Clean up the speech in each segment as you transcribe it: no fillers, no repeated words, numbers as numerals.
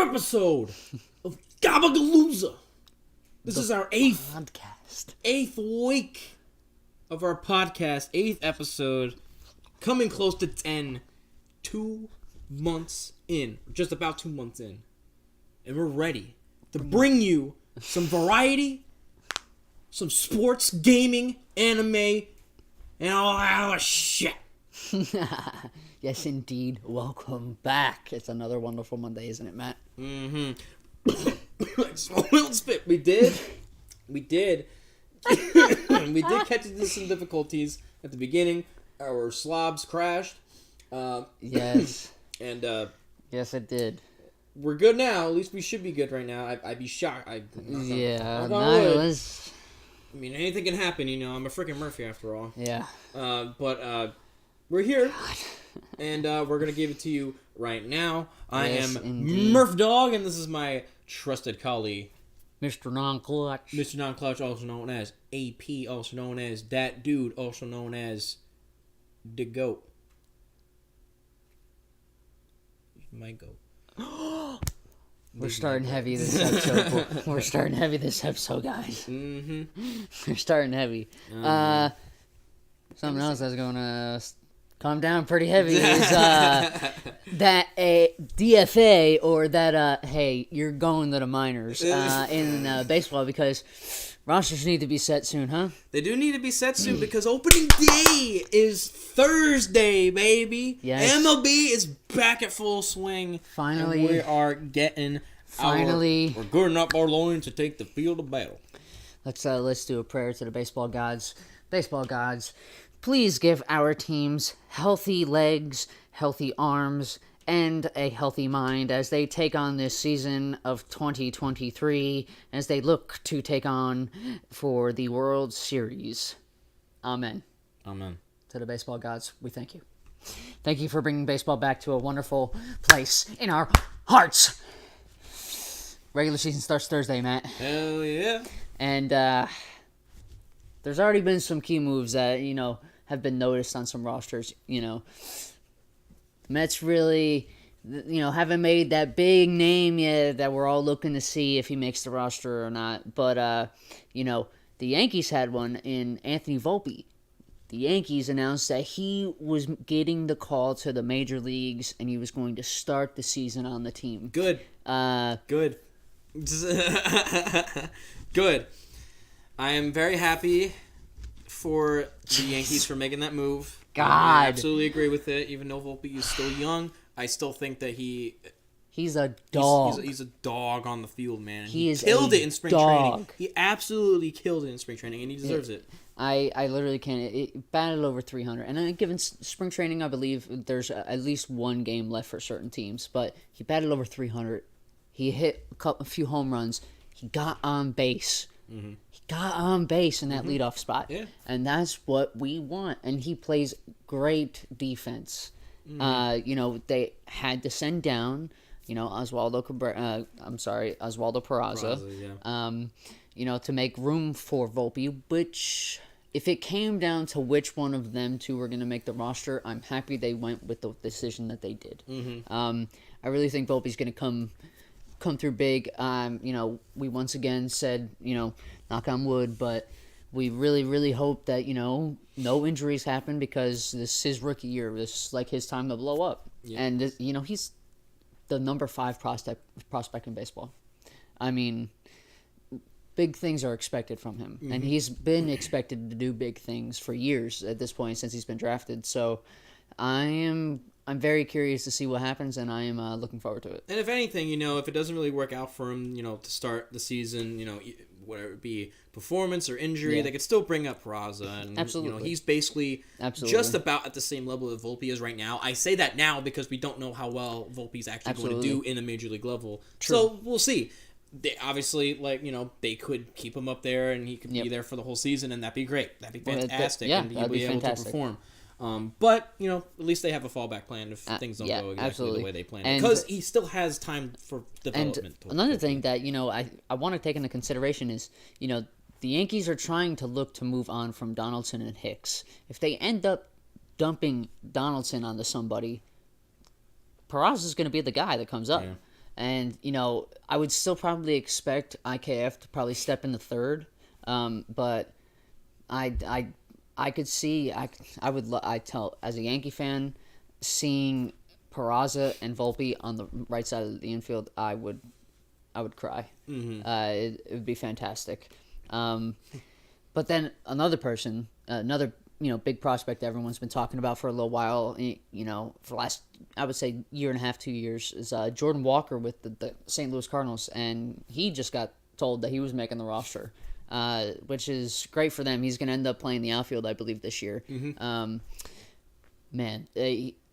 episode of Gabagalooza. This is our eighth week of our podcast, 8th episode, coming close to 10, 2 months in, just about 2 months in, and we're ready to bring you some variety, some sports, gaming, anime, and all that other shit. Yes, indeed. Welcome back. It's another wonderful Monday, isn't it, Matt? Mm-hmm. Spit. We did we did catch into some difficulties at the beginning. Our slobs crashed. Yes. And yes, it did. We're good now. At least we should be good right now. I'd be shocked. I mean, anything can happen, you know. I'm a freaking Murphy after all. Yeah. But we're here, and we're gonna give it to you right now. I am indeed Murph Dog, and this is my trusted colleague, Mr. Non-Clutch. Mr. Non-Clutch, also known as AP, also known as that dude, also known as the GOAT. My GOAT. We're starting heavy this episode. We're starting heavy this episode, guys. Mm-hmm. We're starting heavy. Something else that's going to calm down pretty heavy is that a DFA, or that, hey, you're going to the minors in baseball, because rosters need to be set soon, huh? They do need to be set soon because opening day is Thursday, baby. Yes. MLB is back at full swing. Finally. And we are getting we're girding up our loins to take the field of battle. Let's do a prayer to the baseball gods. Baseball gods, please give our teams healthy legs, healthy arms, and a healthy mind as they take on this season of 2023, as they look to take on for the World Series. Amen. Amen. To the baseball gods, we thank you. Thank you for bringing baseball back to a wonderful place in our hearts. Regular season starts Thursday, Matt. Hell yeah. And there's already been some key moves that, you know, have been noticed on some rosters. You know, the Mets really, you know, haven't made that big name yet that we're all looking to see if he makes the roster or not. But, you know, the Yankees had one in Anthony Volpe. The Yankees announced that he was getting the call to the major leagues and he was going to start the season on the team. Good. Good. Good. I am very happy for the Yankees for making that move. God. I absolutely agree with it. Even though Volpe is still young, I still think that he's a dog. He's a dog on the field, man. He killed it in spring training. He absolutely killed it in spring training, and he deserves it. I literally can't. It batted over 300. And given spring training, I believe there's at least one game left for certain teams. But he batted over 300. He hit a few home runs. He got on base. Mm-hmm. He got on base in that leadoff spot. Yeah. And that's what we want. And he plays great defense. Mm-hmm. You know, they had to send down, you know, Oswaldo Peraza. Yeah. You know, to make room for Volpe, which, if it came down to which one of them two were going to make the roster, I'm happy they went with the decision that they did. Mm-hmm. I really think Volpe's going to come through big. You know, we once again said, you know, knock on wood, but we really, really hope that, you know, no injuries happen, because this is his rookie year. This is like his time to blow up. Yeah. And, this, you know, he's the number 5 prospect in baseball. I mean, big things are expected from him. Mm-hmm. And he's been expected to do big things for years at this point since he's been drafted. So I'm very curious to see what happens, and I am looking forward to it. And if anything, you know, if it doesn't really work out for him, you know, to start the season, you know, whether it be performance or injury, they could still bring up Peraza. And, absolutely. You know, he's basically just about at the same level that Volpe is right now. I say that now because we don't know how well Volpe's actually going to do in a major league level. True. So we'll see. They obviously, like, you know, they could keep him up there and he could be there for the whole season, and that'd be great. That'd be fantastic. And he'd be able to perform. But, you know, at least they have a fallback plan if things don't go exactly the way they plan. Because he still has time for development. And another thing that, you know, I want to take into consideration is, you know, the Yankees are trying to look to move on from Donaldson and Hicks. If they end up dumping Donaldson onto somebody, Peraza is going to be the guy that comes up. Yeah. And, you know, I would still probably expect IKF to probably step into third. But I could see, I tell, as a Yankee fan, seeing Peraza and Volpe on the right side of the infield, I would cry. Mm-hmm. It would be fantastic. But then another person, another big prospect that everyone's been talking about for a little while, for the last, I would say, year and a half, 2 years, is Jordan Walker with the St. Louis Cardinals, and he just got told that he was making the roster, which is great for them. He's going to end up playing the outfield, I believe, this year. Mm-hmm.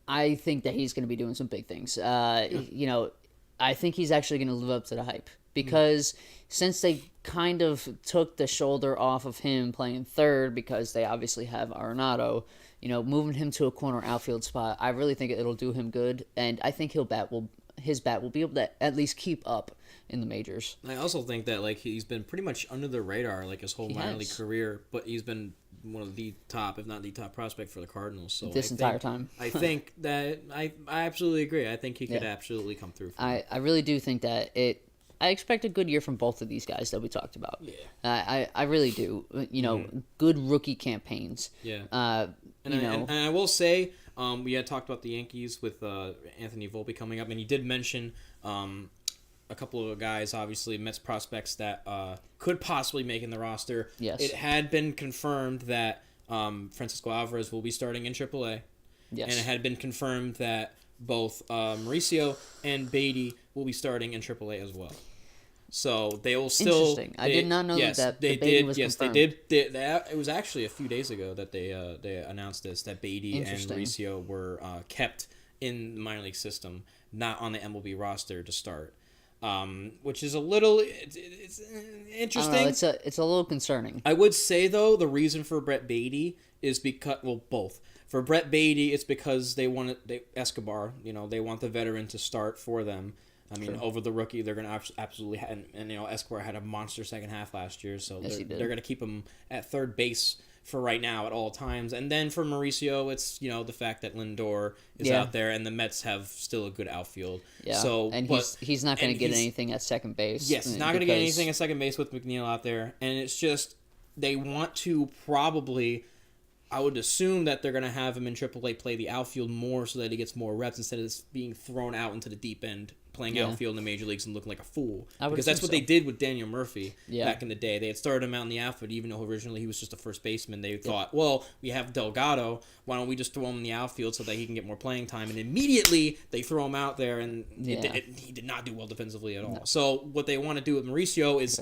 I think that he's going to be doing some big things. I think he's actually going to live up to the hype because since they kind of took the shoulder off of him playing third because they obviously have Arenado, moving him to a corner outfield spot, I really think it'll do him good, and I think his bat will be able to at least keep up in the majors. I also think that he's been pretty much under the radar his whole minor league career, but he's been one of the top, if not the top prospect for the Cardinals. So entire time. I think that I absolutely agree. I think he could absolutely come through. I really do think that I expect a good year from both of these guys that we talked about. Yeah. I really do. Good rookie campaigns. Yeah. And I will say, we had talked about the Yankees with Anthony Volpe coming up, and he did mention a couple of guys, obviously Mets prospects that could possibly make in the roster. Yes. It had been confirmed that Francisco Alvarez will be starting in AAA. Yes. And it had been confirmed that both Mauricio and Beatty will be starting in AAA as well. So they will still. Interesting. I did not know that they Beatty did. was Yes, confirmed. they did. It was actually a few days ago that they announced this, that Beatty and Mauricio were kept in the minor league system, not on the MLB roster to start. Which is a little it's interesting. I don't know, it's a little concerning. I would say though the reason for Brett Beatty is because both. For Brett Beatty, it's because they Escobar. They want the veteran to start for them. I mean, over the rookie, they're going to absolutely and Escobar had a monster second half last year, so they're going to keep him at third base for right now at all times. And then for Mauricio, it's the fact that Lindor is out there and the Mets have still a good outfield. Yeah. So he's not going to get anything at second base. Yes, he's not going to get anything at second base with McNeil out there, and it's just they want to probably. I would assume that they're going to have him in AAA play the outfield more so that he gets more reps instead of being thrown out into the deep end, playing outfield in the major leagues and looking like a fool. Because that's what they did with Daniel Murphy back in the day. They had started him out in the outfield, even though originally he was just a first baseman. They thought, well, we have Delgado. Why don't we just throw him in the outfield so that he can get more playing time? And immediately they throw him out there, and he did not do well defensively at all. No. So what they want to do with Mauricio is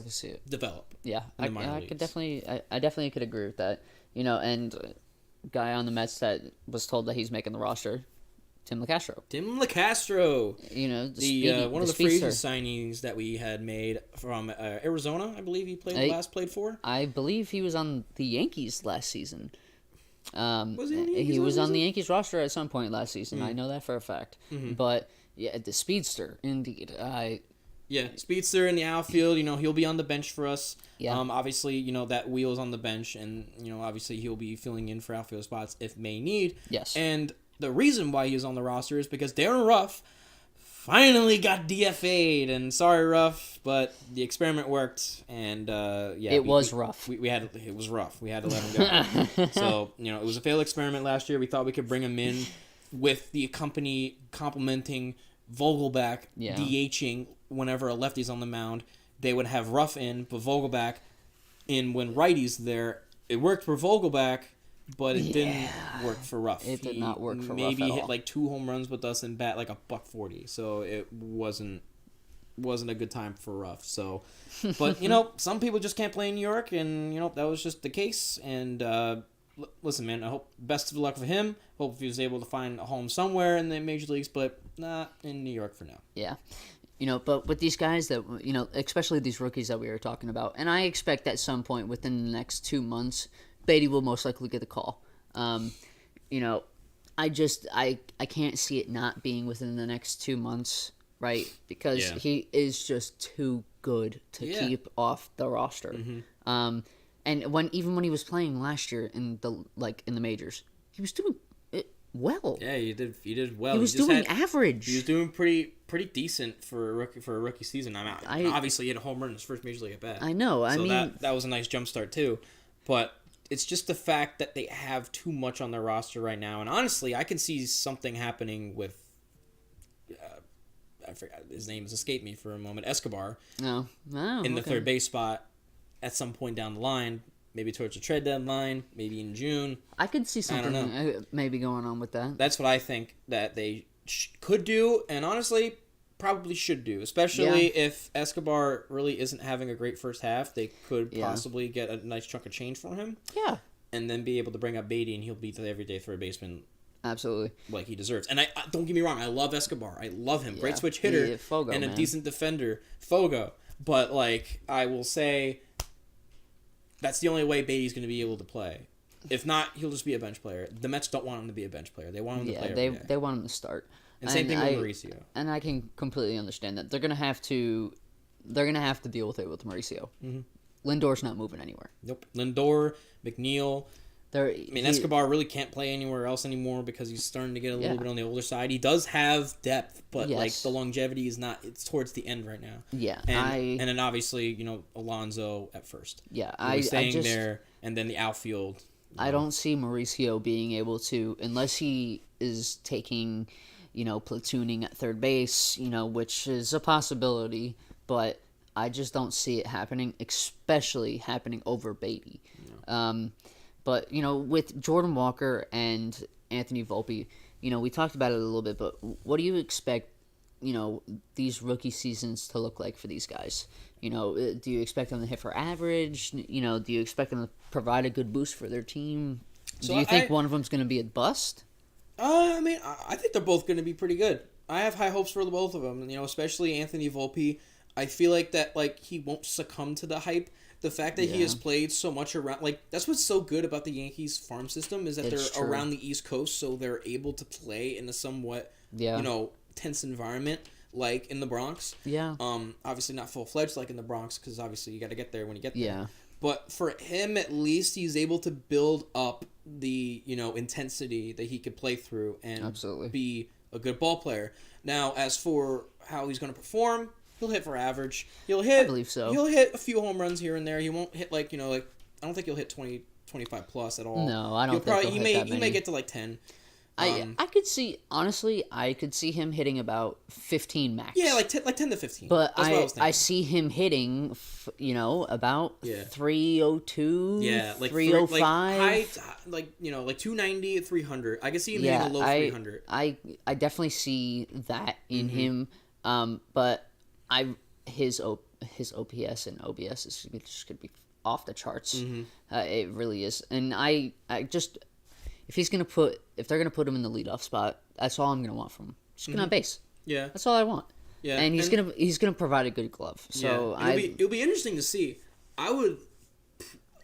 develop. Yeah, I definitely could agree with that. And guy on the Mets that was told that he's making the roster, Tim LeCastro. One of the free agent signings that we had made from Arizona, I believe he played for. I believe he was on the Yankees last season. Was he? He was on the Yankees roster at some point last season. I know that for a fact. Mm-hmm. But yeah, the speedster, indeed. Speedster in the outfield. He'll be on the bench for us. Yeah. Obviously, that Wheel's on the bench, and obviously he'll be filling in for outfield spots if may need. Yes. And the reason why he's on the roster is because Darren Ruff finally got DFA'd, and sorry Ruff, but the experiment worked, and it was rough. It was rough. We had to let him go. So it was a failed experiment last year. We thought we could bring him in with the company complementing Vogelback DHing whenever a lefty's on the mound. They would have Ruff in, but Vogelback in when righty's there. It worked for Vogelback, but it didn't work for Ruff. It did not work for Ruff Maybe at all. hit 2 home runs with us and bat $140. So it wasn't a good time for Ruff. So, but some people just can't play in New York, and that was just the case. And listen, man, I hope best of luck for him. Hope he was able to find a home somewhere in the major leagues, but not in New York for now. Yeah. But with these guys that, especially these rookies that we were talking about, and I expect at some point within the next 2 months, Beatty will most likely get a call. I can't see it not being within the next 2 months, right? Because he is just too good to keep off the roster. Mm-hmm. And even when he was playing last year in the majors, he was doing well. Yeah, he did well. He was doing average. He was doing pretty decent for a rookie season. Obviously he had a home run in his first major league at bat. I know. I mean, that was a nice jump start too, but it's just the fact that they have too much on their roster right now. And honestly, I can see something happening with. I forgot his name has escaped me for a moment. Escobar. No. In the third base spot, at some point down the line, maybe towards the trade deadline, maybe in June. I could see something maybe going on with that. That's what I think that they could do, and honestly, probably should do. Especially if Escobar really isn't having a great first half, they could possibly get a nice chunk of change for him. Yeah. And then be able to bring up Beatty, and he'll be the everyday third baseman. Absolutely. Like he deserves. And I don't get me wrong, I love Escobar. I love him. Great switch hitter Fogo, and a decent defender. Fogo. But, like, I will say that's the only way Beatty's going to be able to play. If not, he'll just be a bench player. The Mets don't want him to be a bench player. They want him to play every day. They want him to start. And same thing with Mauricio. And I can completely understand that. They're gonna have to deal with it with Mauricio. Mm-hmm. Lindor's not moving anywhere. Nope. Lindor, McNeil. Escobar really can't play anywhere else anymore because he's starting to get a little bit on the older side. He does have depth, but like the longevity is not. It's towards the end right now. Yeah, and then obviously Alonso at first. Yeah, staying there, and then the outfield. I don't see Mauricio being able to, unless he is taking, platooning at third base, which is a possibility, but I just don't see it happening, especially happening over Beatty. No. But, with Jordan Walker and Anthony Volpe, we talked about it a little bit, but what do you expect, these rookie seasons to look like for these guys? Do you expect them to hit for average? Do you expect them to provide a good boost for their team? Do you think one of them's going to be a bust? I think they're both going to be pretty good. I have high hopes for the both of them, especially Anthony Volpe. I feel like that, he won't succumb to the hype. The fact that he has played so much around, that's what's so good about the Yankees farm system is that they're around the East Coast, so they're able to play in a somewhat, tense environment, like in the Bronx. Yeah. Obviously not full-fledged like in the Bronx, because obviously you got to get there when you get there. Yeah. But for him, at least, he's able to build up the, intensity that he could play through and be a good ball player. Now, as for how he's going to perform, he'll hit for average. I believe so. He'll hit a few home runs here and there. He won't hit I don't think he'll hit 20, 25 plus at all. No, I don't think he'll hit that many. He may get to 10. I could see, honestly, him hitting about 15 max. Yeah, 10 to 15. But I see him hitting, about 302, 305. 290 at 300. I can see him hitting a low 300. I definitely see that in him. But his OPS and OBS is just going to be off the charts. Mm-hmm. It really is. And I just... If they're gonna put him in the leadoff spot, that's all I'm gonna want from him. Just get on base. Yeah, that's all I want. Yeah, and he's gonna provide a good glove. So it'll be interesting to see. I would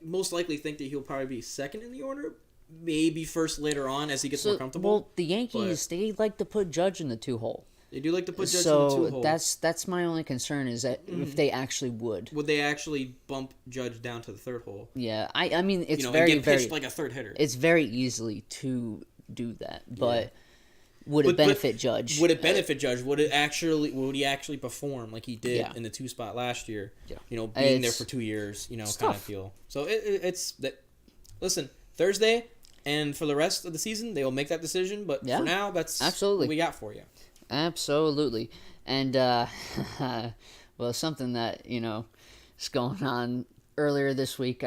most likely think that he'll probably be second in the order, maybe first later on as he gets more comfortable. Well, the Yankees they like to put Judge in the 2-hole. They do like to put Judge in the 2-hole. That's my only concern is that if they actually would they actually bump Judge down to the 3rd hole? Yeah, I mean it's and very get pitched like a third hitter. It's very easily to do that, but would it benefit Judge? Would it benefit Judge? Would he actually perform like he did in the 2 spot last year? Yeah. Being there for 2 years, kind of feel. So it's that. Listen, Thursday, and for the rest of the season, they will make that decision. But for now, that's absolutely what we got for you. Absolutely. And, well, something that, is going on earlier this week,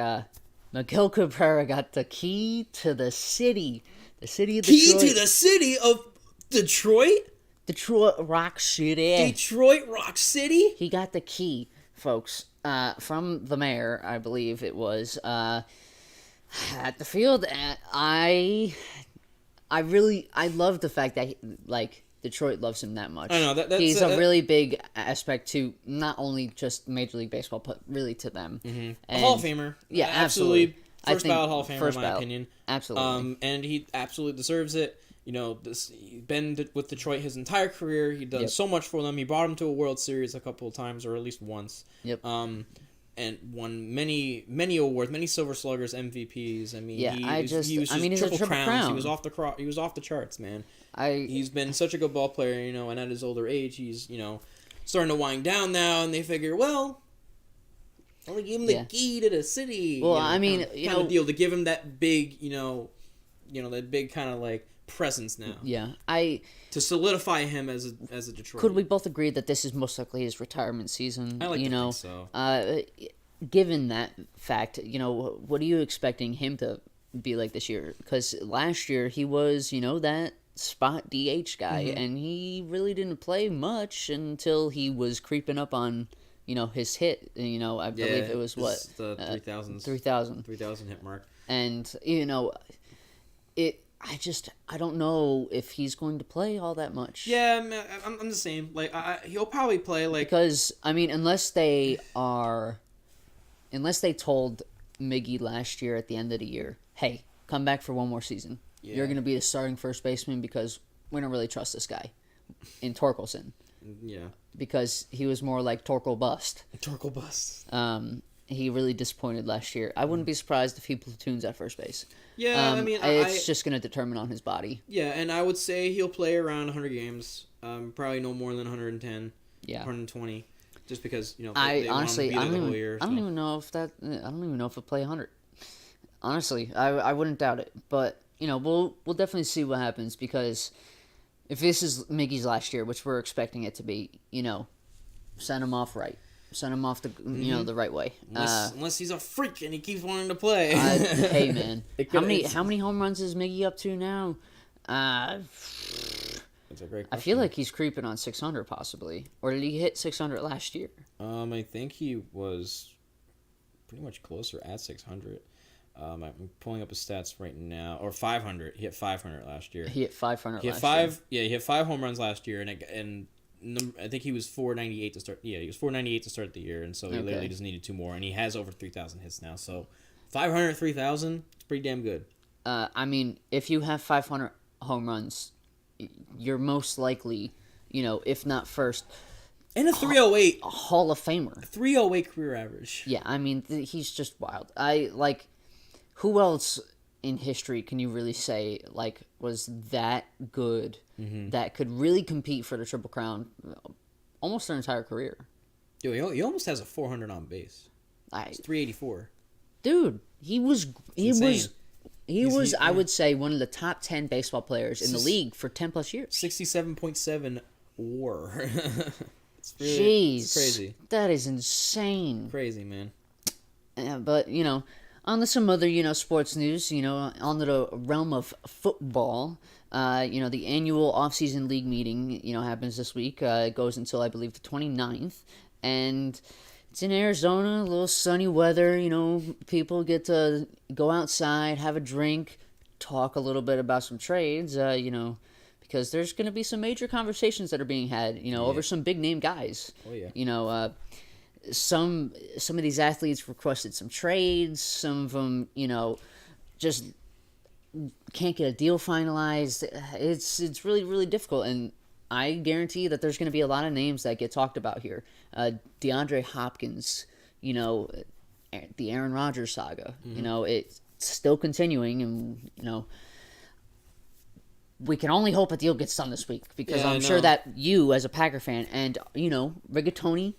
Miguel Cabrera got the key to the city. The city of Detroit. Key to the city of Detroit? Detroit Rock City. Detroit Rock City? He got the key, folks, from the mayor, I believe it was, at the field. I love the fact that, Detroit loves him that much. I know. He's a really big aspect to not only just Major League Baseball, but really to them. Mm-hmm. A Hall of Famer. Yeah, absolutely. First ballot Hall of Famer, in my opinion. Absolutely. And he absolutely deserves it. He's been with Detroit his entire career. He done so much for them. He brought them to a World Series a couple of times, or at least once. Yep. and won many awards, many Silver Sluggers, MVPs. I mean, he's a triple crown. He was off the charts, man. He's been such a good ball player, and at his older age, he's starting to wind down now, and they figure, well, only give him the key to the city. Well, kind of deal to give him that big, that big kind of like presence now. Yeah, to solidify him as a Detroit. Could we both agree that this is most likely his retirement season? I like to think so. Given that fact, what are you expecting him to be like this year? Because last year he was, that spot DH guy, and he really didn't play much until he was creeping up on, his hit. I believe it was what the 3,000 hit mark, and I don't know if he's going to play all that much. Yeah, I'm the same. Like he'll probably play because unless they told Miggy last year at the end of the year, hey, come back for one more season. Yeah. You're going to be the starting first baseman because we don't really trust this guy in Torkelson. Yeah. Because he was more like Torkel bust. Torkel bust. He really disappointed last year. I wouldn't be surprised if he platoons at first base. Yeah, it's just going to determine on his body. Yeah, and I would say he'll play around 100 games. Probably no more than 110. Yeah. 120. Just because I don't even know if he'll play 100. Honestly, I wouldn't doubt it, but we'll definitely see what happens, because if this is Miggy's last year, which we're expecting it to be, send him off right. Send him off the right way. Unless he's a freak and he keeps wanting to play. Hey man, how many home runs is Miggy up to now? That's a great question. I feel like he's creeping on 600 possibly, or did he hit 600 last year? I think he was pretty much closer at 600. I'm pulling up his stats right now, or 500. He hit 500 last year. He hit 500 last year. Yeah, he hit 5 home runs last year, and I think he was 498 to start. Yeah, he was 498 to start the year, and so he literally just needed 2 more, and he has over 3,000 hits now. So 500, 3,000, it's pretty damn good. If you have 500 home runs, you're most likely, if not first, and a 308 Hall of Famer. 308 career average. Yeah, he's just wild. Who else in history can you really say was that good, that could really compete for the Triple Crown almost their entire career? Dude, he almost has a 400 on base. It's 384. Dude, he was I would say one of the top 10 baseball players in the league for 10 plus years. 67.7 WAR. It's crazy. That is insane. Crazy, man. But on to some other, sports news, onto the realm of football. The annual offseason league meeting, happens this week. It goes until, I believe, the 29th. And it's in Arizona, a little sunny weather. People get to go outside, have a drink, talk a little bit about some trades, because there's going to be some major conversations that are being had, over some big-name guys. Oh, yeah. Some of these athletes requested some trades. Some of them, just can't get a deal finalized. It's really, really difficult, and I guarantee that there's going to be a lot of names that get talked about here. DeAndre Hopkins, the Aaron Rodgers saga. It's still continuing, and we can only hope a deal gets done this week, because I'm sure that you, as a Packer fan, and Rigatoni,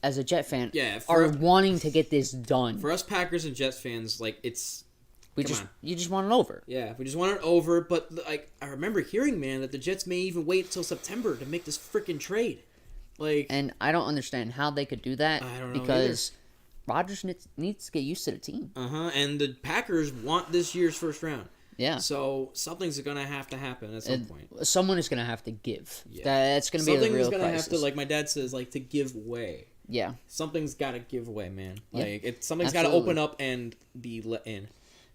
as a Jet fan, are wanting to get this done. For us Packers and Jets fans, you just want it over. Yeah, we just want it over. But I remember hearing, man, that the Jets may even wait until September to make this freaking trade. And I don't understand how they could do that. I don't know because Rodgers needs to get used to the team. And the Packers want this year's first round. Yeah. So something's gonna have to happen at some point. Someone is gonna have to give. Yeah. That's gonna be a real crisis. Something's gonna have to, like my dad says, to give way. Yeah. Something's gotta give way, man. Something's Absolutely. gotta open up and be let in.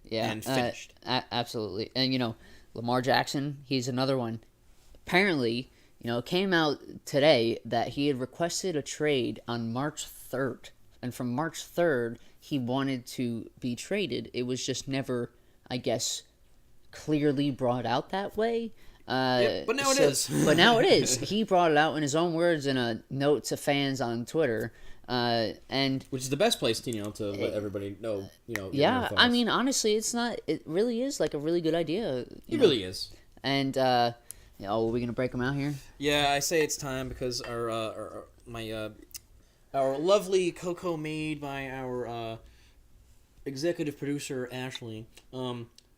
Yeah. And finished. Absolutely. And Lamar Jackson, he's another one. Apparently, it came out today that he had requested a trade on March 3rd, and from March 3rd he wanted to be traded. It was just never, I guess, clearly brought out that way. But now it is. But now it is. He brought it out in his own words in a note to fans on Twitter. And which is the best place to let everybody know. Yeah, I mean, honestly, it's not. It really is like a really good idea. It really is. And are we gonna break them out here? Yeah, I say it's time because our lovely cocoa made by our executive producer Ashley.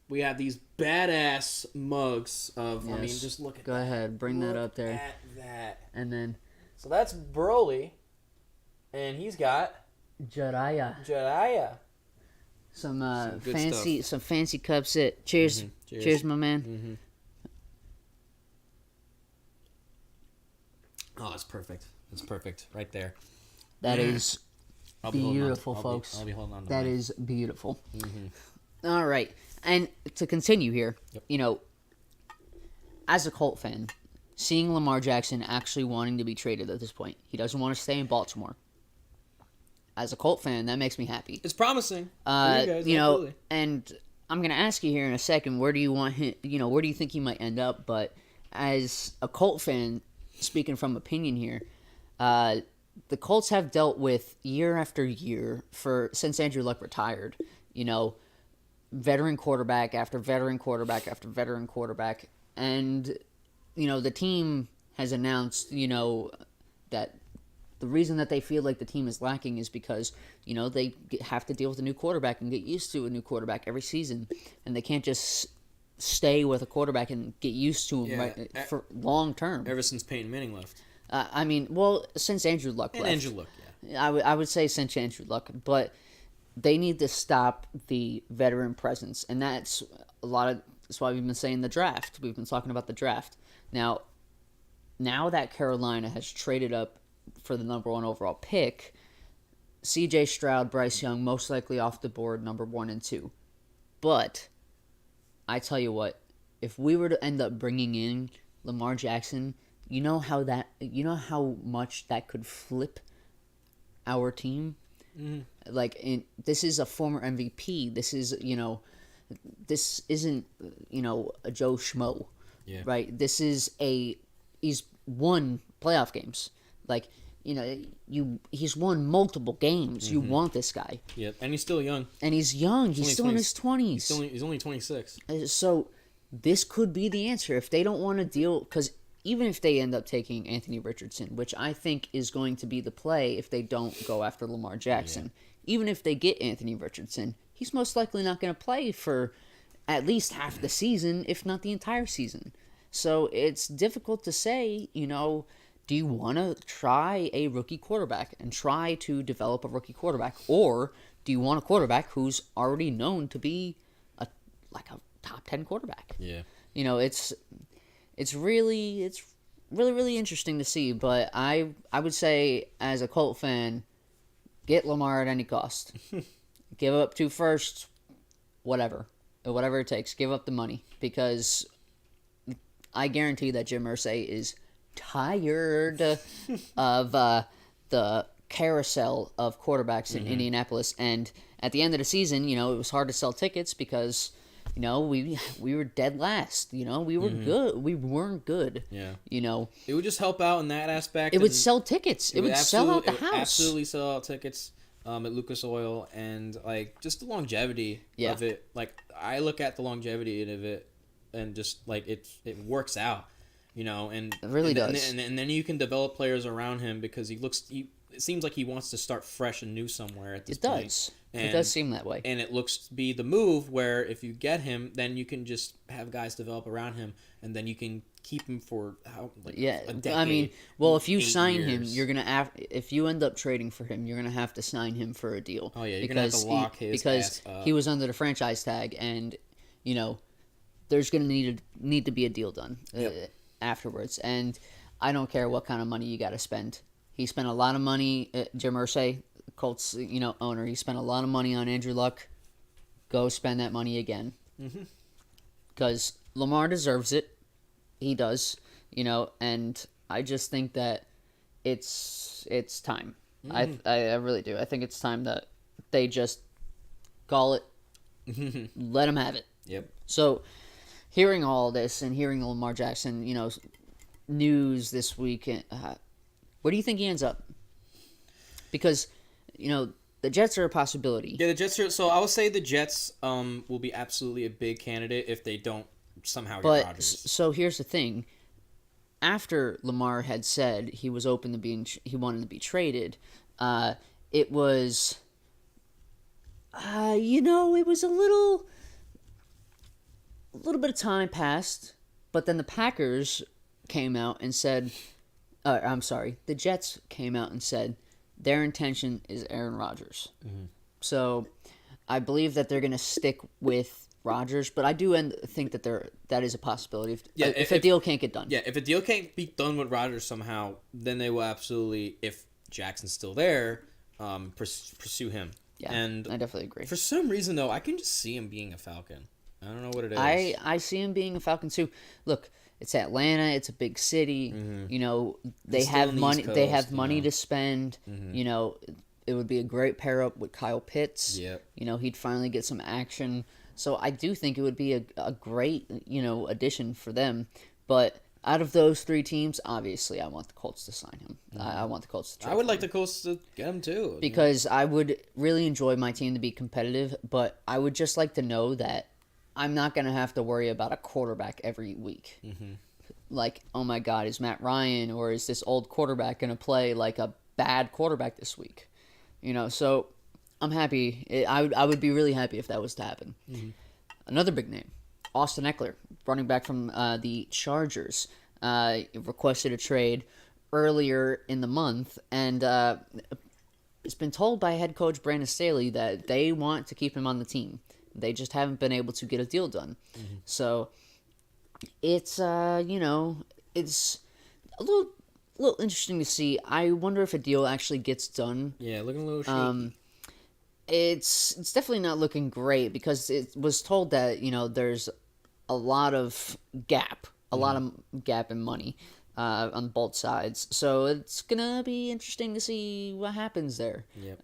We have these badass mugs of. Yes. I mean, just look at. Go ahead, bring that up there. At that. And then. So that's Broly. And he's got Jiraiya. Some fancy cups. Cheers. Mm-hmm. Cheers, my man. Mm-hmm. Oh, it's perfect. It's perfect right there. That is beautiful, folks. I'll be holding on to that mine. is beautiful. Mm-hmm. All right, and to continue here, as a Colt fan, seeing Lamar Jackson actually wanting to be traded at this point, he doesn't want to stay in Baltimore. As a Colt fan, that makes me happy. It's promising. Absolutely. And I'm gonna ask you here in a second, where do you want him? Where do you think he might end up? But as a Colt fan, speaking from opinion here, the Colts have dealt with year after year since Andrew Luck retired. Veteran quarterback after veteran quarterback after veteran quarterback, and the team has announced that. The reason that they feel like the team is lacking is because, they have to deal with a new quarterback and get used to a new quarterback every season. And they can't just stay with a quarterback and get used to him for long term. Ever since Peyton Manning left. Since Andrew Luck left. Andrew Luck, yeah. I would say since Andrew Luck. But they need to stop the veteran presence. And that's that's why we've been saying the draft. We've been talking about the draft. Now that Carolina has traded up for the number 1 overall pick, C.J. Stroud, Bryce Young, most likely off the board, number 1 and 2. But I tell you what, if we were to end up bringing in Lamar Jackson, you know how much that could flip our team. Mm. This is a former MVP. This is this isn't a Joe Schmo, right? This is he's won playoff games. He's won multiple games. Mm-hmm. You want this guy. Yep, and he's still young. And he's young. He's still in his 20s. He's only 26. So this could be the answer if they don't want to deal. Because even if they end up taking Anthony Richardson, which I think is going to be the play if they don't go after Lamar Jackson, even if they get Anthony Richardson, he's most likely not going to play for at least half the season, if not the entire season. So it's difficult to say, do you want to try a rookie quarterback and try to develop a rookie quarterback? Or do you want a quarterback who's already known to be a top 10 quarterback? Yeah. It's really interesting to see, but I would say as a Colt fan, get Lamar at any cost. Give up 2 firsts, whatever it takes. Give up the money, because I guarantee that Jim Irsay is tired of the carousel of quarterbacks in Indianapolis, and at the end of the season, it was hard to sell tickets because we were dead last. We were good. We weren't good. Yeah. It would just help out in that aspect. It would sell tickets. It would sell out the house. Absolutely sell out tickets at Lucas Oil, and just the longevity of it. I look at the longevity of it, and just it works out. And it really does. And then you can develop players around him because it seems like he wants to start fresh and new somewhere at this point. It does. It does seem that way. And it looks to be the move where if you get him, then you can just have guys develop around him, and then you can keep him for a decade. If you sign him, you're gonna if you end up trading for him, you're gonna have to sign him for a deal. Oh yeah, you're gonna have to lock his ass up. He was under the franchise tag, and there's gonna need to be a deal done. Afterwards, and I don't care what kind of money you got to spend. He spent a lot of money. Jim Irsay, Colts, owner. He spent a lot of money on Andrew Luck. Go spend that money again, because Lamar deserves it. He does, and I just think that it's time. I really do. I think it's time that they just call it. Let him have it. Yep. So, hearing all this and hearing Lamar Jackson, news this week, where do you think he ends up? Because, the Jets are a possibility. Yeah, the Jets are. So I would say the Jets will be absolutely a big candidate if they don't somehow get Rodgers. So here's the thing. After Lamar had said he was open to he wanted to be traded, it was, it was a little bit of time passed, but then the Packers came out and said, the Jets came out and said their intention is Aaron Rodgers. Mm-hmm. So I believe that they're going to stick with Rodgers, but I do think that is a possibility if a deal can't get done. Yeah, if a deal can't be done with Rodgers somehow, then they will absolutely, if Jackson's still there, pursue him. Yeah, and I definitely agree. For some reason, though, I can just see him being a Falcon. I don't know what it is. I see him being a Falcon too. Look, it's Atlanta. It's a big city. Mm-hmm. They have money. They have money to spend. Mm-hmm. It would be a great pair up with Kyle Pitts. Yep. He'd finally get some action. So I do think it would be a great, addition for them. But out of those three teams, obviously, I want the Colts to sign him. Mm-hmm. I want the Colts to trade I would him. like the Colts to get him too. Because I would really enjoy my team to be competitive, but I would just like to know that I'm not going to have to worry about a quarterback every week. Mm-hmm. Like, oh my God, is Matt Ryan or is this old quarterback going to play like a bad quarterback this week? So I'm happy. I would be really happy if that was to happen. Mm-hmm. Another big name, Austin Eckler, running back from the Chargers, requested a trade earlier in the month, and it's been told by head coach Brandon Staley that they want to keep him on the team. They just haven't been able to get a deal done. Mm-hmm. So it's it's a little interesting to see. I wonder if a deal actually gets done. Yeah, looking a little shaky. It's definitely not looking great because it was told that there's a lot of gap in money on both sides. So it's gonna be interesting to see what happens there. Yep.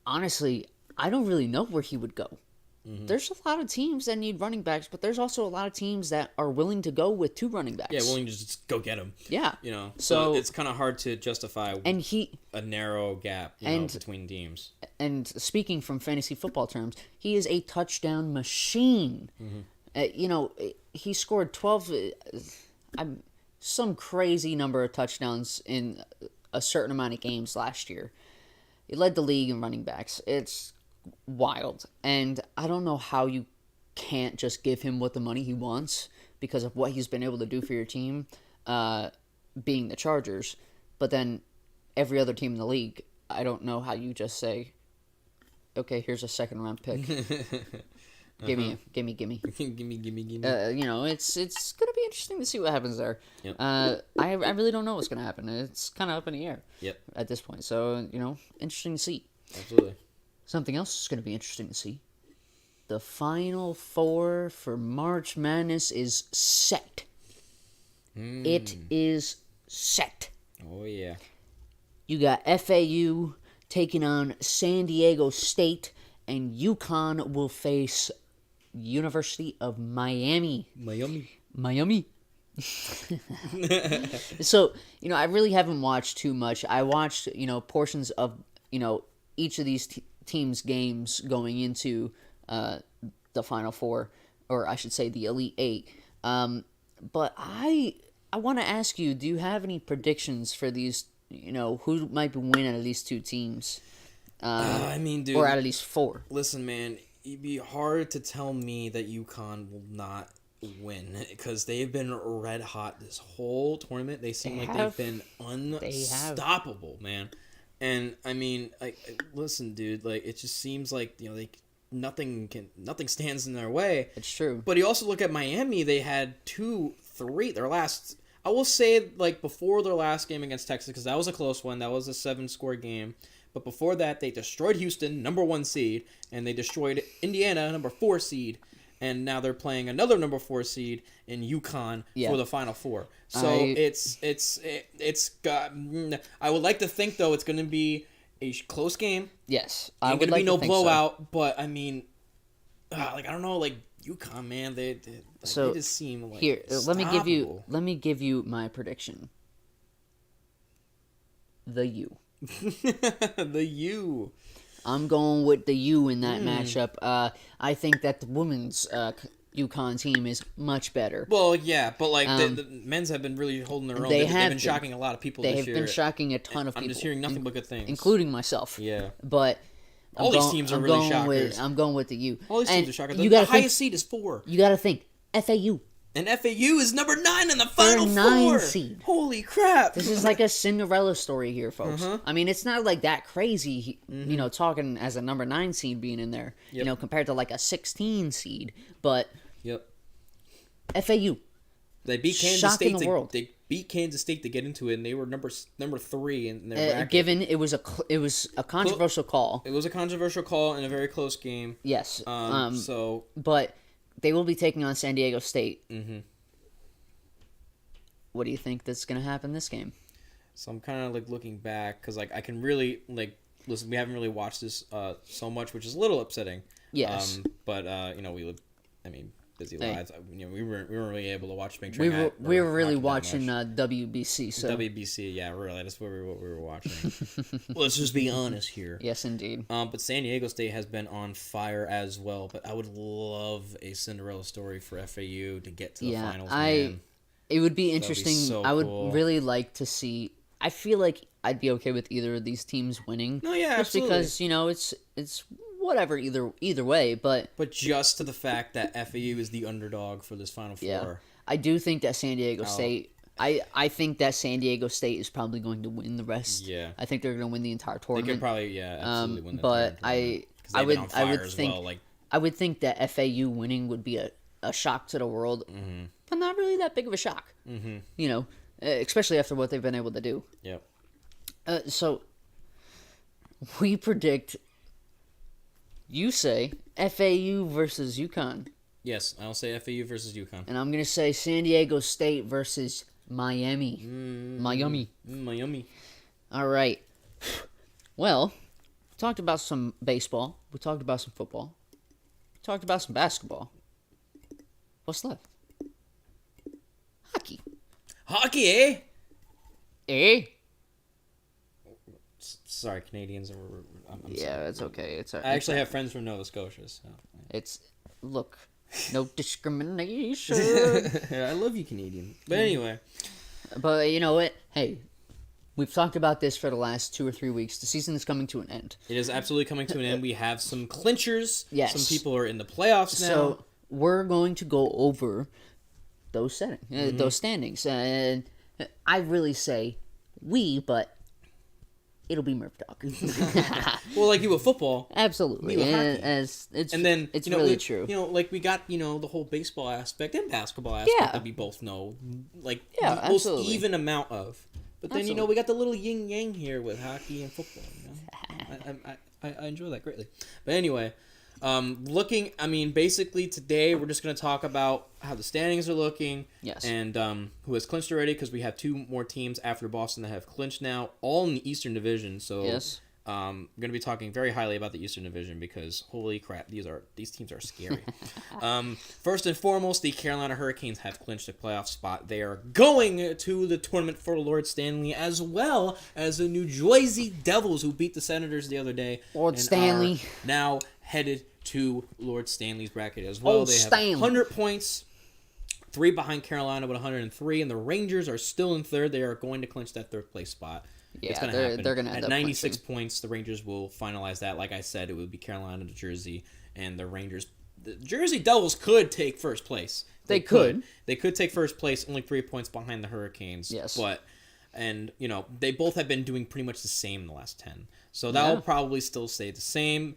Honestly, I don't really know where he would go. Mm-hmm. There's a lot of teams that need running backs, but there's also a lot of teams that are willing to go with 2 running backs. Yeah, willing to just go get him. Yeah. So it's kind of hard to justify a narrow gap between teams. And speaking from fantasy football terms, he is a touchdown machine. Mm-hmm. He scored 12, some crazy number of touchdowns in a certain amount of games last year. He led the league in running backs. It's wild, and I don't know how you can't just give him what the money he wants because of what he's been able to do for your team, being the Chargers. But then every other team in the league, I don't know how you just say, okay, here's a second round pick. Gimme. Gimme. It's gonna be interesting to see what happens there. Yep. I really don't know what's gonna happen. It's kind of up in the air. Yep. At this point, so interesting to see. Absolutely. Something else is going to be interesting to see. The Final Four for March Madness is set. It is set. Oh, yeah. You got FAU taking on San Diego State, and UConn will face University of Miami. Miami. So, I really haven't watched too much. I watched, portions of, each of these teams' games going into the Final Four, or I should say the Elite Eight. But I want to ask you, do you have any predictions for these, who might win out of these 2 teams? Dude. Or out of these 4. Listen, man, it'd be hard to tell me that UConn will not win because they've been red hot this whole tournament. They seem they've been unstoppable, man. And listen, dude, it just seems like nothing stands in their way. It's true. But you also look at Miami; they had 2-3 their last. I will say before their last game against Texas, because that was a close one. That was a 7-score game. But before that, they destroyed Houston, number 1 seed, and they destroyed Indiana, number 4 seed. And now they're playing another number 4 seed in UConn for the Final Four. So it's got. I would like to think though it's going to be a close game. Yes, Ain't going to be no blowout. So. But I don't know. UConn, man, they So just seem like here, let unstoppable. me give you my prediction. The U. The U. I'm going with the U in that matchup. I think that the women's UConn team is much better. Well, yeah, but like the men's have been really holding their own. They've been shocking a lot of people this year. They have been shocking a ton of people. I'm just hearing nothing but good things, including myself. Yeah, but all these teams are really shockers. I'm going with the U. All these teams are shockers. The highest seed is 4. You got to think FAU. And FAU is number 9 in the final 9 4. Seed. Holy crap! This is like a Cinderella story here, folks. I mean, it's not like that crazy, talking as a number 9 seed being in there, compared to like a 16 seed. But FAU. They beat Kansas State. They beat Kansas State to get into it, and they were number 3 in their bracket. Given it was a controversial call. It was a controversial call in a very close game. Yes. But they will be taking on San Diego State. Mm-hmm. What do you think that's going to happen this game? So I'm kind of like looking back because like I can really listen. We haven't really watched this so much, which is a little upsetting. Yes. But we live. I mean, busy lives. We weren't really able to watch Spring We Training. were really watching WBC. So WBC, yeah, really. That's what we were watching. Let's just be honest here. Yes, indeed. But San Diego State has been on fire as well. But I would love a Cinderella story for FAU to get to the finals. Man. It would be interesting. So I would cool. really like to see. I feel like I'd be okay with either of these teams winning. No, yeah, just absolutely. because it's whatever either way, but just to the fact that FAU is the underdog for this Final Four. Yeah, I do think that San Diego State. I think that San Diego State is probably going to win the rest. Yeah, I think they're going to win the entire tournament. They could probably absolutely win the but tournament. I would think that FAU winning would be a shock to the world, but not really that big of a shock. Mm-hmm. Especially after what they've been able to do. Yep. So we predict. You say FAU versus UConn. Yes, I'll say FAU versus UConn. And I'm going to say San Diego State versus Miami. Miami. All right. Well, we talked about some baseball. We talked about some football. We talked about some basketball. What's left? Hockey. Hockey, eh? Eh? Sorry, Canadians. I'm yeah, sorry. it's okay. I actually have friends from Nova Scotia. So. Look, no discrimination. I love you, Canadian. But anyway. But you know what? Hey, we've talked about this for the last 2 or 3 weeks. The season is coming to an end. It is absolutely coming to an end. We have some clinchers. Yes. Some people are in the playoffs now. So we're going to go over those standings. And I really say we, but it'll be Murph Dog. Well, like you with football. Absolutely. Me with hockey. It's really true. We got, the whole baseball aspect and basketball aspect that we both know. The most even amount of. But then, we got the little yin-yang here with hockey and football, I enjoy that greatly. But anyway, basically today we're just going to talk about how the standings are looking. Yes. And who has clinched already, because we have 2 more teams after Boston that have clinched now, all in the Eastern Division. So yes. I'm going to be talking very highly about the Eastern Division because holy crap, these teams are scary. First and foremost, the Carolina Hurricanes have clinched a playoff spot. They are going to the tournament for Lord Stanley, as well as the New Jersey Devils, who beat the Senators the other day. Lord Stanley. Are now headed to Lord Stanley's bracket as well. Old they have Stanley. 100 points. 3 behind Carolina with 103, and the Rangers are still in third. They are going to clinch that 3rd place spot. Yeah, it's going to happen. They're going to end at up 96 clinching. points. The Rangers will finalize that. Like I said, it would be Carolina, New Jersey, and the Rangers. The Jersey Devils could take first place. They could. They could take first place, only 3 points behind the Hurricanes. Yes. They both have been doing pretty much the same in the last 10. So that will probably still stay the same.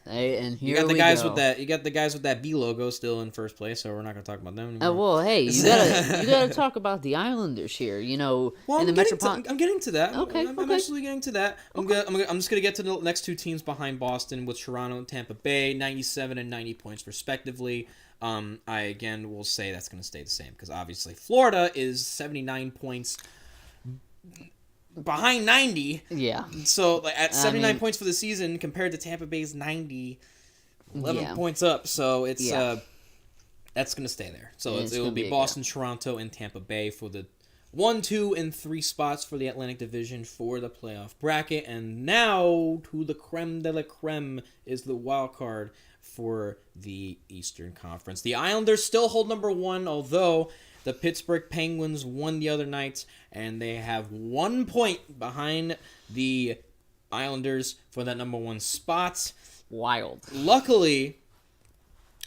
Hey, and here you got the we guys go. with that. You got the guys with that B logo still in first place, so we're not going to talk about them anymore. Well, hey, you gotta talk about the Islanders here. In the Metropolitan. I'm getting to that. Okay, I'm actually getting to that. I'm just gonna get to the next 2 teams behind Boston with Toronto and Tampa Bay, 97 and 90 points respectively. I again will say that's going to stay the same because obviously Florida is 79 points behind 90. Yeah. So at 79 points for the season compared to Tampa Bay's 90. 11 points up, so it's that's going to stay there. So It's it will gonna be be Boston, Toronto, and Tampa Bay for the 1, 2, and 3 spots for the Atlantic Division for the playoff bracket. And now to the creme de la creme is the wild card for the Eastern Conference. The Islanders still hold number 1, although the Pittsburgh Penguins won the other night, and they have 1 point behind the Islanders for that number 1 spot. Wild. Luckily,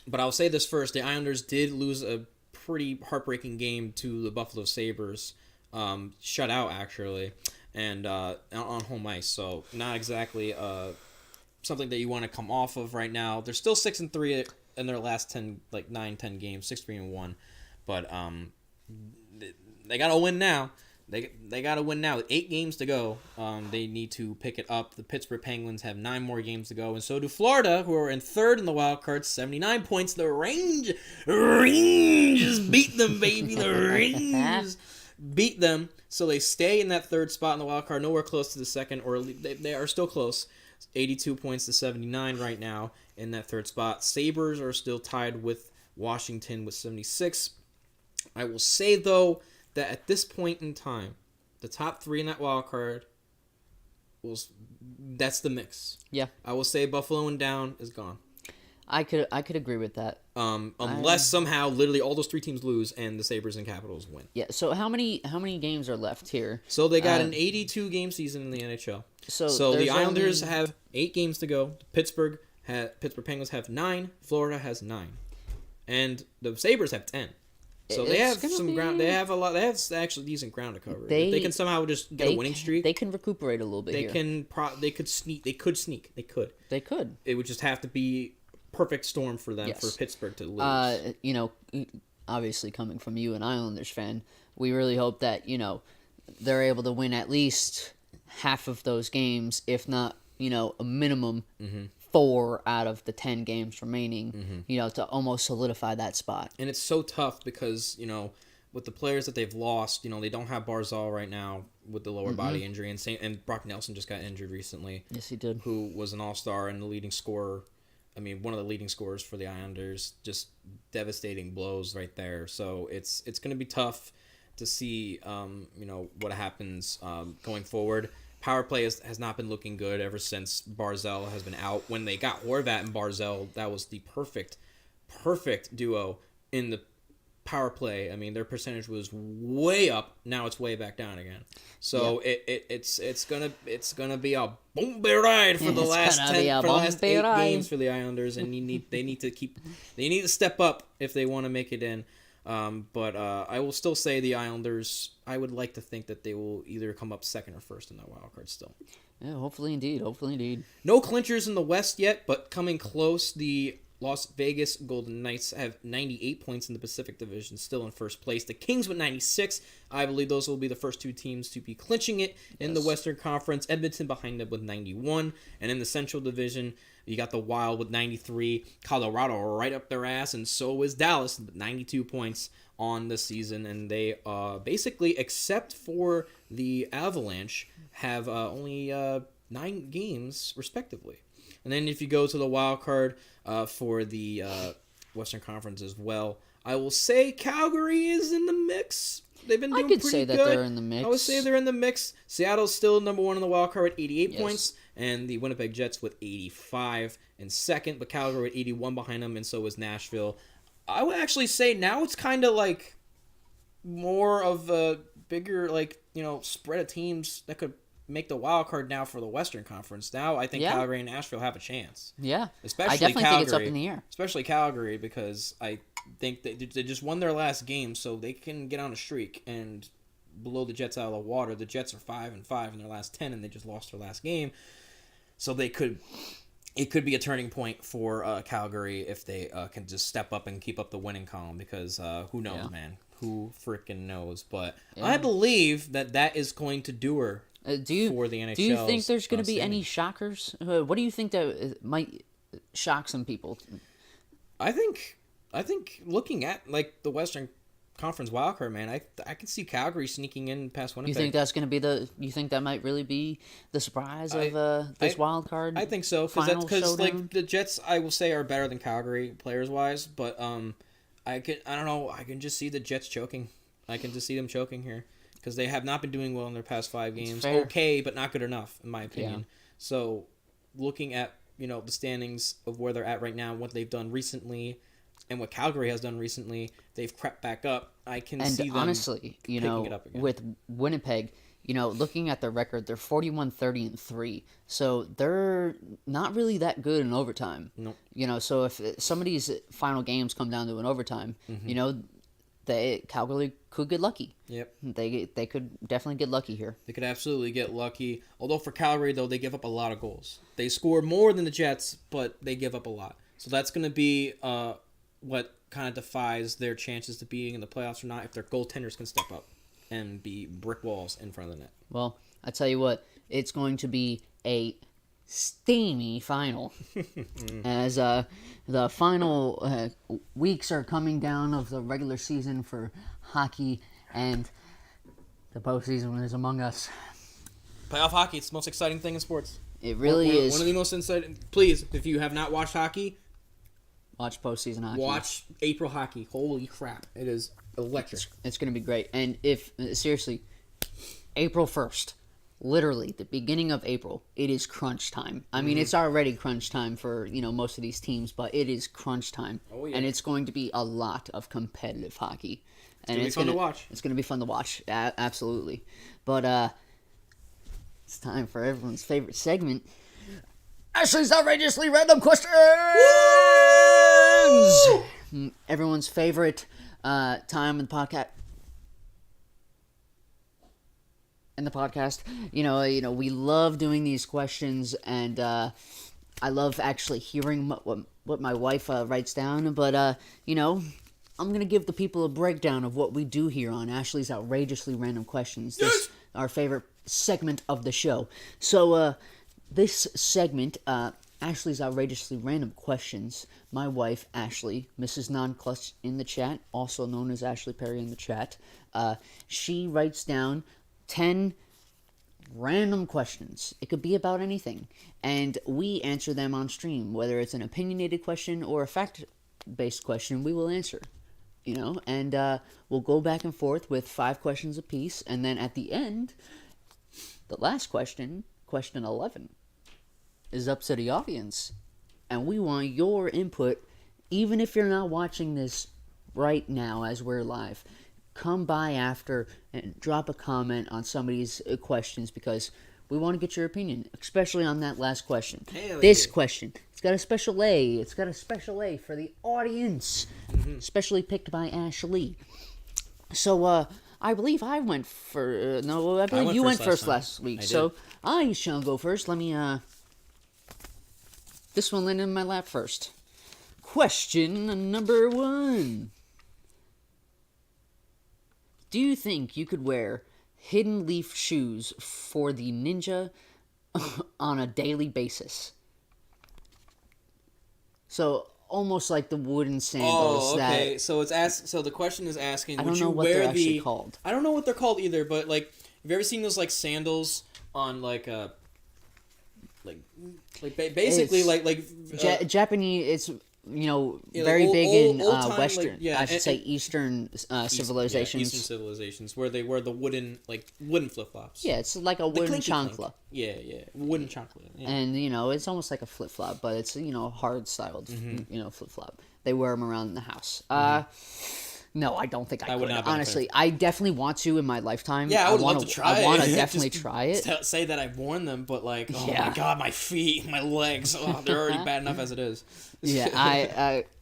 but I'll say this first, the Islanders did lose a pretty heartbreaking game to the Buffalo Sabres, shut out actually, and on home ice. So not exactly something that you want to come off of right now. They're still 6-3 in their last 10 games, 6-3-1, but they gotta win now. They gotta win now. 8 games to go. They need to pick it up. The Pittsburgh Penguins have 9 more games to go, and so do Florida, who are in 3rd in the wild card, 79 points. The Rangers beat them, baby. The Rangers beat them, so they stay in that 3rd spot in the wild card, nowhere close to the 2nd, or they are still close. 82 points to 79 right now in that 3rd spot. Sabres are still tied with Washington with 76. I will say though that at this point in time, the top 3 in that wild card that's the mix. Yeah. I will say Buffalo and down is gone. I could agree with that. Unless somehow literally all those 3 teams lose and the Sabres and Capitals win. Yeah. So how many games are left here? So they got an 82 game season in the NHL. So the Islanders have 8 games to go. Pittsburgh Penguins have 9. Florida has 9, and the Sabres have 10. So they have some ground. They have a lot. They have actually decent ground to cover. If they can somehow just get a winning streak, they can recuperate a little bit. They could sneak. They could. It would just have to be perfect storm for them for Pittsburgh to lose. Obviously coming from you, an Islanders fan, we really hope that they're able to win at least half of those games, if not a minimum. 4 out of the 10 games remaining, to almost solidify that spot. And it's so tough because, with the players that they've lost, they don't have Barzal right now with the lower body injury, and Brock Nelson just got injured recently. Yes, he did. Who was an all-star and the leading scorer. I mean, one of the leading scorers for the Islanders. Just devastating blows right there. So it's going to be tough to see, what happens going forward. Power play has not been looking good ever since Barzal has been out. When they got Horvat and Barzal, that was the perfect duo in the power play. I mean, their percentage was way up. Now it's way back down again. So it's gonna be a bumpy ride for the last 8 games for the Islanders, and they need to step up if they want to make it in. But I will still say the Islanders, I would like to think that they will either come up 2nd or 1st in that wild card still. Yeah, hopefully indeed. No clinchers in the West yet, but coming close. The Las Vegas Golden Knights have 98 points in the Pacific Division, still in 1st place. The Kings with 96. I believe those will be the first 2 teams to be clinching it in the Western Conference. Edmonton behind them with 91. And in the Central Division, you got the Wild with 93. Colorado right up their ass, and so is Dallas with 92 points on the season. And they basically, except for the Avalanche, have only 9 games respectively. And then if you go to the wild card for the Western Conference as well, I will say Calgary is in the mix. They've been doing pretty good. I could say that they're in the mix. I would say they're in the mix. Seattle's still number 1 in the wild card with 88 points, and the Winnipeg Jets with 85 in 2nd, but Calgary with 81 behind them, and so is Nashville. I would actually say now it's kind of like more of a bigger, spread of teams that could make the wild card now for the Western Conference. Now I think Calgary and Nashville have a chance. Yeah. Especially I definitely Calgary, think it's up in the air. Especially Calgary, because I think they just won their last game, so they can get on a streak and blow the Jets out of the water. The Jets are 5-5 in their last 10, and they just lost their last game. So it could be a turning point for Calgary if they can just step up and keep up the winning column, because who knows, man? Who freaking knows? But I believe that is going to do her. For the NHL. Do you think there's going to be any shockers? What do you think that might shock some people? I think looking at the Western conference wildcard, man. I can see Calgary sneaking in past Winnipeg. You think that's going to be you think that might really be the surprise of this wildcard? I think so, because like the Jets, I will say, are better than Calgary players wise, but I don't know, I can just see the Jets choking. I can just see them choking here because they have not been doing well in their past 5 games. Okay, but not good enough in my opinion. Yeah. So, looking at the standings of where they're at right now, what they've done recently, and what Calgary has done recently, they've crept back up. I can see them honestly, picking it up again. With Winnipeg, looking at their record, they're 41-30-3. So they're not really that good in overtime. Nope. So if some of these final games come down to an overtime, Calgary could get lucky. Yep. They could definitely get lucky here. They could absolutely get lucky. Although for Calgary, though, they give up a lot of goals. They score more than the Jets, but they give up a lot. So that's going to be what kind of defies their chances to being in the playoffs or not if their goaltenders can step up and be brick walls in front of the net. Well, I tell you what, it's going to be a steamy final as the final weeks are coming down of the regular season for hockey, and the postseason is among us. Playoff hockey, it's the most exciting thing in sports. It really is. One of the most exciting. Please, if you have not watched hockey, watch postseason hockey. Watch April hockey. Holy crap. It is electric. It's going to be great. And seriously, April 1st, literally the beginning of April, it is crunch time. I mean, it's already crunch time for, most of these teams, but it is crunch time. Oh, yeah. And it's going to be a lot of competitive hockey. And it's going to be fun to watch. It's going to be fun to watch. Absolutely. But it's time for everyone's favorite segment. Ashley's Outrageously Random Questions! Woo! Everyone's favorite time in the podcast. We love doing these questions, and I love actually hearing what my wife writes down. But I'm gonna give the people a breakdown of what we do here on Ashley's Outrageously Random Questions. Yes! This our favorite segment of the show. So this segment, Ashley's Outrageously Random Questions, my wife, Ashley, Mrs. Non-Clutch in the chat, also known as Ashley Perry in the chat, she writes down 10 random questions. It could be about anything. And we answer them on stream. Whether it's an opinionated question or a fact-based question, we will answer. And we'll go back and forth with 5 questions apiece. And then at the end, the last question, question 11, is up to the audience. And we want your input, even if you're not watching this right now as we're live. Come by after and drop a comment on somebody's questions, because we want to get your opinion, especially on that last question. Question, it's got a special A. It's got a special A for the audience, specially picked by Ashley. So, I believe I went for no. I believe you went first last week. So I shall go first. Let me. This one landed in my lap first. Question number 1. Do you think you could wear hidden leaf shoes for the ninja on a daily basis? So almost like the wooden sandals. Oh, okay. So the question is asking, would you wear they're actually called. I don't know what they're called either, but like, have you ever seen those like sandals on like basically Japanese? It's very old, big in old-time, Western. I should say Eastern civilizations. Eastern civilizations where they wear the wooden flip flops. Yeah, it's like a wooden chancla. Yeah, wooden chancla. Yeah. And it's almost like a flip flop, but it's hard styled flip flop. They wear them around the house. No, I don't think I could. Honestly, I definitely want to in my lifetime. Yeah, I would love to try it. I want to definitely try it. Say that I've worn them, but like, my God, my feet, my legs, they're already bad enough as it is. Yeah,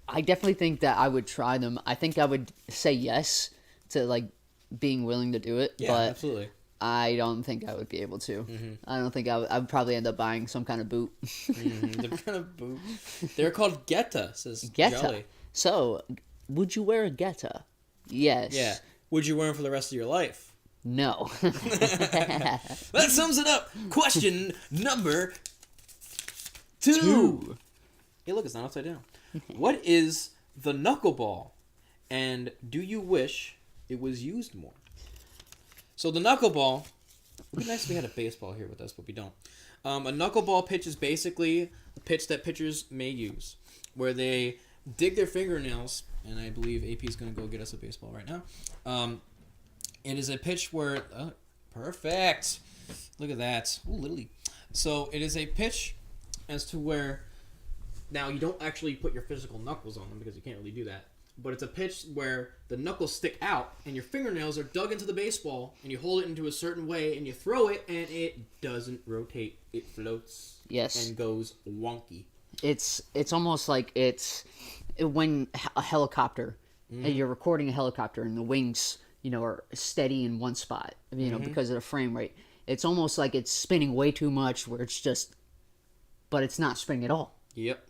I definitely think that I would try them. I think I would say yes to like being willing to do it. Yeah, but absolutely. I don't think I would be able to. I don't think I would probably end up buying some kind of boot. Some kind of boot. They're called Geta, says Geta. Jelly. So, would you wear a Geta? Yes. Yeah. Would you wear them for the rest of your life? No. That sums it up. Question number 2. Hey, look, it's not upside down. What is the knuckleball? And do you wish it was used more. So the knuckleball, it would be nice if we had a baseball here with us, but we don't. A knuckleball pitch is basically a pitch that pitchers may use, where they dig their fingernails, and I believe AP is going to go get us a baseball right now. It is a pitch where... perfect! Look at that. Ooh, literally. So it is a pitch as to where... Now, you don't actually put your physical knuckles on them because you can't really do that. But it's a pitch where the knuckles stick out and your fingernails are dug into the baseball and you hold it into a certain way and you throw it and it doesn't rotate. It floats. Yes. And goes wonky. It's almost like it's when a helicopter, you're recording a helicopter and the wings, are steady in one spot, because of the frame rate. It's almost like it's spinning way too much where it's just, but it's not spinning at all. Yep.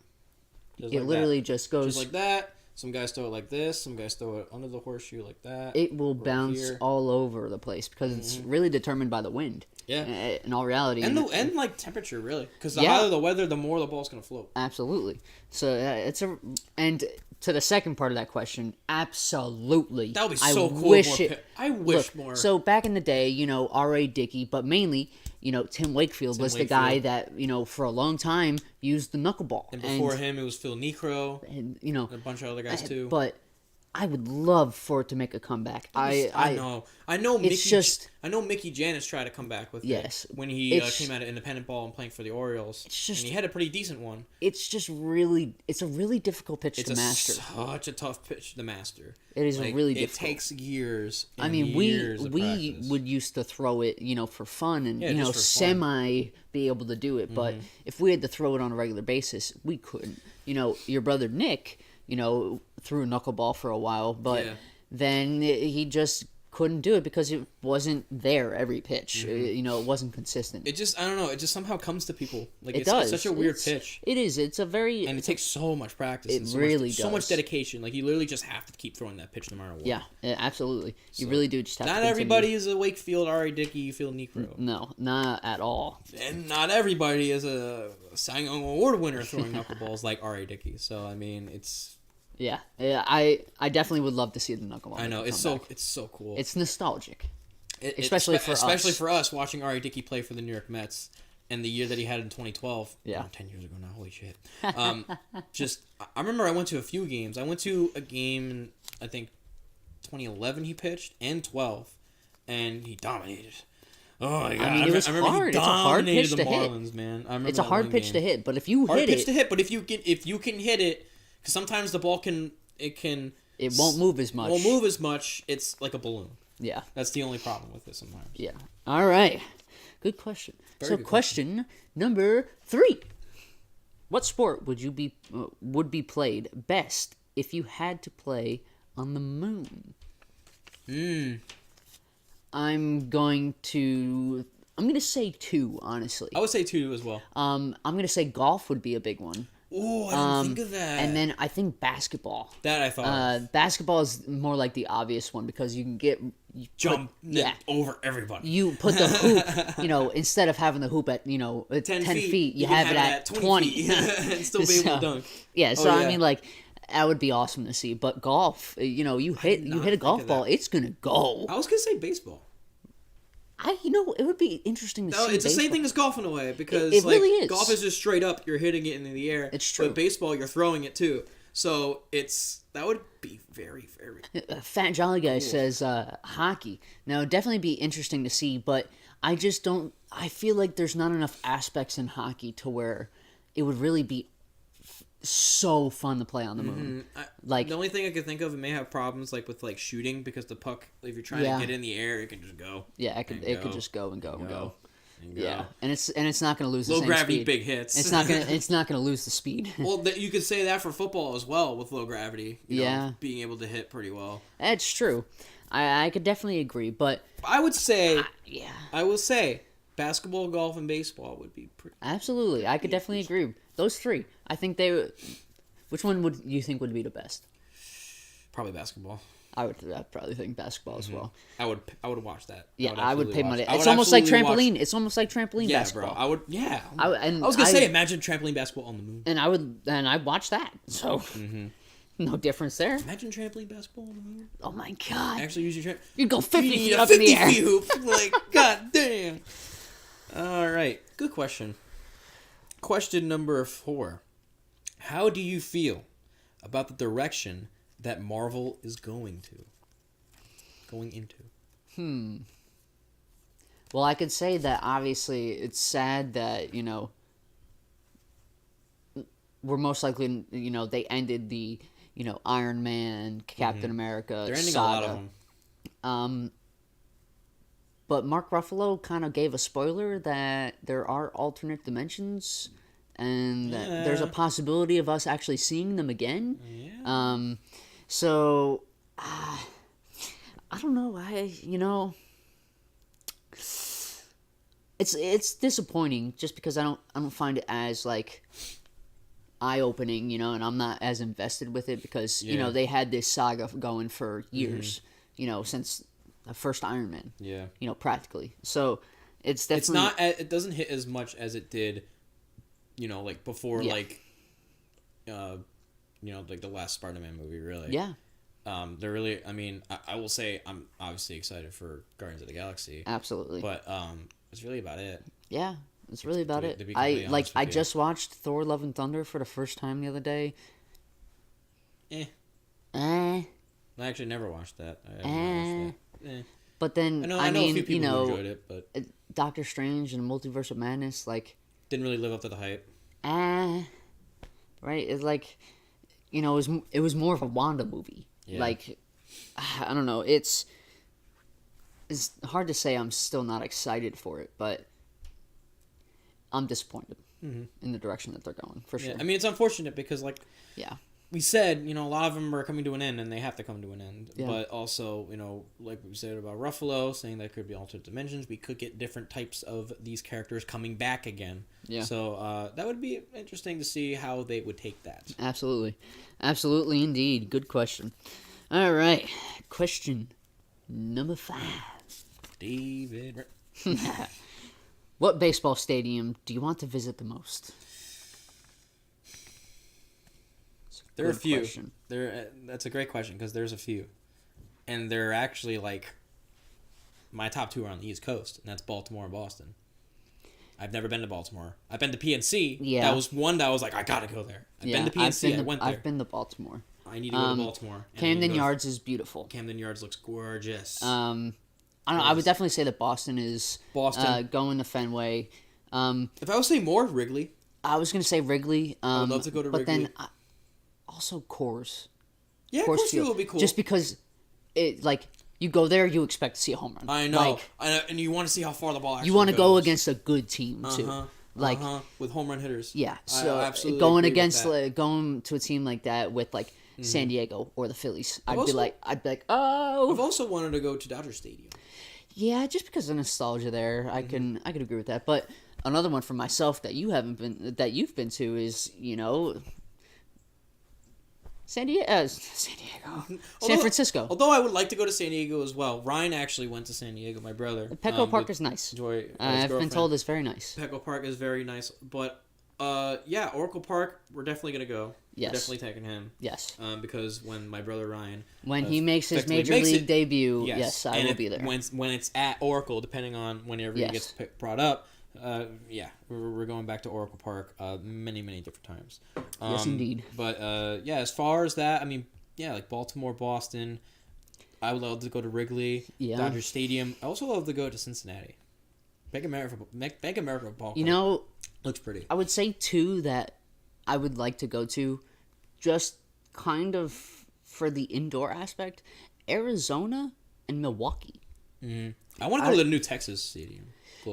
It like literally just goes. Just like that. Some guys throw it like this. Some guys throw it under the horseshoe like that. It will bounce all over the place because it's really determined by the wind. Yeah. In all reality. And like temperature, really. Because the higher the weather, the more the ball's going to float. Absolutely. So and to the second part of that question, absolutely. That would be so cool. I wish more. So back in the day, R.A. Dickey, but mainly, Tim Wakefield was the guy that, for a long time used the knuckleball. And before him, it was Phil Necro. And, a bunch of other guys, too. But I would love for it to make a comeback. I know. I know Mickey Janis tried to come back with it when he came out of independent ball and playing for the Orioles. And he had a pretty decent one. It's a really difficult pitch to master. It's such a tough pitch to master. It is really difficult. It takes years. We would used to throw it, for fun and semi be able to do it. But if we had to throw it on a regular basis, we couldn't. Your brother Nick, threw a knuckleball for a while, but then he just couldn't do it because it wasn't there every pitch. It wasn't consistent. It just, I don't know, it just somehow comes to people. Like, it's such a weird pitch. It is. It's a very... And it takes so much practice. It really does. So much dedication. Like, you literally just have to keep throwing that pitch no matter what. Yeah, absolutely. You really do just have to Not everybody is a Wakefield, R.A. Dickey, Phil Necro. No, not at all. And not everybody is a Cy Young Award winner throwing knuckleballs like R.A. Dickey. So, I mean, it's... Yeah, I definitely would love to see the knuckleball. I know, it's so cool. It's nostalgic, especially for us watching R.A. Dickey play for the New York Mets, and the year that he had in 2012. Yeah, 10 years ago now. Holy shit! I remember I went to a few games. I went to a game in, I think, 2011 he pitched and 12, and he dominated. Oh my god! I mean, it was hard. It's a hard pitch to Marlins, hit. Man. It's a hard pitch to hit, but if you hit it, but if you can hit it. Because sometimes the ball it won't move as much. It's like a balloon. Yeah. That's the only problem with it sometimes. Yeah. All right. Good question. Question number 3. What sport would be played best if you had to play on the moon? I'm going to say 2, honestly. I would say 2 as well. I'm going to say golf would be a big one. Oh, I didn't think of that. And then I think basketball. That I thought. Basketball is more like the obvious one because you can jump over everybody. You put the hoop, instead of having the hoop at 10 feet, you have it at 20 and still be able to dunk. Yeah, so I mean, like, that would be awesome to see. But golf, you hit a golf ball, it's gonna go. I was gonna say baseball. It would be interesting to see. It's the same thing as golf in a way because it really is. Golf is just straight up. You're hitting it into the air. It's true. But baseball, you're throwing it too. So that would be very, very. Fat Jolly Guy says hockey. Now, it'd definitely be interesting to see, but I just don't. I feel like there's not enough aspects in hockey to where it would really be so fun to play on the moon. The only thing I could think of, it may have problems with shooting because the puck, if you're trying to get in the air, it can just go. Yeah, it could just go and go and go. Yeah, and it's not going to lose the low same gravity speed. Big hits. It's not going to lose the speed. Well, you could say that for football as well with low gravity. Being able to hit pretty well. That's true. I could definitely agree, but I would say I will say basketball, golf, and baseball would be pretty. Absolutely, I could definitely agree. Those 3, I think they. Which one would you think would be the best? Probably basketball. I'd probably think basketball as well. I would watch that. Yeah, I would pay money. It's almost like trampoline. It's almost like trampoline basketball. Bro. I would. Yeah. I was gonna say, imagine trampoline basketball on the moon. And I'd watch that. So. No difference there. Imagine trampoline basketball on the moon. Oh my god. Actually use your You'd go 50 you need feet a up in the 50 air. feet hoop. Like, god damn. All right. Good question. Question number 4. How do you feel about the direction that Marvel is going into? Well, I could say that obviously it's sad that, we're most likely, they ended the, Iron Man, Captain America They're ending saga. a lot of them. But Mark Ruffalo kind of gave a spoiler that there are alternate dimensions and that there's a possibility of us actually seeing them again. Yeah. So, I don't know. It's disappointing just because I don't find it as like eye-opening, and I'm not as invested with it because they had this saga going for years, since the first Iron Man. Yeah. Practically. So it's definitely it doesn't hit as much as it did, like before, like the last Spider-Man movie, really. Yeah. They're really. I mean, I will say I'm obviously excited for Guardians of the Galaxy. Absolutely. But it's really about it. Yeah, that's really about To it. be completely honest with I you. just watched Thor: Love and Thunder for the first time the other day. I actually never watched that. I haven't watched that. But then I know mean, a few people who enjoyed it, but Doctor Strange and Multiverse of Madness, like, didn't really live up to the hype. right? It's like, it was more of a Wanda movie. Yeah. Like, I don't know. It's hard to say. I'm still not excited for it, but I'm disappointed in the direction that they're going, for sure. Yeah, I mean, it's unfortunate because, like, we said, a lot of them are coming to an end, and they have to come to an end. Yeah. But also, like we said about Ruffalo, saying that could be alternate dimensions, we could get different types of these characters coming back again. Yeah. So that would be interesting to see how they would take that. Absolutely. Absolutely indeed. Good question. All right. Question number 5. David. What baseball stadium do you want to visit the most? There are a Good few. question. That's a great question because there's a few. And they're actually, like, my top 2 are on the East Coast, and that's Baltimore and Boston. I've never been to Baltimore. I've been to PNC. Yeah. That was one that I was like, I gotta go there. I've been to PNC. I went there. I've been to Baltimore. I need to go to Baltimore. And Camden go to- Yards is beautiful. Camden Yards looks gorgeous. I don't know. I would definitely say that Boston is Boston. going to Fenway. If I was saying more, Wrigley. I was going to say Wrigley. I would love to go to but Wrigley. then also Coors. Yeah, Coors Coors Field would be cool. Just because it, like, you go there, you expect to see a home run. I know. Like, And you want to see how far the ball actually you want to goes. go against a good team too. Like, with home run hitters. yeah. I So absolutely going agree with against that. going to a team like that with like San Diego or the Phillies, I'd be also- like, oh, I've also wanted to go to Dodger Stadium. yeah, just because of nostalgia there, I can agree with that. But another one for myself that you've been to is San Diego, San Francisco. Although I would like to go to San Diego as well. Ryan actually went to San Diego, my brother. Petco Park is nice. Joy, I've been told it's very nice. Petco Park is very nice. But, yeah, Oracle Park, we're definitely going to go. Yes. We're definitely taking him. Yes. Because when my brother Ryan... When he makes his effectively major makes league it- debut, yes, I and will be there. When it's at Oracle, depending on whenever Yes. he gets brought up, yeah, we're going back to Oracle Park many, many different times. Yes, indeed. But, yeah, as far as that, I mean... Yeah, like Baltimore, Boston. I would love to go to Wrigley, Dodger Stadium. I also love to go to Cincinnati. Bank America Ball Club. Looks pretty. I would say two that I would like to go to, just kind of for the indoor aspect, Arizona and Milwaukee. Mm-hmm. I want to go to the new Texas Stadium.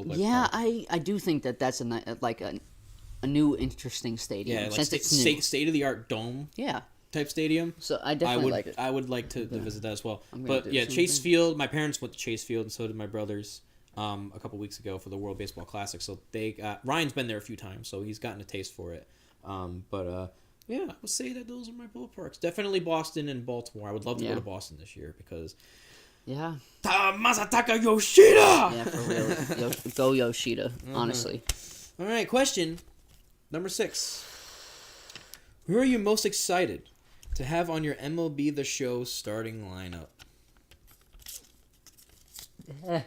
Yeah, I do think that's a new interesting stadium. Yeah, like since it's new. state of the art dome. Yeah. Type stadium. So I definitely like it. I would like to visit that as well. gonna But do yeah, the same Chase thing. Field. My parents went to Chase Field, and so did my brothers. A couple weeks ago for the World Baseball Classic. So Ryan's been there a few times, so he's gotten a taste for it. Yeah, I would say that those are my ballparks. Definitely Boston and Baltimore. I would love to go to Boston this year because Yeah. Masataka Yoshida. Yeah, for real. Go Yoshida, honestly. All right, question number 6. Who are you most excited to have on your MLB The Show starting lineup. I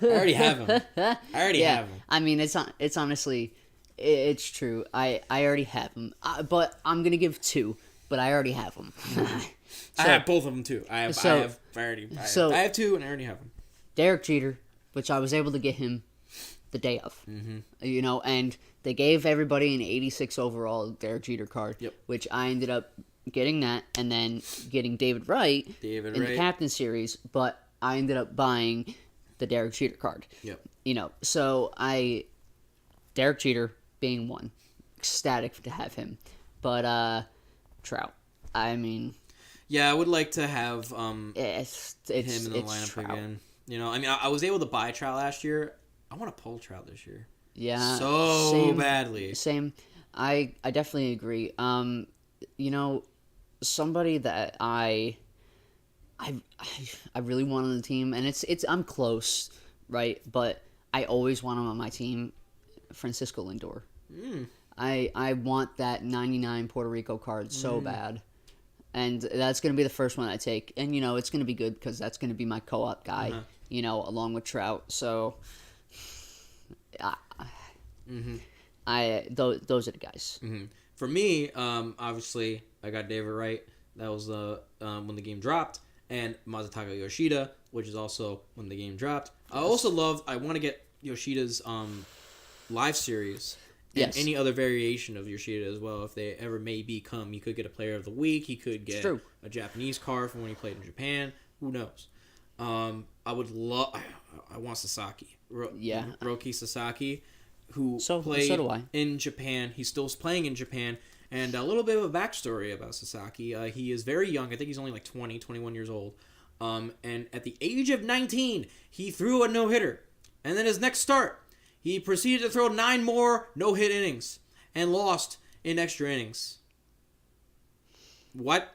already have him. I already have him. I mean, it's honestly, it's true. I already have him, but I'm gonna give 2. But I already have them. I have both of them too. I have 2 and I already have them. Derek Jeter, which I was able to get him the day of. Mm-hmm. You know, and they gave everybody an 86 overall Derek Jeter card, which I ended up getting that, and then getting David Wright in the Captain Series, but I ended up buying the Derek Jeter card. Yep. You know, so Derek Jeter being one. Ecstatic to have him. But, Trout. I mean... Yeah, I would like to have him it's in the lineup Trout. again. You know, I mean, I was able to buy Trout last year. I want to pull Trout this year. Yeah. Badly. Same. I definitely agree. You know, somebody that I really want on the team, and I'm close, right? But I always want him on my team, Francisco Lindor. I want that 99 Puerto Rico card so bad. And that's going to be the first one I take. And, you know, it's going to be good because that's going to be my co-op guy, you know, along with Trout. So, those are the guys. Mm-hmm. For me, obviously, I got David Wright. That was when the game dropped. And Masataka Yoshida, which is also when the game dropped. I want to get Yoshida's live series. And any other variation of Yoshida as well. If they ever maybe come, you could get a Player of the Week. He could get a Japanese card from when he played in Japan. Who knows? I want Sasaki. Roki Sasaki, who played in Japan. He's still playing in Japan. And a little bit of a backstory about Sasaki. He is very young. I think he's only like 20, 21 years old. And at the age of 19, he threw a no-hitter. And then his next start, he proceeded to throw 9 more no-hit innings and lost in extra innings. What?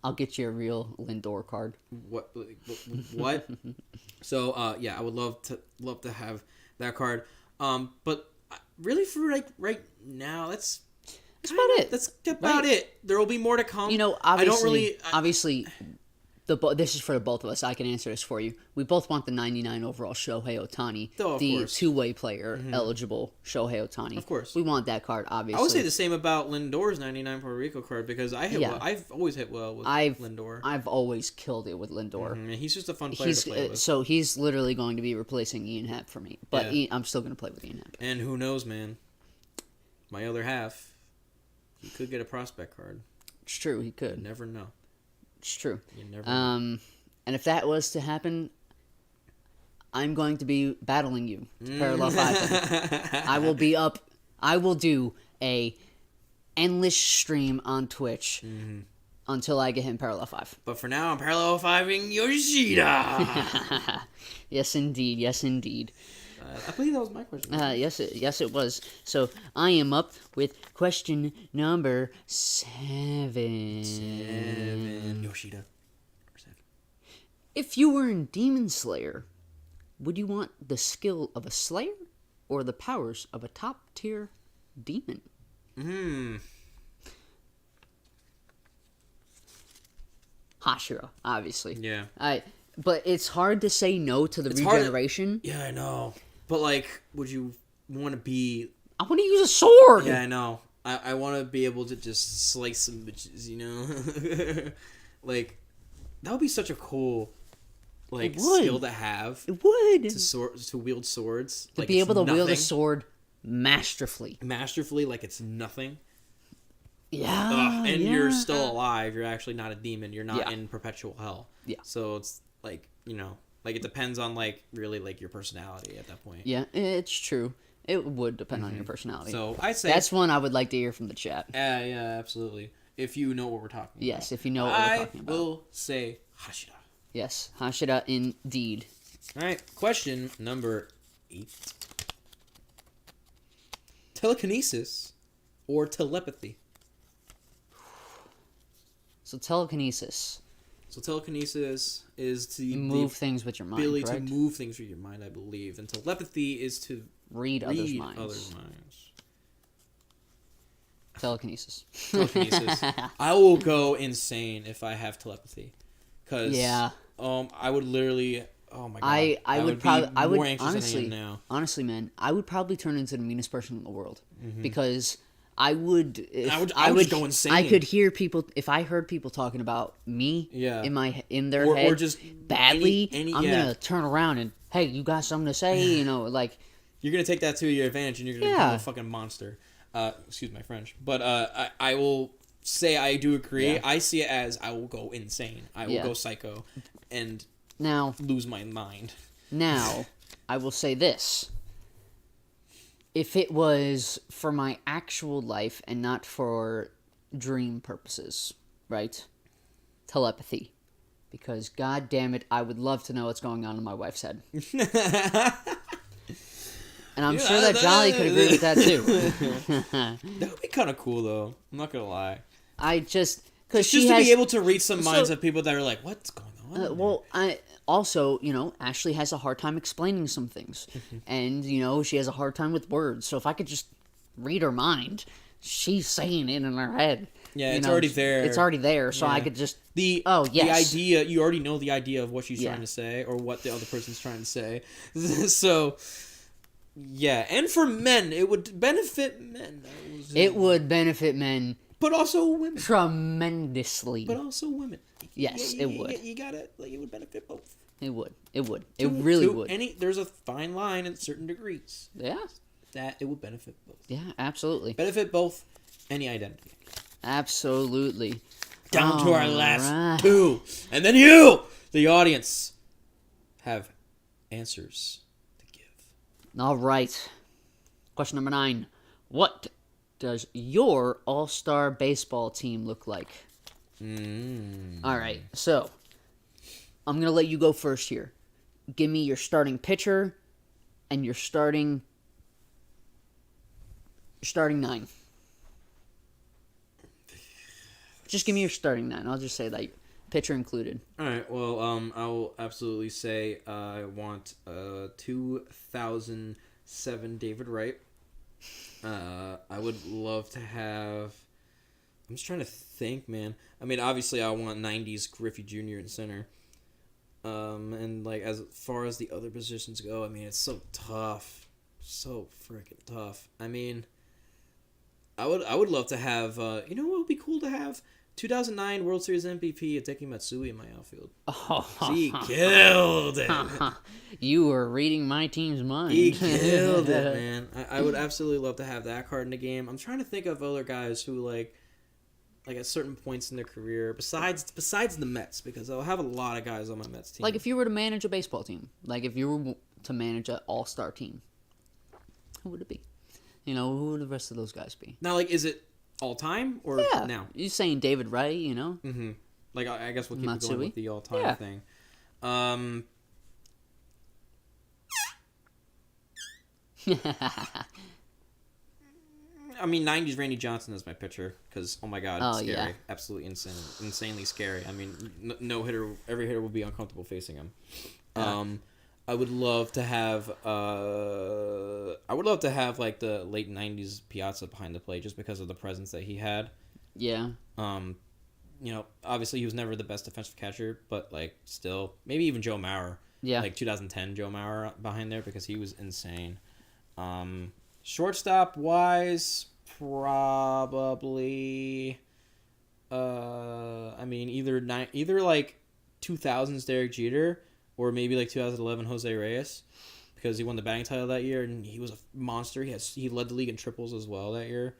I'll get you a real Lindor card. What? So, I would love to have that card. But really, for right now, that's about it. That's about it. There will be more to come. You know, obviously. This is for the both of us. I can answer this for you. We both want the 99 overall Shohei Ohtani, the two-way player eligible Shohei Ohtani. Of course, we want that card. Obviously, I would say the same about Lindor's 99 Puerto Rico card because I've always hit well with Lindor. I've always killed it with Lindor. He's just a fun player to play with. So he's literally going to be replacing Ian Happ for me, but I'm still going to play with Ian Happ. And who knows, man? My other half, he could get a prospect card. It's true, he could. You never know. It's true. You never know. And if that was to happen, I'm going to be battling you to parallel 5. I will be up. I will do a endless stream on Twitch until I get him parallel 5. But for now, I'm parallel 5ing Yoshida. Yes, indeed. Yes, indeed. I believe that was my question. Yes, it was. So I am up with question number 7. 7. Yoshida. 7. If you were in Demon Slayer, would you want the skill of a Slayer or the powers of a top-tier demon? Hashira, obviously. Yeah. But it's hard to say no to the regeneration. Yeah, I know. But, like, would you want to be... I want to use a sword! Yeah, I know. I want to be able to just slice some bitches, you know? Like, that would be such a cool, like, skill to have. It would. To wield swords. To be able to wield a sword masterfully. Masterfully, like it's nothing. Yeah. And you're still alive. You're actually not a demon. You're not in perpetual hell. Yeah. So it's, like, you know... Like, it depends on, like, really, like, your personality at that point. Yeah, it's true. It would depend on your personality. So, I say... That's one I would like to hear from the chat. Yeah, absolutely. If you know what we're talking about. Yes, if you know what we're talking about. I will say Hashira. Yes, Hashira indeed. All right, question number 8. Telekinesis or telepathy? So, telekinesis... So telekinesis is to move things with your mind, ability correct? to move things with your mind, I believe. And telepathy is to read others' minds. Telekinesis. Telekinesis. I will go insane if I have telepathy. Cause Yeah. I would literally. Oh my god. I would probably. be I would more anxious honestly. than I am now. Honestly, man, I would probably turn into the meanest person in the world Mm-hmm. because I would. If I would just go insane. I could hear people. If I heard people talking about me, Yeah. in their Or head, just badly, any I'm yeah. gonna turn around and hey, you got something to say? You know, like. You're gonna take that to your advantage, and you're gonna become a fucking monster. Excuse my French, but I will say I do agree. Yeah. I see it as I will go insane. I will go psycho, and now lose my mind. Now, I will say this: if it was for my actual life and not for dream purposes, right? Telepathy, because god damn it, I would love to know what's going on in my wife's head. And I'm sure that Jolly could agree with that too. That would be kind of cool, though. I'm not gonna lie. I just because Just she to has, be able to read some minds of people that are like, "What's going on?" well, I also, Ashley has a hard time explaining some things, and she has a hard time with words. So if I could just read her mind, she's saying it in her head. Yeah, it's already there. It's already there, so Yeah. I could just the idea. You already know the idea of what she's trying to say or what the other person's trying to say. So. Yeah, and for men, it would benefit men. It would benefit men, but also women tremendously. But also women. Yes, it would. You gotta it would benefit both. It would. It would. It really would. There's a fine line in certain degrees. Yeah. That it would benefit both. Yeah, absolutely. Benefit both. Any identity. Absolutely. Down to our last two, and then you, the audience, have answers. All right. Question number 9. What does your all-star baseball team look like? All right. So, I'm going to let you go first here. Give me your starting pitcher and your starting 9. Just give me your starting 9. I'll just say that. Pitcher included. All right. Well, I will absolutely say I want 2007 David Wright. I would love to have. I'm just trying to think, man. I mean, obviously, I want 90s Griffey Jr. in center. And like as far as the other positions go, I mean, it's so tough, so freaking tough. I mean, I would love to have. You know what would be cool to have? 2009 World Series MVP Hideki Matsui in my outfield. Oh, he killed it. You were reading my team's mind. He killed it, man. I would absolutely love to have that card in the game. I'm trying to think of other guys who like at certain points in their career, besides the Mets, because I'll have a lot of guys on my Mets team. Like if you were to manage a baseball team, like if you were to manage an all-star team, who would it be? Who would the rest of those guys be? Now, like, is it all time or now? You're saying David Wright, Mm-hmm. Like, I guess we'll keep Matsui. it going with the all time thing. I mean, 90s Randy Johnson is my pitcher because, oh my god, it's scary. Yeah. Absolutely insanely scary. I mean, no hitter, every hitter will be uncomfortable facing him. I would love to have like the late 90s Piazza behind the plate just because of the presence that he had. Yeah. Obviously he was never the best defensive catcher, but like still, maybe even Joe Mauer. Yeah. Like 2010 Joe Mauer behind there because he was insane. Shortstop wise, probably I mean either like 2000s Derek Jeter or maybe like 2011 Jose Reyes because he won the batting title that year and he was a monster. He led the league in triples as well that year.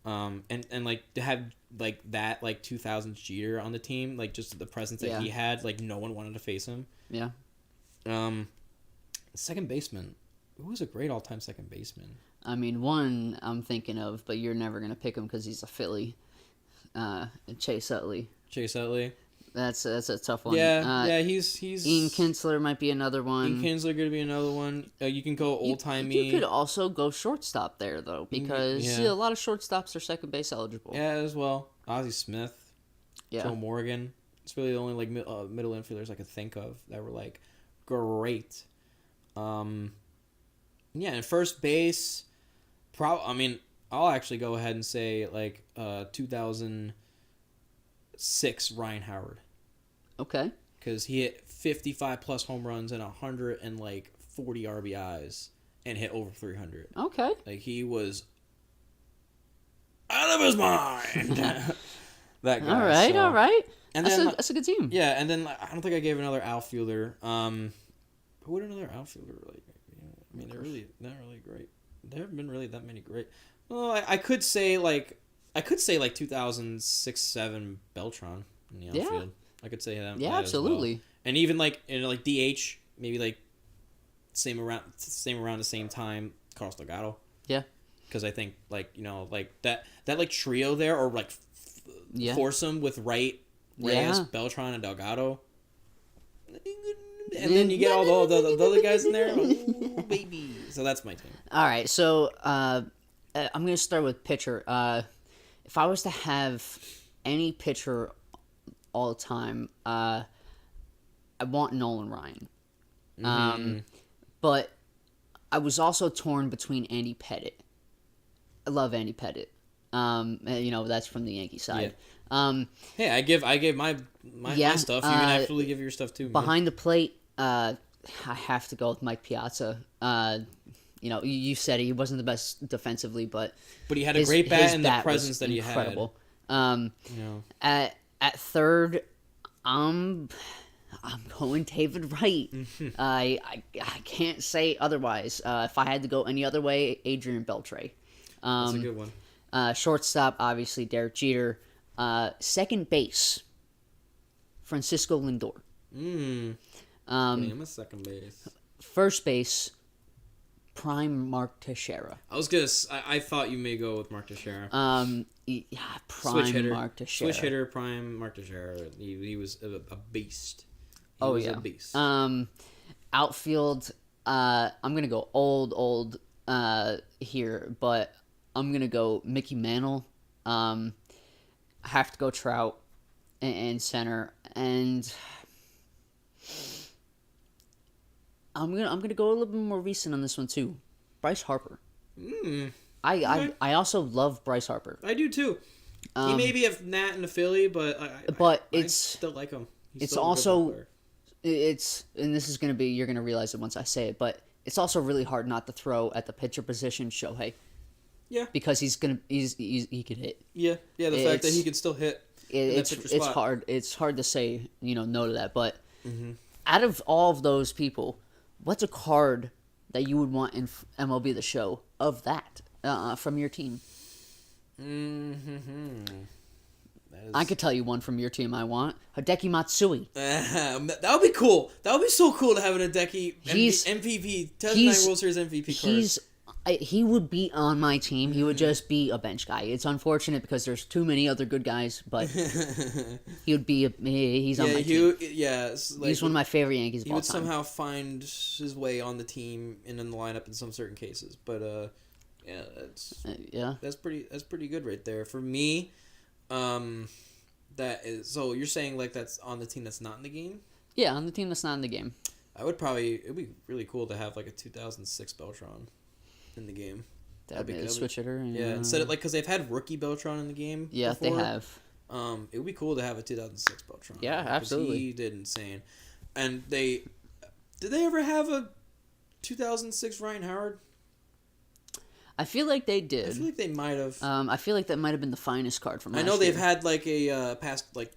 And like to have like that like 2000s Jeter on the team, like just the presence that he had, like no one wanted to face him. Yeah. Second baseman. Who was a great all-time second baseman? I mean, one I'm thinking of, but you're never gonna pick him because he's a Philly. Chase Utley. Chase Utley. That's a tough one. Yeah, he's Ian Kinsler might be another one. Ian Kinsler could be another one. You can go old-timey. You could also go shortstop there though, because a lot of shortstops are second base eligible. Yeah, as well. Ozzie Smith. Yeah. Joe Morgan. It's really the only like middle infielders I could think of that were like great. Yeah, and first base. I mean, I'll actually go ahead and say like 2006 Ryan Howard. Okay. Because he hit 55 plus home runs and 140 RBIs and hit over 300. Okay. Like he was out of his mind. That guy. All right. And That's a good team. Yeah, and then I don't think I gave another outfielder. Who would another outfielder like? I mean, they're really not really great. There haven't been really that many great. Well, I could say like 2006-07 Beltran in the outfield. Yeah. I could say that. Yeah, that absolutely. As well. And even like DH, maybe like same around the same time Carlos Delgado. Yeah. Because I think like that like trio there or like foursome with Reyes, Beltran, and Delgado. And then you get all the other guys in there. Ooh, baby. So that's my team. All right. So I'm going to start with pitcher. If I was to have any pitcher all the time, I want Nolan Ryan. But I was also torn between Andy Pettitte. I love Andy Pettitte. That's from the Yankee side. Yeah. Hey, I give my stuff. You can actually give your stuff too. Behind the plate, I have to go with Mike Piazza. You said he wasn't the best defensively, but he had a great bat and the presence that he had. Incredible. At third, I'm going David Wright. I can't say otherwise. If I had to go any other way, Adrian Beltre. That's a good one. Shortstop, obviously Derek Jeter. Second base, Francisco Lindor. I'm a second base. First base, prime Mark Teixeira. I thought you may go with Mark Teixeira. Prime Mark Teixeira. Switch hitter, prime Mark Teixeira. He was a beast. A beast. Outfield, I'm gonna go old here, but I'm gonna go Mickey Mantle. I have to go Trout in center, and I'm gonna go a little bit more recent on this one too. Bryce Harper. I also love Bryce Harper. I do too. He may be a Nat and a Philly, but I still like him. It's also and this is gonna be, you're gonna realize it once I say it, but it's also really hard not to throw at the pitcher position Shohei. Yeah. Because he can hit. Yeah. The fact that he can still hit. It's hard. It's hard to say no to that. But out of all of those people, what's a card that you would want in MLB The Show of that from your team? I could tell you one from your team I want. Hideki Matsui. That would be cool. That would be so cool to have an Hideki MVP, 2009 World Series MVP card. He would be on my team. He would just be a bench guy. It's unfortunate because there's too many other good guys, but he would be. He's on my team. He's one of my favorite Yankees of all time. He would somehow find his way on the team and in the lineup in some certain cases, but that's pretty good right there for me. That is, so you're saying like that's on the team that's not in the game? Yeah, on the team that's not in the game. It'd be really cool to have like a 2006 Beltran in the game. That'd be a switch hitter. Yeah, instead of because they've had rookie Beltran in the game. Yeah, before. they have. It would be cool to have a 2006 Beltran. Yeah, absolutely. He did insane. And did they ever have a 2006 Ryan Howard? I feel like they did. I feel like they might have. I feel like that might have been the finest card from last year. I know they've had like a past the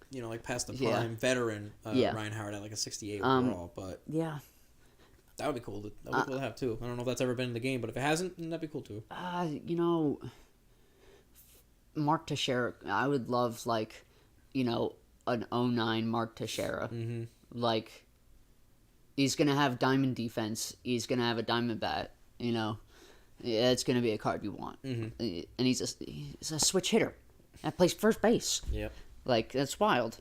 prime veteran Ryan Howard at like a 68 overall, but yeah. That would be cool. That would be cool to have too. I don't know if that's ever been in the game, but if it hasn't, then that'd be cool too. Mark Teixeira. I would love an 09 Mark Teixeira. Mm-hmm. Like, he's gonna have diamond defense. He's gonna have a diamond bat. It's gonna be a card you want. Mm-hmm. And he's a switch hitter that plays first base. Yep. Like, that's wild.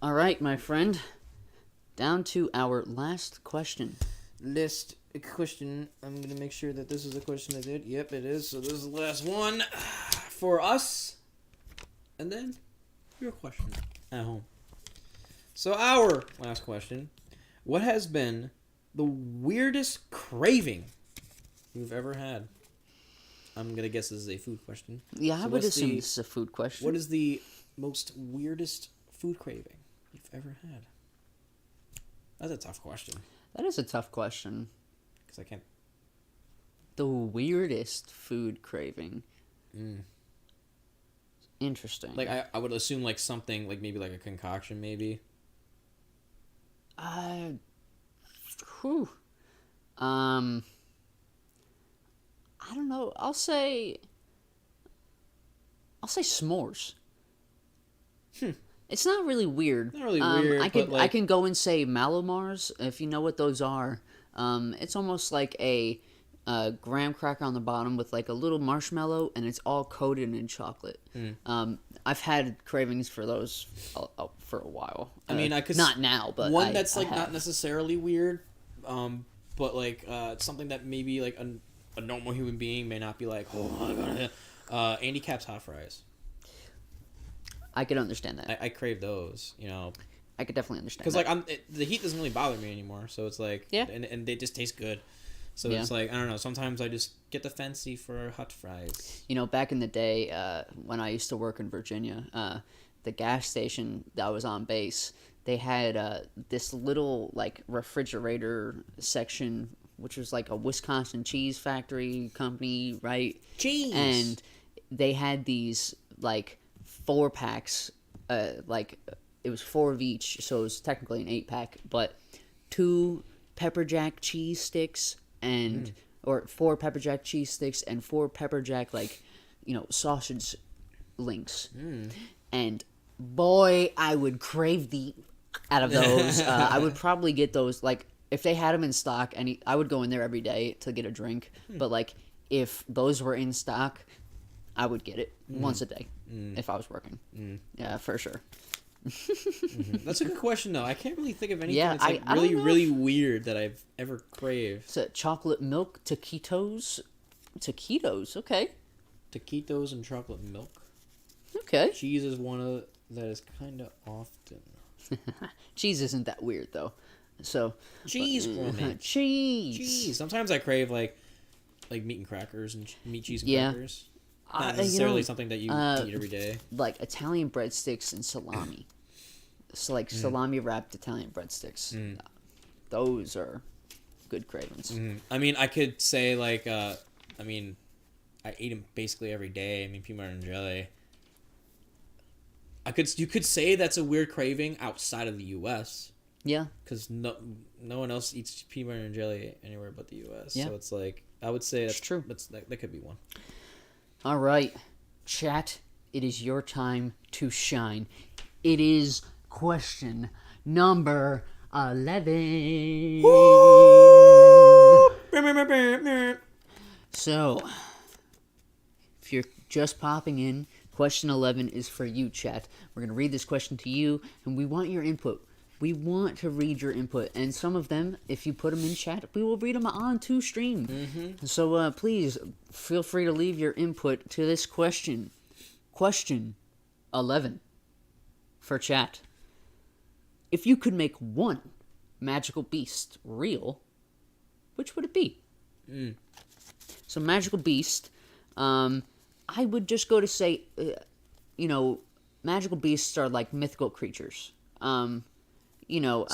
All right, my friend. Down to our last question. Last question. I'm going to make sure that this is a question I did. Yep, it is. So this is the last one for us. And then your question at home. So our last question. What has been the weirdest craving you've ever had? I'm gonna guess this is a food question. Yeah, I would assume this is a food question. What is the most weirdest food craving you've ever had? That's a tough question. That is a tough question. Because I can't... The weirdest food craving. Interesting. Like, I would assume, like, something, like, maybe, like, a concoction, maybe. Whew. I don't know. I'll say s'mores. It's not really weird. Not really weird, I can go and say Malomars, if you know what those are. It's almost like a graham cracker on the bottom with like a little marshmallow, and it's all coated in chocolate. I've had cravings for those for a while. I mean, I could not now, but one that's like not necessarily weird, but like something that maybe like a normal human being may not be like, oh my god, Andy Capp's hot fries. I could understand that. I crave those, you know. I could definitely understand because like the heat doesn't really bother me anymore, so it's like and they just taste good. So it's like, I don't know, sometimes I just get the fancy for hot fries. You know, back in the day, when I used to work in Virginia, the gas station that was on base, they had this little, like, refrigerator section, which was like a Wisconsin cheese factory company, right? Cheese! And they had these, like, 4-packs, like, it was 4 of each, so it was technically an 8-pack, but 2 pepper jack cheese sticks, and or 4 pepper jack cheese sticks and 4 pepper jack, like, you know, sausage links. And boy, I would crave the out of those. I would probably get those, like, if they had them in stock, I would go in there every day to get a drink. But like, if those were in stock, I would get it once a day if I was working. Yeah, for sure. That's a good question, though. I can't really think of anything that's like I really weird that I've ever craved. So chocolate milk taquitos, okay. Taquitos and chocolate milk. Okay. Cheese is one of that is kind of often. Cheese isn't that weird though. So cheese for me. Cheese. Sometimes I crave like meat and crackers and meat, cheese, and crackers. Not necessarily something that you eat every day. Like Italian breadsticks and salami. So like salami wrapped Italian breadsticks. Those are good cravings. I mean, I could say like, I eat them basically every day. I mean, peanut butter and jelly. You could say that's a weird craving outside of the U.S. Yeah. Because no one else eats peanut butter and jelly anywhere but the U.S. Yeah. So it's like, I would say that's true. That could be one. All right, chat, it is your time to shine. It is question number 11. So, if you're just popping in, question 11 is for you, chat. We're going to read this question to you, and we want your input. We want to read your input, and some of them, if you put them in chat, we will read them on to stream. So please feel free to leave your input to this question. Question 11 for chat. If you could make one magical beast real, which would it be? So magical beast, I would just go to say, magical beasts are like mythical creatures. So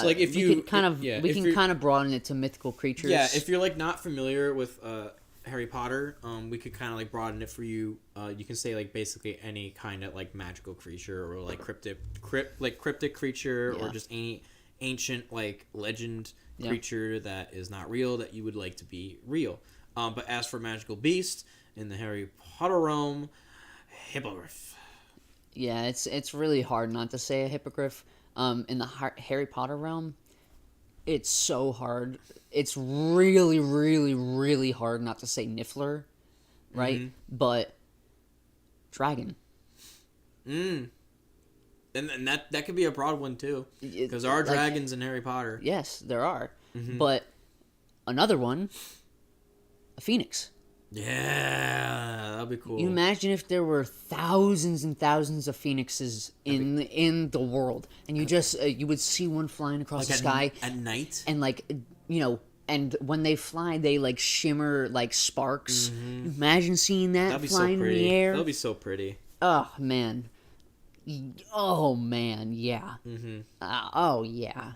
like if we can kind of broaden it to mythical creatures. Yeah, if you're like not familiar with Harry Potter, we could kind of like broaden it for you. You can say like basically any kind of like magical creature or like cryptic creature or just any ancient like legend creature that is not real that you would like to be real. But as for magical beast in the Harry Potter realm, hippogriff. Yeah, it's really hard not to say a hippogriff. In the Harry Potter realm, it's so hard. It's really, really, really hard not to say Niffler, right? But dragon. And that could be a broad one too, because there are dragons in Harry Potter. Yes, there are. But another one, a phoenix. Yeah, that'd be cool. You imagine if there were thousands and thousands of phoenixes in the world, and you just you would see one flying across the sky at night, and and when they fly, they like shimmer like sparks. Imagine seeing that flying in the air. That'll be so pretty. Oh man, yeah. Oh yeah,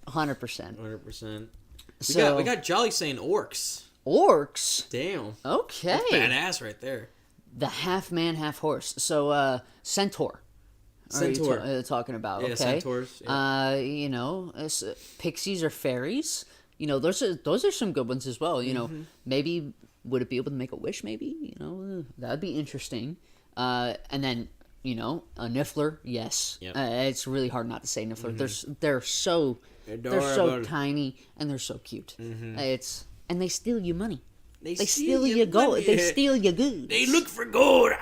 100%. 100%. So We got Jolly saying orcs. Orcs. Damn. Okay. That's badass right there. The half man, half horse. So centaur. Centaur. Are you talking about? Yeah, okay. centaurs. Yeah. Pixies or fairies. Those are some good ones as well. Maybe would it be able to make a wish? Maybe that'd be interesting. And then a niffler. Yes. Yep. It's really hard not to say niffler. They're so tiny and they're so cute. And they steal your money. They steal your gold. They steal your goods. They look for gold.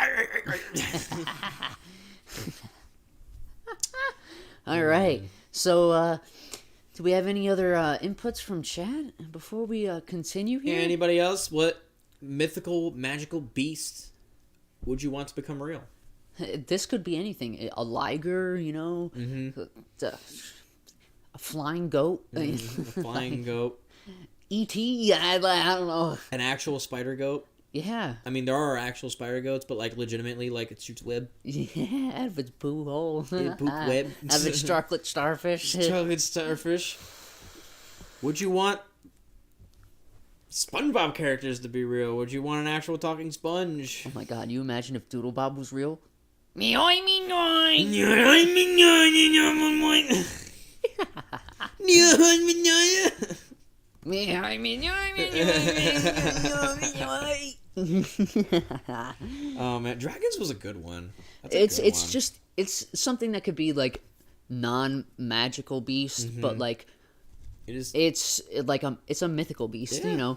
All right. So, do we have any other inputs from chat before we continue here? Yeah, anybody else? What mythical, magical beast would you want to become real? This could be anything. A liger, a flying goat. A flying goat. E.T., I don't know. An actual spider goat. Yeah. I mean, there are actual spider goats, but like legitimately, like it shoots web. Yeah, out of its poo hole. Yeah, poop web. Out of its chocolate starfish. Chocolate starfish. Would you want SpongeBob characters to be real? Would you want an actual talking sponge? Oh my god, you imagine if Doodle Bob was real? Oh man, dragons was a good one. It's something that could be like non-magical beast, but like it's a mythical beast. Yeah.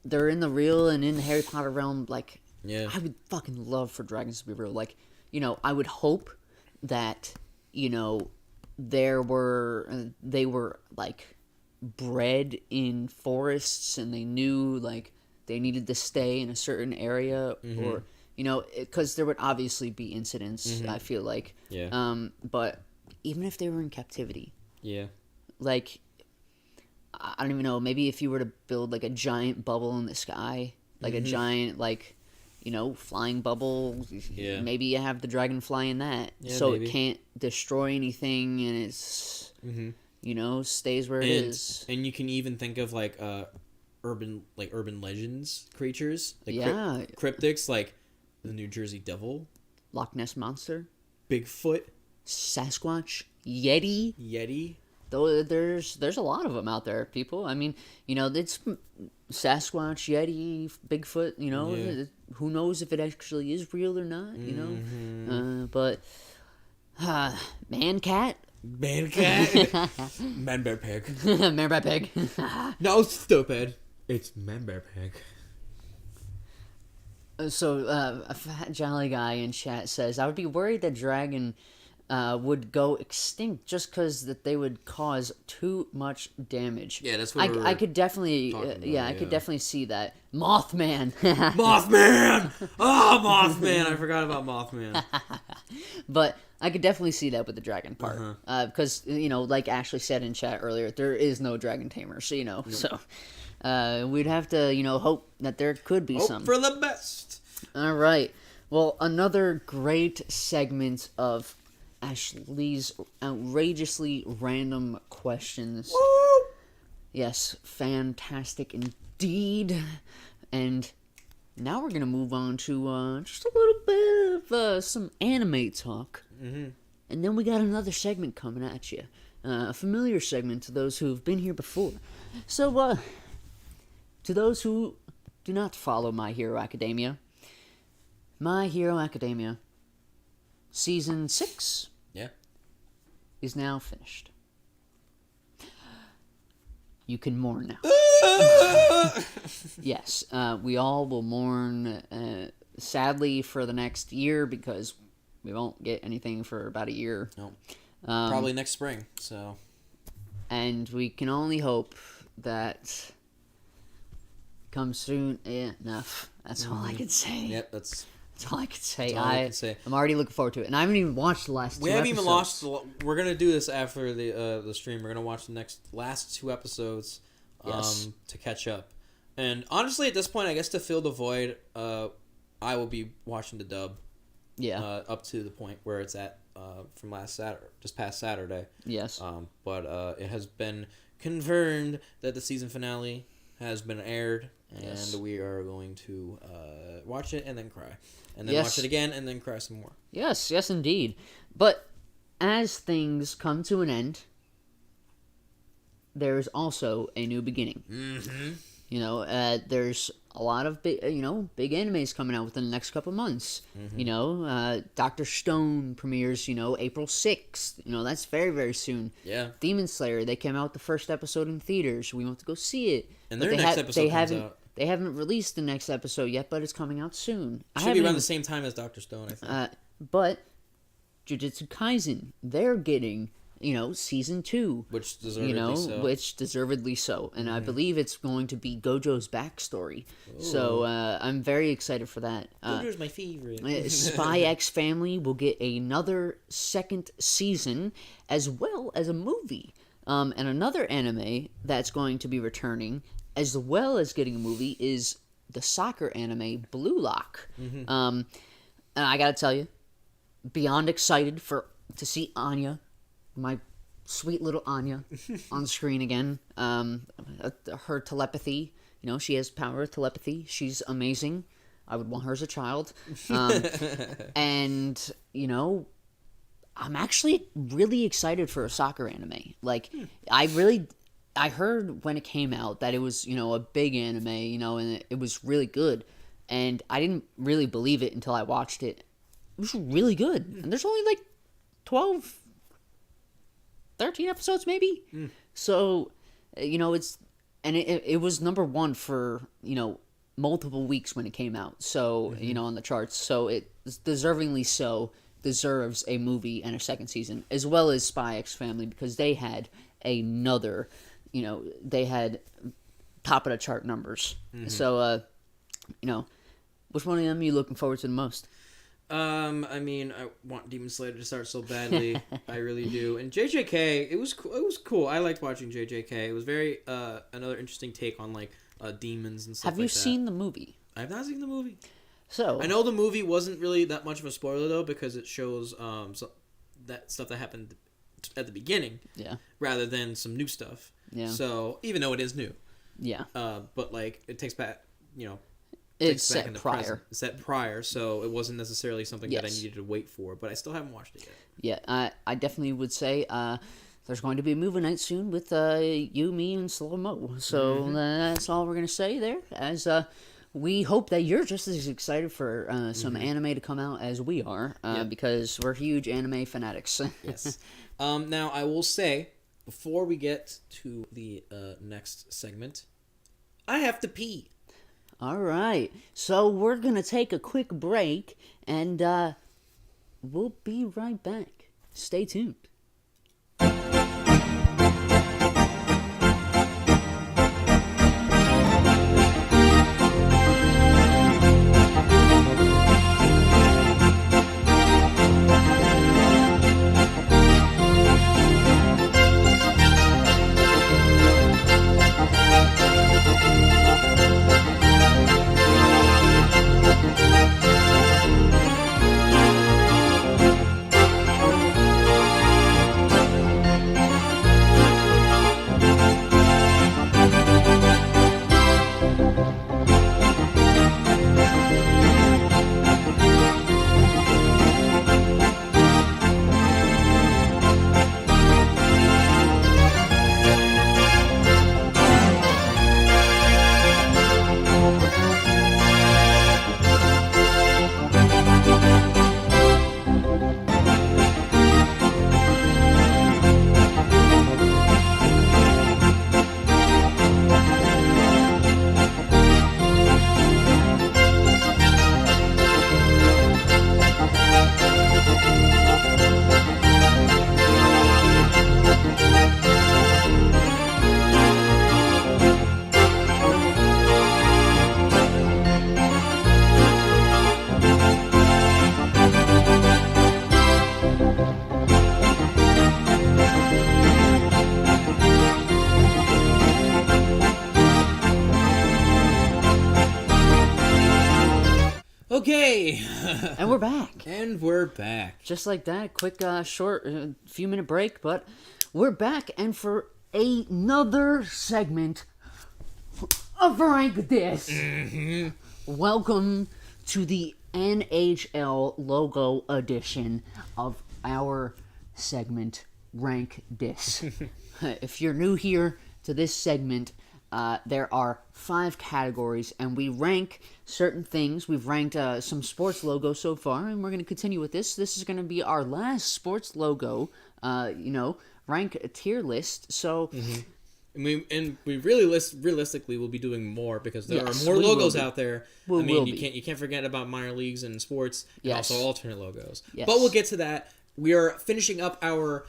They're in the real and in the Harry Potter realm. Like, yeah, I would fucking love for dragons to be real. Like, I would hope that they were like bred in forests and they knew like they needed to stay in a certain area or because there would obviously be incidents. I feel like but even if they were in captivity, like I don't even know, maybe if you were to build like a giant bubble in the sky, like a giant like flying bubble, maybe you have the dragon fly in that, so maybe it can't destroy anything and it's stays where it is. And you can even think of like urban legends creatures, like cryptics, like the New Jersey Devil, Loch Ness Monster, Bigfoot, Sasquatch, Yeti. Though there's a lot of them out there, people. I mean, it's Sasquatch, Yeti, Bigfoot. Who knows if it actually is real or not? But Man-Cat. Man-Bear Pig. Man-Bear Pig. No, stupid. It's Man-Bear Pig. So, a fat jolly guy in chat says, I would be worried that dragon would go extinct just because that they would cause too much damage. Yeah, that's what I could definitely, I could definitely see that. Mothman. Mothman! Oh, Mothman! I forgot about Mothman. But I could definitely see that with the dragon part. Because, like Ashley said in chat earlier, there is no dragon tamer, so, Nope. So we'd have to, hope that there could be some. Hope for the best. All right. Well, another great segment of Ashley's outrageously random questions. Woo! Yes, fantastic indeed. And now we're going to move on to just a little bit of some anime talk. Mm-hmm. And then we got another segment coming at you. A familiar segment to those who have been here before. So, to those who do not follow My Hero Academia, My Hero Academia Season 6 is now finished. You can mourn now. Yes, we all will mourn, sadly, for the next year because we won't get anything for about a year. No. Probably next spring, so. And we can only hope that comes soon enough. That's all I can say. Yep, that's all I can say. That's all I can say. I'm already looking forward to it, and I haven't even watched the last two. We haven't even episodes. watched. We're gonna do this after the stream. We're gonna watch the last two episodes Yes. to catch up. And honestly, at this point, I guess to fill the void, I will be watching the dub. Yeah. Up to the point where it's at from just past Saturday. Yes. But it has been confirmed that the season finale has been aired, and we are going to watch it and then cry, and then watch it again and then cry some more. Yes, yes, indeed. But as things come to an end, there's also a new beginning. Mm-hmm. You know, there's a lot of big animes coming out within the next couple months. Mm-hmm. You know, Dr. Stone premieres, April 6th. You know, that's very, very soon. Yeah. Demon Slayer, they came out the first episode in theaters. We went to go see it. And their next episode comes out. They haven't released the next episode yet, but it's coming out soon. Should be around the same time as Dr. Stone, I think. But Jujutsu Kaisen, they're getting, season 2. Which deservedly so. And I believe it's going to be Gojo's backstory. Ooh. So I'm very excited for that. Gojo's my favorite. Spy X Family will get another second season, as well as a movie. And another anime that's going to be returning, as well as getting a movie, is the soccer anime Blue Lock. Mm-hmm. And I gotta tell you, beyond excited to see Anya, my sweet little Anya, on screen again. Her telepathy, she has power of telepathy. She's amazing. I would want her as a child. And, I'm actually really excited for a soccer anime. Like, I heard when it came out that it was, a big anime, and it was really good. And I didn't really believe it until I watched it. It was really good. And there's only like 12, 13 episodes maybe. So, it was number 1 for, multiple weeks when it came out. So, on the charts. So it deservingly so deserves a movie and a second season, as well as Spy X Family, because they had another, they had top of the chart numbers. So, which one of them are you looking forward to the most? I mean, I want Demon Slayer to start so badly. I really do. And JJK, it was cool. I liked watching JJK. It was very another interesting take on like demons and stuff. Have you seen the movie? I have not seen the movie. So I know the movie wasn't really that much of a spoiler though, because it shows that stuff that happened at the beginning. Yeah. Rather than some new stuff. Yeah. So even though it is new. Yeah. But like it takes back, It's set prior. It's set prior, so it wasn't necessarily something that I needed to wait for, but I still haven't watched it Yeah, yet. I definitely would say there's going to be a movie night soon with you, me, and Slow Mo. So that's all we're going to say there, as we hope that you're just as excited for some anime to come out as we are, because we're huge anime fanatics. Yes. Now, I will say, before we get to the next segment, I have to pee. All right, so we're going to take a quick break, and we'll be right back. Stay tuned. Hey! And we're back. And we're back. Just like that, quick, short, few minute break, but we're back, and for another segment of Rank This. Mm-hmm. Welcome to the NHL logo edition of our segment, Rank This. If you're new here to this segment, there are 5 categories, and we rank certain things. We've ranked some sports logos so far, and we're going to continue with this. This is going to be our last sports logo, rank tier list. So, And we really realistically will be doing more because there Yes, are more we will logos be. out there. We I mean, will you be. can't forget about minor leagues and sports and Yes. also alternate logos. Yes. But we'll get to that. We are finishing up our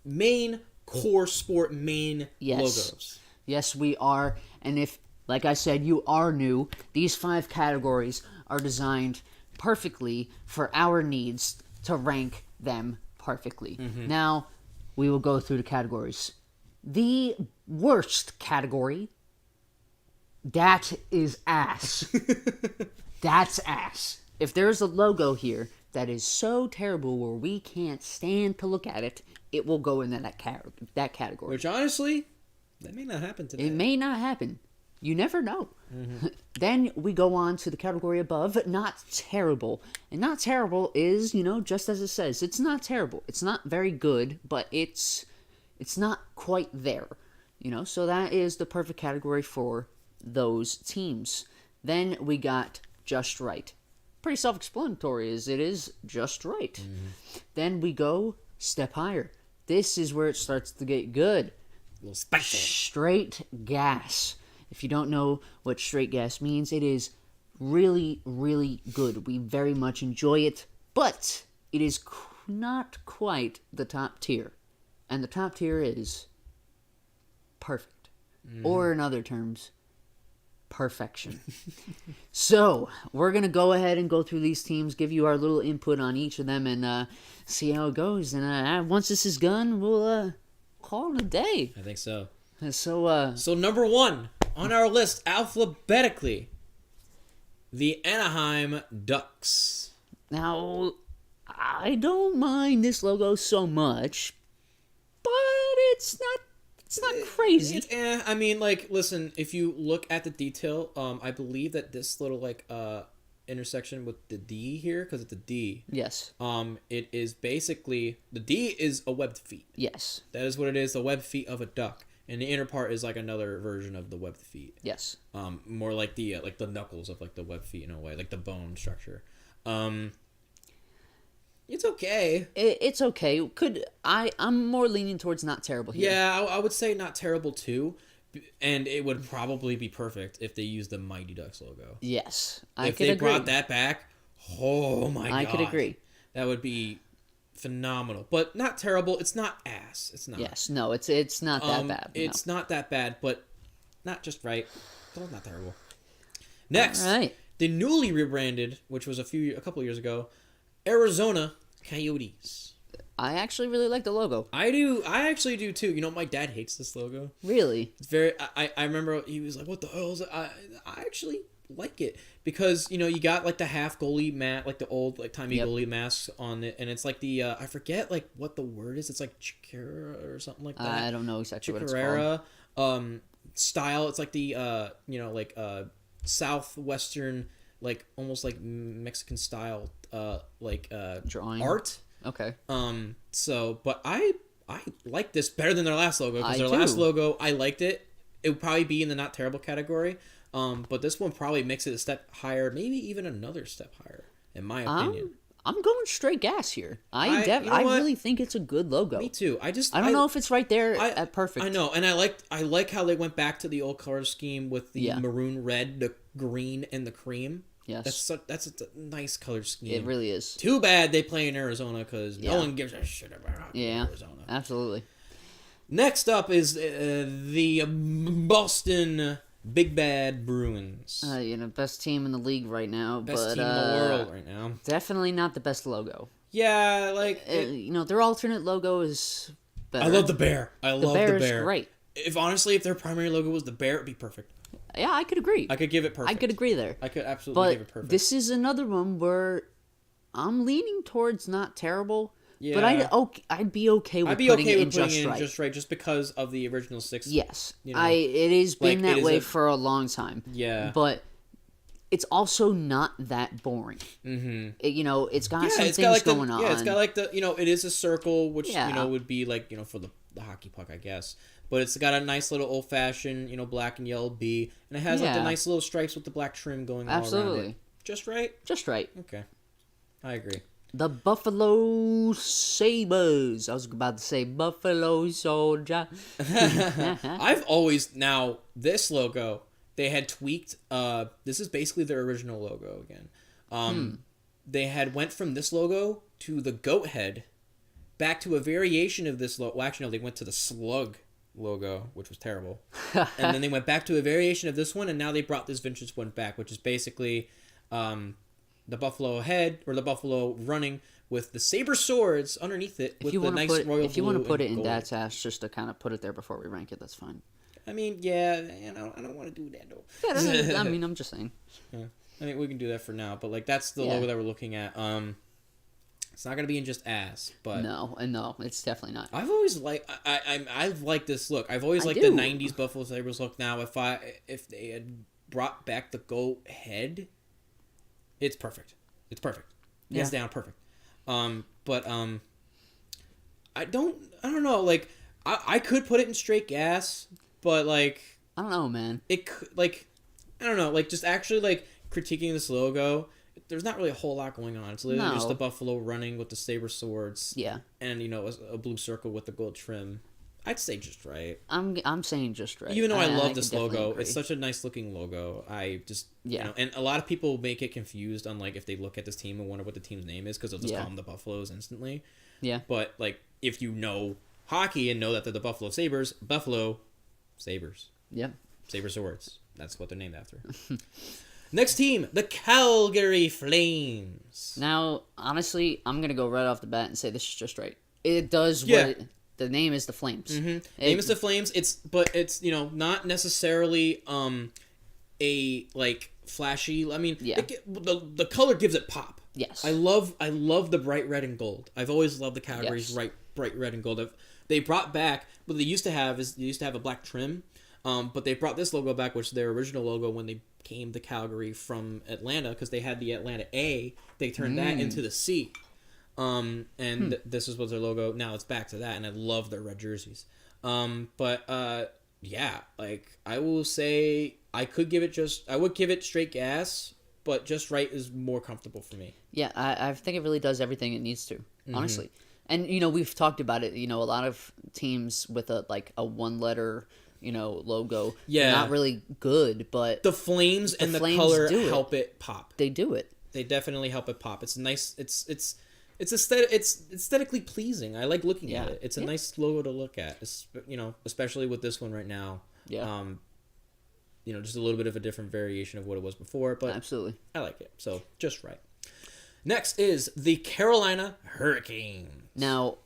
main core sport main Yes. logos. Yes, we are. And if, like I said, you are new, these 5 categories are designed perfectly for our needs to rank them perfectly. Now, we will go through the categories. The worst category, that is ass. That's ass. If there's a logo here that is so terrible where we can't stand to look at it, it will go in that category. Which honestly, that may not happen today. It may not happen. You never know. Then we go on to the category above, not terrible. And not terrible is, just as it says, it's not terrible. It's not very good, but it's not quite there. So that is the perfect category for those teams. Then we got just right. Pretty self-explanatory as it is just right. Then we go step higher. This is where it starts to get good. A little spicy. Straight gas. If you don't know what straight gas means, it is really, really good. We very much enjoy it, but it is not quite the top tier. And the top tier is perfect. Or in other terms, perfection. So, we're going to go ahead and go through these teams, give you our little input on each of them, and see how it goes. And once this is done, we'll call it a day. I think so. So number 1 on our list alphabetically, the Anaheim Ducks. now, I don't mind this logo so much, but it's not crazy. I mean, listen, if you look at the detail, I believe that this little intersection with the D here, because it's a D. Yes. It is basically the D is a webbed feet. Yes. That is what it is, the webbed feet of a duck, and the inner part is like another version of the webbed feet. Yes. More like the knuckles of the webbed feet in a way, like the bone structure. It's okay. It's okay. I'm more leaning towards not terrible here. Yeah, I would say not terrible too, and it would probably be perfect if they used the Mighty Ducks logo. Yes. If they brought that back, oh my god. I could agree. That would be phenomenal. But not terrible. It's not ass. It's not. Yes. No, it's not that bad. It's not that bad, but not just right. But not terrible. Next, All right. the newly rebranded, which was a couple years ago, Arizona Coyotes. I actually really like the logo. I do. I actually do too. My dad hates this logo. Really? It's very. I remember he was like, "What the hell is it?" I actually like it because you got the half goalie mat, the old timey goalie masks on it, and it's the I forget what the word is. It's Chikara or something like that. I don't know exactly what it's called. Style. It's the southwestern almost Mexican style Drawing art. Okay. But I like this better than their last logo because I their do. last logo I liked it. It would probably be in the not terrible category. But this one probably makes it a step higher, maybe even another step higher, in my opinion. I'm going straight gas here. I you know what? really think it's a good logo. Me too. I don't know if it's right there at perfect. I know, and I like how they went back to the old color scheme with the maroon red, the green, and the cream. Yes. That's a nice color scheme. It really is. Too bad they play in Arizona because no one gives a shit about Arizona. Absolutely. Next up is the Boston Big Bad Bruins. Best team in the league right now. Best but, team in the world right now. Definitely not the best logo. Yeah, their alternate logo is better. I love the bear. I love the bear. Is great. If their primary logo was the bear, it'd be perfect. Yeah, I could agree. I could give it perfect. I could agree there. I could absolutely give it But perfect. this is another one where I'm leaning towards not terrible. Yeah. But I'd be okay with putting it in just right. Just because of the original 6. Yes. You know, it has been like, that way for a long time. Yeah. But it's also not that boring. Mm-hmm. It's got some things got going on. Yeah, it's got like the, it is a circle, which, Yeah. would be like, for the hockey puck, I guess. But it's got a nice little old-fashioned, black and yellow B. And it has like the nice little stripes with the black trim going all around it. Just right? Just right. Okay. I agree. The Buffalo Sabres. I was about to say Buffalo Soldier. I've always... Now, this logo, they had tweaked... this is basically their original logo again. They had went from this logo to the goat head, back to a variation of this logo. Well, actually, no, they went to the slug logo, which was terrible. And then they went back to a variation of this one, and now they brought this vintage one back, which is basically... the buffalo head, or the buffalo running with the saber swords underneath it with the nice royal blue. If you want to put it in gold. Dad's ass, just to kind of put it there before we rank it, that's fine. I mean, yeah, I don't want to do that though. Yeah, I mean, I'm just saying. Yeah. I mean, we can do that for now, but like that's the logo that we're looking at. It's not gonna be in just ass, but no, it's definitely not. I've always liked I've liked this look. I've always liked the '90s Buffalo Sabres look. Now, if they had brought back the goat head. It's perfect. It's perfect. Hands down, perfect. But I don't know. Like, I could put it in straight gas, but like, I don't know, man. It could, like, I don't know. Like, just actually like critiquing this logo. There's not really a whole lot going on. It's literally just the buffalo running with the saber swords. Yeah. And a blue circle with the gold trim. I'd say just right. I'm saying just right. Even though I love this logo, it's such a nice looking logo. I just and a lot of people make it confused on like if they look at this team and wonder what the team's name is because they'll just call them the Buffaloes instantly. Yeah. But like if you know hockey and know that they're the Buffalo Sabres, Buffalo Sabres. Yep. Saber swords. That's what they're named after. Next team, the Calgary Flames. Now, honestly, I'm gonna go right off the bat and say this is just right. It does what. The name is the Flames. Mm-hmm. Name is the Flames. It's not necessarily a like flashy. I mean, the color gives it pop. Yes. I love the bright red and gold. I've always loved the Calgary's bright red and gold. They brought back what they used to have a black trim, but they brought this logo back, which is their original logo when they came to Calgary from Atlanta because they had the Atlanta A. They turned that into the C. This is what's their logo. Now it's back to that, and I love their red jerseys. Like I will say, I would give it straight gas, but just right is more comfortable for me. Yeah, I think it really does everything it needs to, honestly. And we've talked about it. A lot of teams with a one letter, logo, not really good, but the Flames and the color help it pop. They do it. They definitely help it pop. It's nice. It's aesthetically pleasing. I like looking at it. It's a nice logo to look at. Especially with this one right now. Yeah. Just a little bit of a different variation of what it was before, but absolutely, I like it. So just right. Next is the Carolina Hurricanes. Now,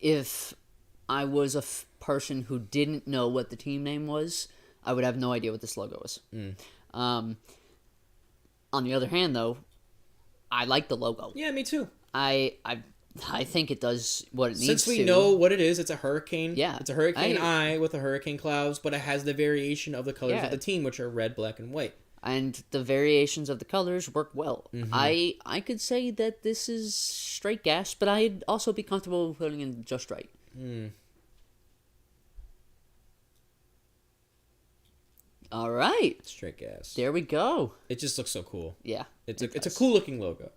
if I was a person who didn't know what the team name was, I would have no idea what this logo was. On the other hand, though, I like the logo. Yeah, me too. I think it does what it needs to. Since we know what it is, it's a hurricane. Yeah. It's a hurricane eye with a hurricane clouds, but it has the variation of the colors of the team, which are red, black, and white. And the variations of the colors work well. I could say that this is straight gas, but I'd also be comfortable putting in just right. All right. Straight gas. There we go. It just looks so cool. Yeah. It's a cool looking logo.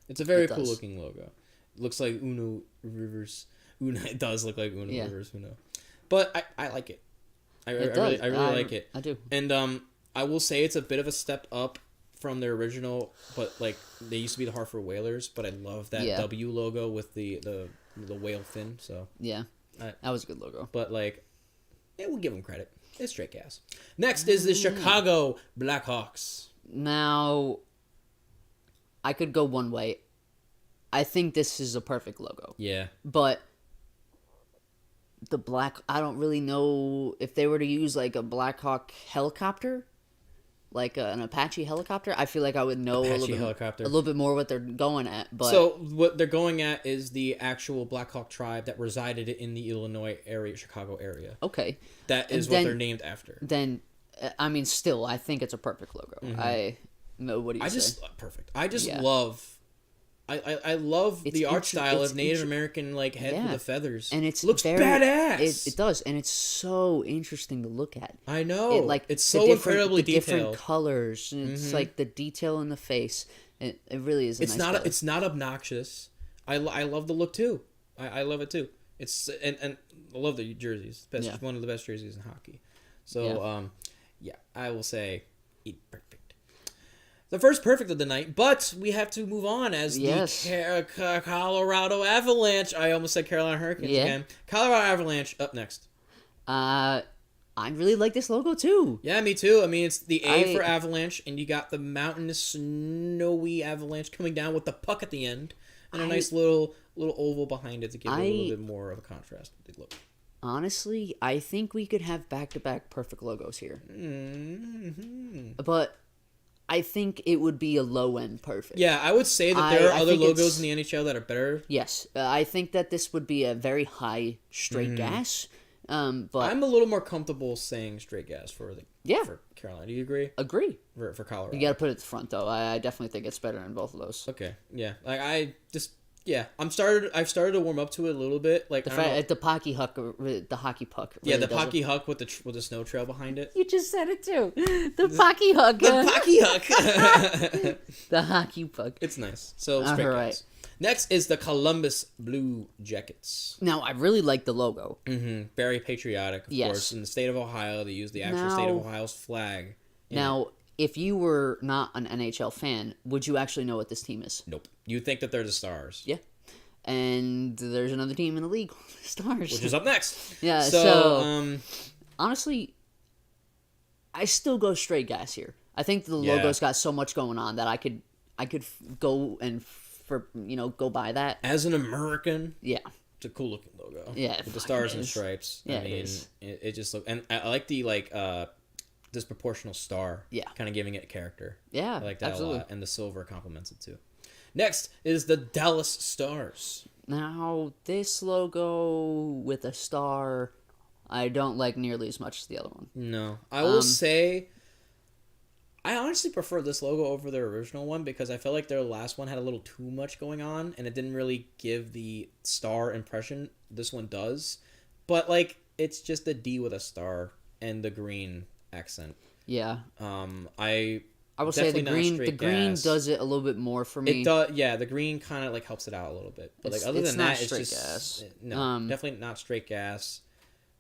It's a very cool looking logo. It looks like Uno Rivers. It does look like Uno Rivers. Uno. But I like it. I really like it. I do. And I will say it's a bit of a step up from their original, but like they used to be the Hartford Whalers, but I love that W logo with the whale fin. So yeah, that was a good logo. But like, we'll give them credit. It's straight gas. Next is the Chicago Blackhawks. Now, I could go one way. I think this is a perfect logo. Yeah. But I don't really know if they were to use like a Blackhawk helicopter. like an Apache helicopter, I feel like I would know a little bit more what they're going at. But so what they're going at is the actual Black Hawk tribe that resided in the Illinois area, Chicago area. Okay, that is what they're named after. Then, I mean, still, I think it's a perfect logo. I know what do you say? Perfect. I just love. I love the art style of Native American head with the feathers, and it looks badass. It does, and it's so interesting to look at. I know, it's so incredibly detailed. Different colors, and it's like the detail in the face. It really is. It's not obnoxious. I love the look too. I love it too. It's and I love the jerseys. One of the best jerseys in hockey. So I will say perfect. The first perfect of the night, but we have to move on as the Colorado Avalanche. I almost said Carolina Hurricanes again. Colorado Avalanche up next. I really like this logo too. Yeah, me too. I mean, it's the A for Avalanche, and you got the mountainous, snowy Avalanche coming down with the puck at the end, and a nice little oval behind it to give it a little bit more of a contrast look. Honestly, I think we could have back-to-back perfect logos here. Mm-hmm. But I think it would be a low-end perfect. Yeah, I would say that there are other logos in the NHL that are better. Yes. I think that this would be a very high straight gas. But I'm a little more comfortable saying straight gas for Carolina. Do you agree? Agree. For Colorado. You got to put it at the front, though. I definitely think it's better in both of those. Okay. Yeah. I've started to warm up to it a little bit. The hockey puck. Really the hockey huck with the snow trail behind it. You just said it too. The hockey huck. The hockey huck. The hockey puck. It's nice. So straight gas. Next is the Columbus Blue Jackets. Now I really like the logo. Mm-hmm. Very patriotic, of course. In the state of Ohio, they use the actual state of Ohio's flag. If you were not an NHL fan, would you actually know what this team is? Nope. You think that they're the Stars. Yeah. And there's another team in the league, Stars. Which is up next. Yeah, so honestly, I still go straight gas here. I think the logo's got so much going on that I could go and go buy that. As an American, it's a cool looking logo. Yeah, with the stars and stripes. Yeah, I mean, it just look, and I like the disproportional star. Yeah, kind of giving it character. Yeah, I like that a lot, and the silver complements it too. Next is the Dallas Stars. Now, this logo with a star, I don't like nearly as much as the other one. No, I will say, I honestly prefer this logo over their original one because I felt like their last one had a little too much going on, and it didn't really give the star impression this one does. But it's just a D with a star and the green accent. Yeah. I will say the green does it a little bit more for me. It does, yeah. The green kind of helps it out a little bit, but other than that, it's just gas. No, definitely not straight gas.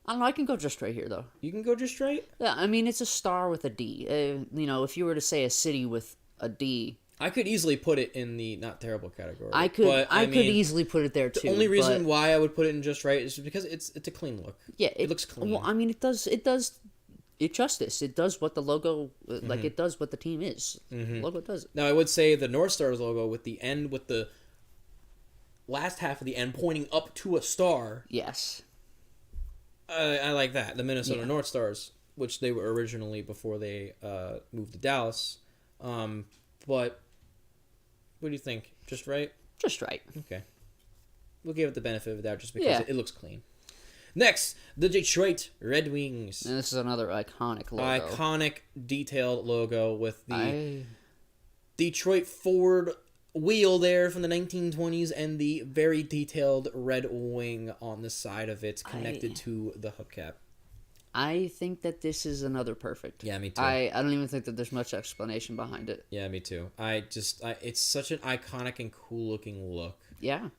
I don't know. I can go just straight here though. You can go just straight. Yeah, I mean it's a star with a D. If you were to say a city with a D, I could easily put it in the not terrible category. I could easily put it there too. The only reason why I would put it in just right is because it's a clean look. Yeah, it looks clean. Well, I mean it does it justice. It does what the logo, it does what the team is. Mm-hmm. The logo does it. Now, I would say the North Stars logo with the last half of the end pointing up to a star. Yes. I like that. The Minnesota North Stars, which they were originally before they moved to Dallas. But what do you think? Just right? Just right. Okay. We'll give it the benefit of the doubt just because it looks clean. Next, the Detroit Red Wings. And this is another iconic logo. Iconic, detailed logo with the Detroit Ford wheel there from the 1920s and the very detailed red wing on the side of it connected to the hubcap. I think that this is another perfect. Yeah, me too. I don't even think that there's much explanation behind it. Yeah, me too. It's such an iconic and cool looking look. Yeah.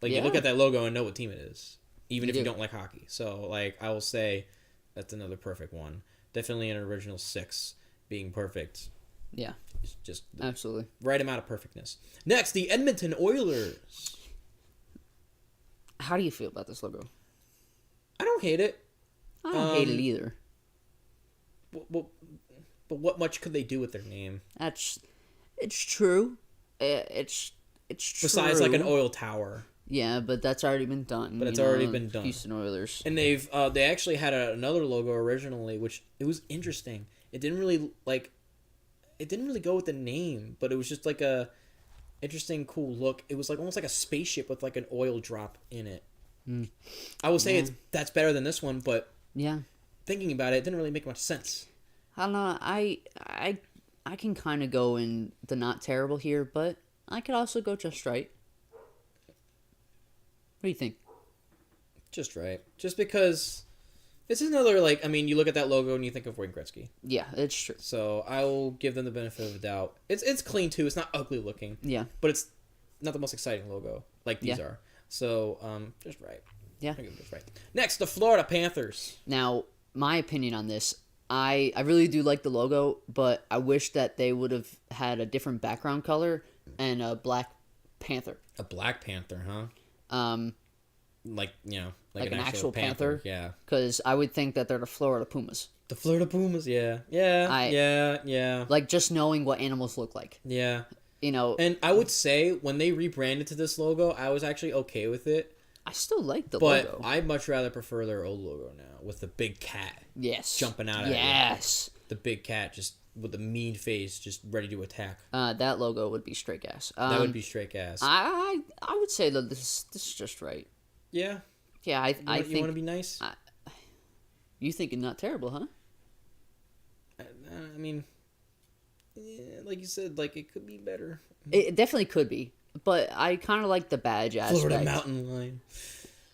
You look at that logo and know what team it is, even if you don't like hockey. So, I will say that's another perfect one. Definitely an original 6 being perfect. Yeah. It's just absolutely right amount of perfectness. Next, the Edmonton Oilers. How do you feel about this logo? I don't hate it. I don't hate it either. But what much could they do with their name? It's true. It's true. Besides an oil tower. Yeah, but that's already been done. But it's already been done. Houston Oilers. And they actually had another logo originally, which it was interesting. it didn't really go with the name, but it was just like a interesting, cool look. It was like almost like a spaceship with like an oil drop in it. I would say that's better than this one, but thinking about it, it didn't really make much sense. I don't know. I can kind of go in the not terrible here, but I could also go just right. What do you think? Just right. Just because this is another, like, I mean, you look at that logo and you think of Wayne Gretzky. Yeah, it's true. So I will give them the benefit of the doubt. It's clean too. It's not ugly looking. Yeah. But it's not the most exciting logo like these are. So just right. Yeah. I give it just right. Next, the Florida Panthers. Now, my opinion on this, I really do like the logo, but I wish that they would have had a different background color and a black panther. A Black Panther, huh? Like, you know, like an actual panther. Yeah. Because I would think that they're the Florida Pumas. The Florida Pumas, yeah. Yeah. Like, just knowing what animals look like. Yeah. You know. And I would say, when they rebranded to this logo, I was actually okay with it. I still like the logo. logo. But I'd much rather prefer their old logo now, with the big cat. Yes. Jumping out at you. Yes. The big cat just with the mean face, just ready to attack. That logo would be straight gas. That would be straight gas. I would say that this is just right. Yeah. Yeah, I think you want to be nice. You think it's not terrible, huh? I mean, yeah, like you said, like it could be better. It definitely could be, but I kind of like the badge aspect. Florida Mountain Lion.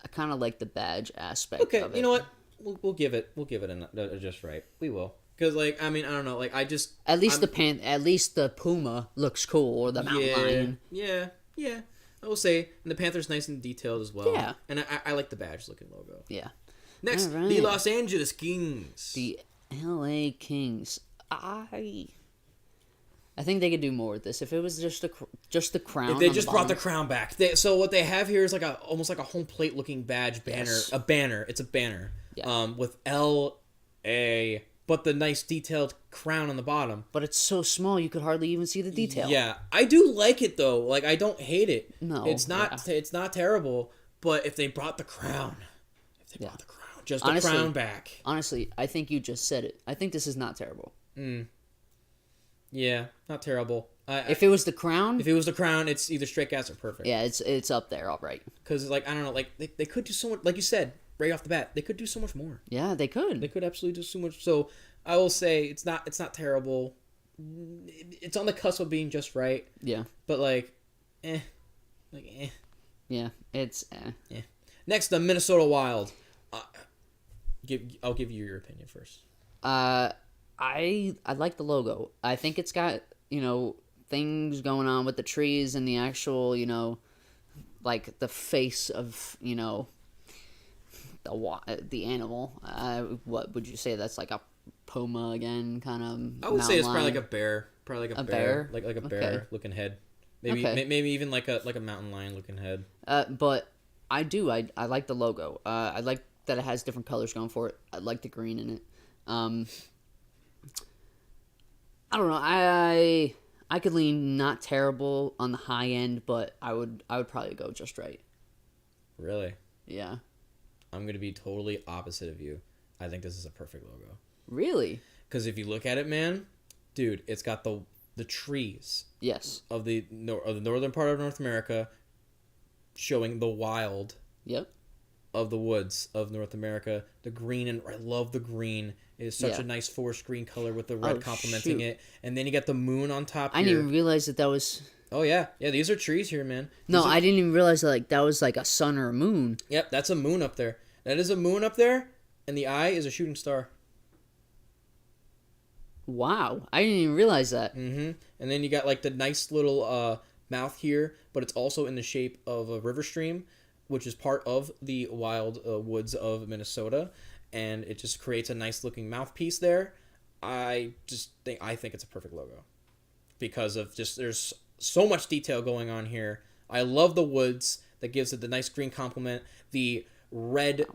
I kind of like the badge aspect. Okay, of it. you know what? We'll give it a just right. We will. Because, like, I mean, I don't know. Like, I just... At least the Puma looks cool, or the mountain lion. Yeah. I will say, and the Panther's nice and detailed as well. Yeah. And I like the badge-looking logo. Yeah. Next, right. the Los Angeles Kings. The L.A. Kings. I think they could do more with this. If it was just the crown. If they just brought the crown back. So what they have here is like almost like a home plate looking badge banner. Yes. A banner. It's a banner. Yeah. With L.A., but the nice detailed crown on the bottom. But it's so small you could hardly even see the detail. Yeah, I do like it though. Like, I don't hate it. No, it's not. Yeah. It's not terrible. But if they brought the crown, just honestly, the crown back. Honestly, I think you just said it. I think this is not terrible. Yeah, not terrible. If it was the crown, it's either straight gas or perfect. Yeah, it's up there, all right. Because, like, I don't know, like they could do so much. Like you said right off the bat, they could do so much more. Yeah, they could. They could absolutely do so much. So I will say it's not terrible. It's on the cusp of being just right. Yeah. But Yeah, it's Yeah. Next, the Minnesota Wild. I'll give you your opinion first. I like the logo. I think it's got, things going on with the trees and the actual, like the face of, the animal. What would you say? That's like a puma again, kind of. I would say it's probably like a bear. Probably like a bear. Like a bear looking head. Maybe maybe even like a mountain lion looking head. But I like the logo. I like that it has different colors going for it. I like the green in it. I don't know. I could lean not terrible on the high end, but I would probably go just right. Really? Yeah. I'm gonna be totally opposite of you. I think this is a perfect logo. Really? Because if you look at it, man, dude, it's got the trees. Yes. Of the northern part of North America, showing the wild. Yep. Of the woods of North America, the green, and I love the green. It is such a nice forest green color with the red complementing it, and then you got the moon on top. I didn't even realize that was. Oh yeah. These are trees here, man. I didn't even realize that was like a sun or a moon. Yep, that's a moon up there. That is a moon up there, and the eye is a shooting star. Wow, I didn't even realize that. Mm-hmm. And then you got like the nice little mouth here, but it's also in the shape of a river stream, which is part of the wild woods of Minnesota, and it just creates a nice looking mouthpiece there. I think it's a perfect logo because of just there's so much detail going on here. I love the woods that gives it the nice green complement, the red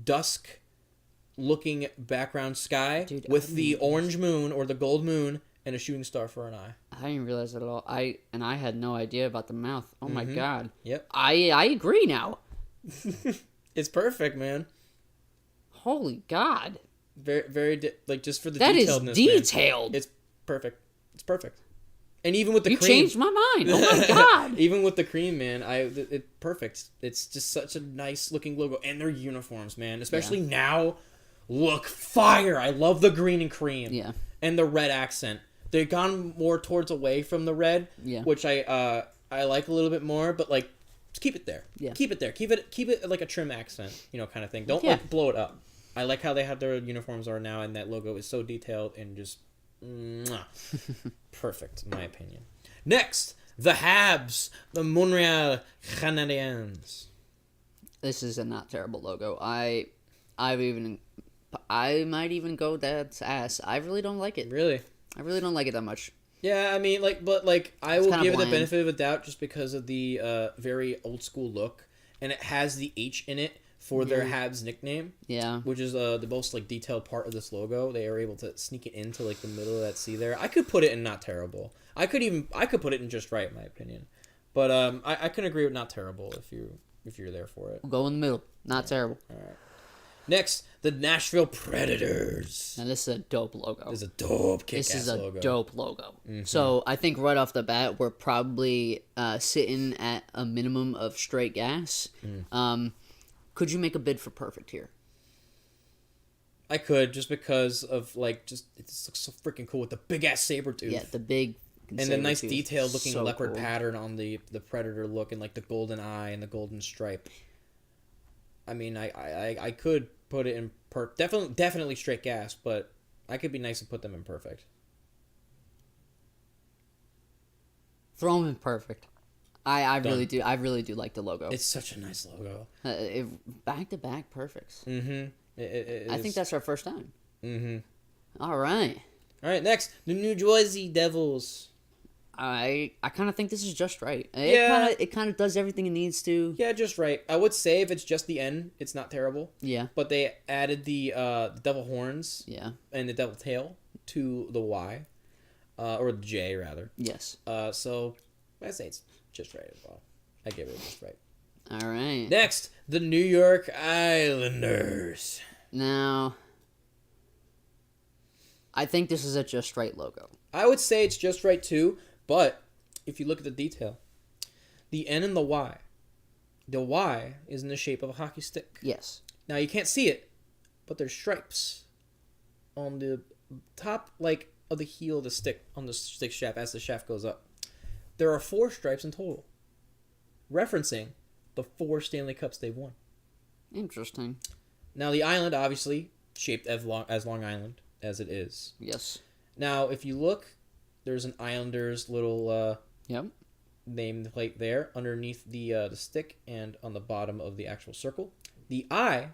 dusk looking background sky with the orange moon or the gold moon and a shooting star for an eye. I didn't realize that at all. I had no idea about the mouth. Oh my god. Yep. I agree now. It's perfect, man. Holy god. Very, very like just for the that is detailedness. detailed. Man. It's perfect. It's perfect. And even with the you cream, changed my mind. Oh my god! even with the cream, man, it's perfect. It's just such a nice looking logo, and their uniforms, man, especially now, look fire. I love the green and cream. Yeah. And the red accent. They've gone more towards away from the red, which I like a little bit more, but like just keep it there. Yeah. Keep it there. Keep it like a trim accent, kind of thing. Don't like blow it up. I like how they have their uniforms are now, and that logo is so detailed and just perfect in my opinion. Next, the Habs, the Montreal Canadiens. This is a not terrible logo. I might even go that's ass. I really don't like it. Really? I really don't like it that much. Yeah, I mean, I will give it the bland. benefit of the doubt just because of the very old school look, and it has the H in it for their Habs nickname. Yeah. Which is the most like detailed part of this logo. They are able to sneak it into like the middle of that C there. I could put it in not terrible. I could put it in just right in my opinion. But I can agree with not terrible if you're there for it. We'll go in the middle. Not terrible. All right. Next, the Nashville Predators. Now this is a dope logo. This is a dope kick-ass This is a logo. dope logo. Mm-hmm. So I think right off the bat we're probably sitting at a minimum of straight gas. Could you make a bid for perfect here? I could, just because of like it looks so freaking cool with the big ass saber tooth. Yeah, the big and the nice tooth. detailed looking So leopard cool. pattern on the Predator look, and like the golden eye and the golden stripe. I mean, I could put it in definitely straight gas, but I could be nice and put them in perfect. Throw them in perfect. I really do. I really do like the logo. It's such a nice logo. Back to back perfects. Mm-hmm. I think that's our first time. Mm-hmm. All right. All right. Next, the New Jersey Devils. I kind of think this is just right. It kind of does everything it needs to. Yeah, just right. I would say if it's just the N, it's not terrible. Yeah. But they added the devil horns. Yeah. And the devil tail to the Y, or the J rather. Yes. So I say it's just right as well. I give it just right. All right. Next, the New York Islanders. Now, I think this is a just right logo. I would say it's just right too, but if you look at the detail, the N and the Y is in the shape of a hockey stick. Yes. Now you can't see it, but there's stripes on the top, like, of the heel of the stick, on the stick shaft as the shaft goes up. There are 4 stripes in total, referencing the 4 Stanley Cups they've won. Interesting. Now the island, obviously, shaped as Long Island as it is. Yes. Now, if you look, there's an Islanders little Yep. nameplate there underneath the stick and on the bottom of the actual circle. The I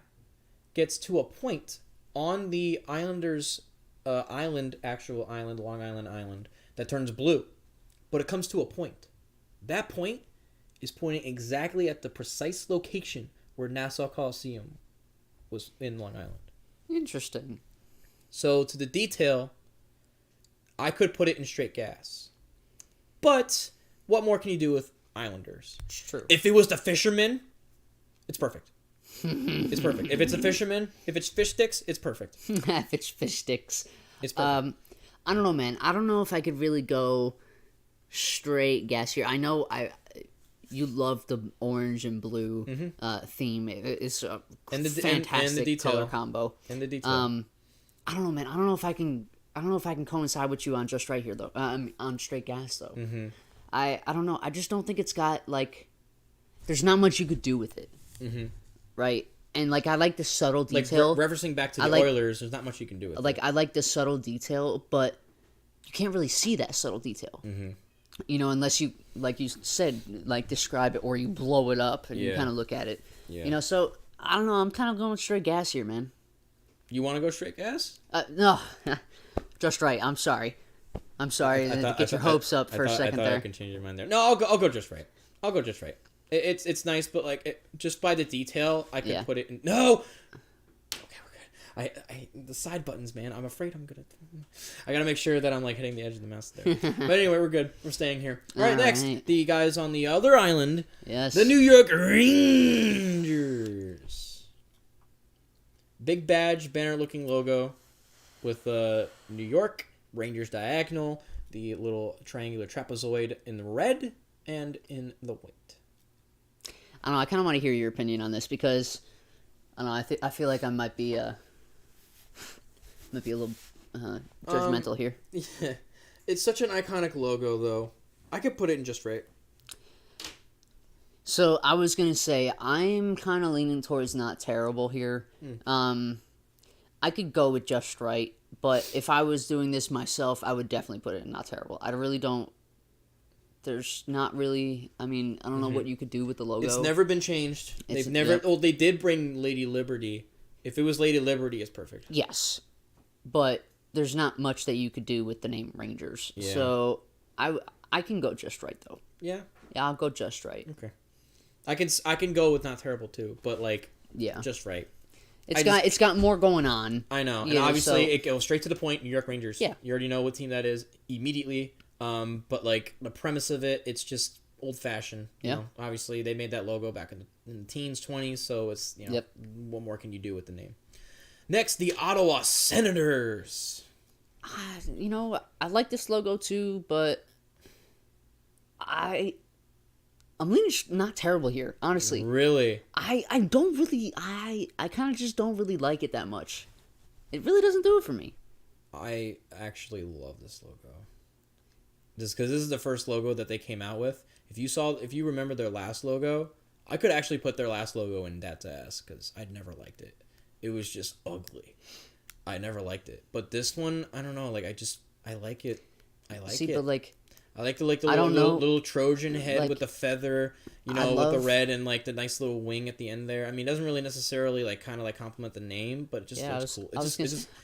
gets to a point on the Islanders actual island, Long Island, that turns blue. But it comes to a point. That point is pointing exactly at the precise location where Nassau Coliseum was in Long Island. Interesting. So, to the detail, I could put it in straight gas. But, what more can you do with Islanders? It's true. If it was the fisherman, it's perfect. It's perfect. If it's a fisherman, if it's fish sticks, it's perfect. If it's fish sticks. It's perfect. I don't know, man. I don't know if I could really go straight gas here. I know you love the orange and blue theme. It's a fantastic color combo. And the detail. I don't know, man. I don't know if I can coincide with you on just right here though. On straight gas though. Mm-hmm. I don't know. I just don't think it's got like. There's not much you could do with it. Mm-hmm. Right. And like I like the subtle detail. Like referencing back to the Oilers, there's not much you can do with it. I like the subtle detail, but you can't really see that subtle detail. Mm-hmm. You know, unless you, like you said, like describe it or you blow it up and you kind of look at it. Yeah. You know, so I don't know. I'm kind of going straight gas here, man. You want to go straight gas? No, just right. I'm sorry to get your hopes up for a second there. I can change your mind there. No, I'll go just right. I'll go just right. It's nice, but like just by the detail, I can put it in. No. Okay, we're good. The side buttons, man. I'm afraid I gotta make sure that I'm like hitting the edge of the mouse there. But anyway, we're good. We're staying here. All right, next, the guys on the other island. Yes. The New York Rangers. big badge, banner-looking logo with New York, Rangers diagonal, the little triangular trapezoid in the red and in the white. I don't know. I kind of want to hear your opinion on this because I don't know. I feel like I might be a little judgmental here. Yeah, it's such an iconic logo, though. I could put it in just right. So I was gonna say I'm kind of leaning towards not terrible here. I could go with just right, but if I was doing this myself, I would definitely put it in not terrible. I really don't. There's not really. I mean, I don't know what you could do with the logo. It's never been changed. They've never. Yep. Oh, they did bring Lady Liberty. If it was Lady Liberty, it's perfect. Yes, but there's not much that you could do with the name Rangers. Yeah. So I can go just right though. Yeah. Yeah, I'll go just right. Okay. I can go with not terrible too, but like just right. It's got more going on. I know, and obviously it goes straight to the point. New York Rangers. Yeah. You already know what team that is immediately. But like the premise of it, it's just old fashioned. You know? Obviously, they made that logo back in the teens, 20s, so it's what more can you do with the name? Next, the Ottawa Senators. I like this logo too, but I'm leaning not terrible here, honestly. Really? I don't really I kind of just don't really like it that much. It really doesn't do it for me. I actually love this logo. Just because this is the first logo that they came out with. If you remember their last logo, I could actually put their last logo in That's Ass because I'd never liked it. It was just ugly. I never liked it. But this one, I don't know. Like I like it. But like. I like the little Trojan head with the feather, with the red and like the nice little wing at the end there. I mean, it doesn't really necessarily like kind of like complement the name, but it just looks cool.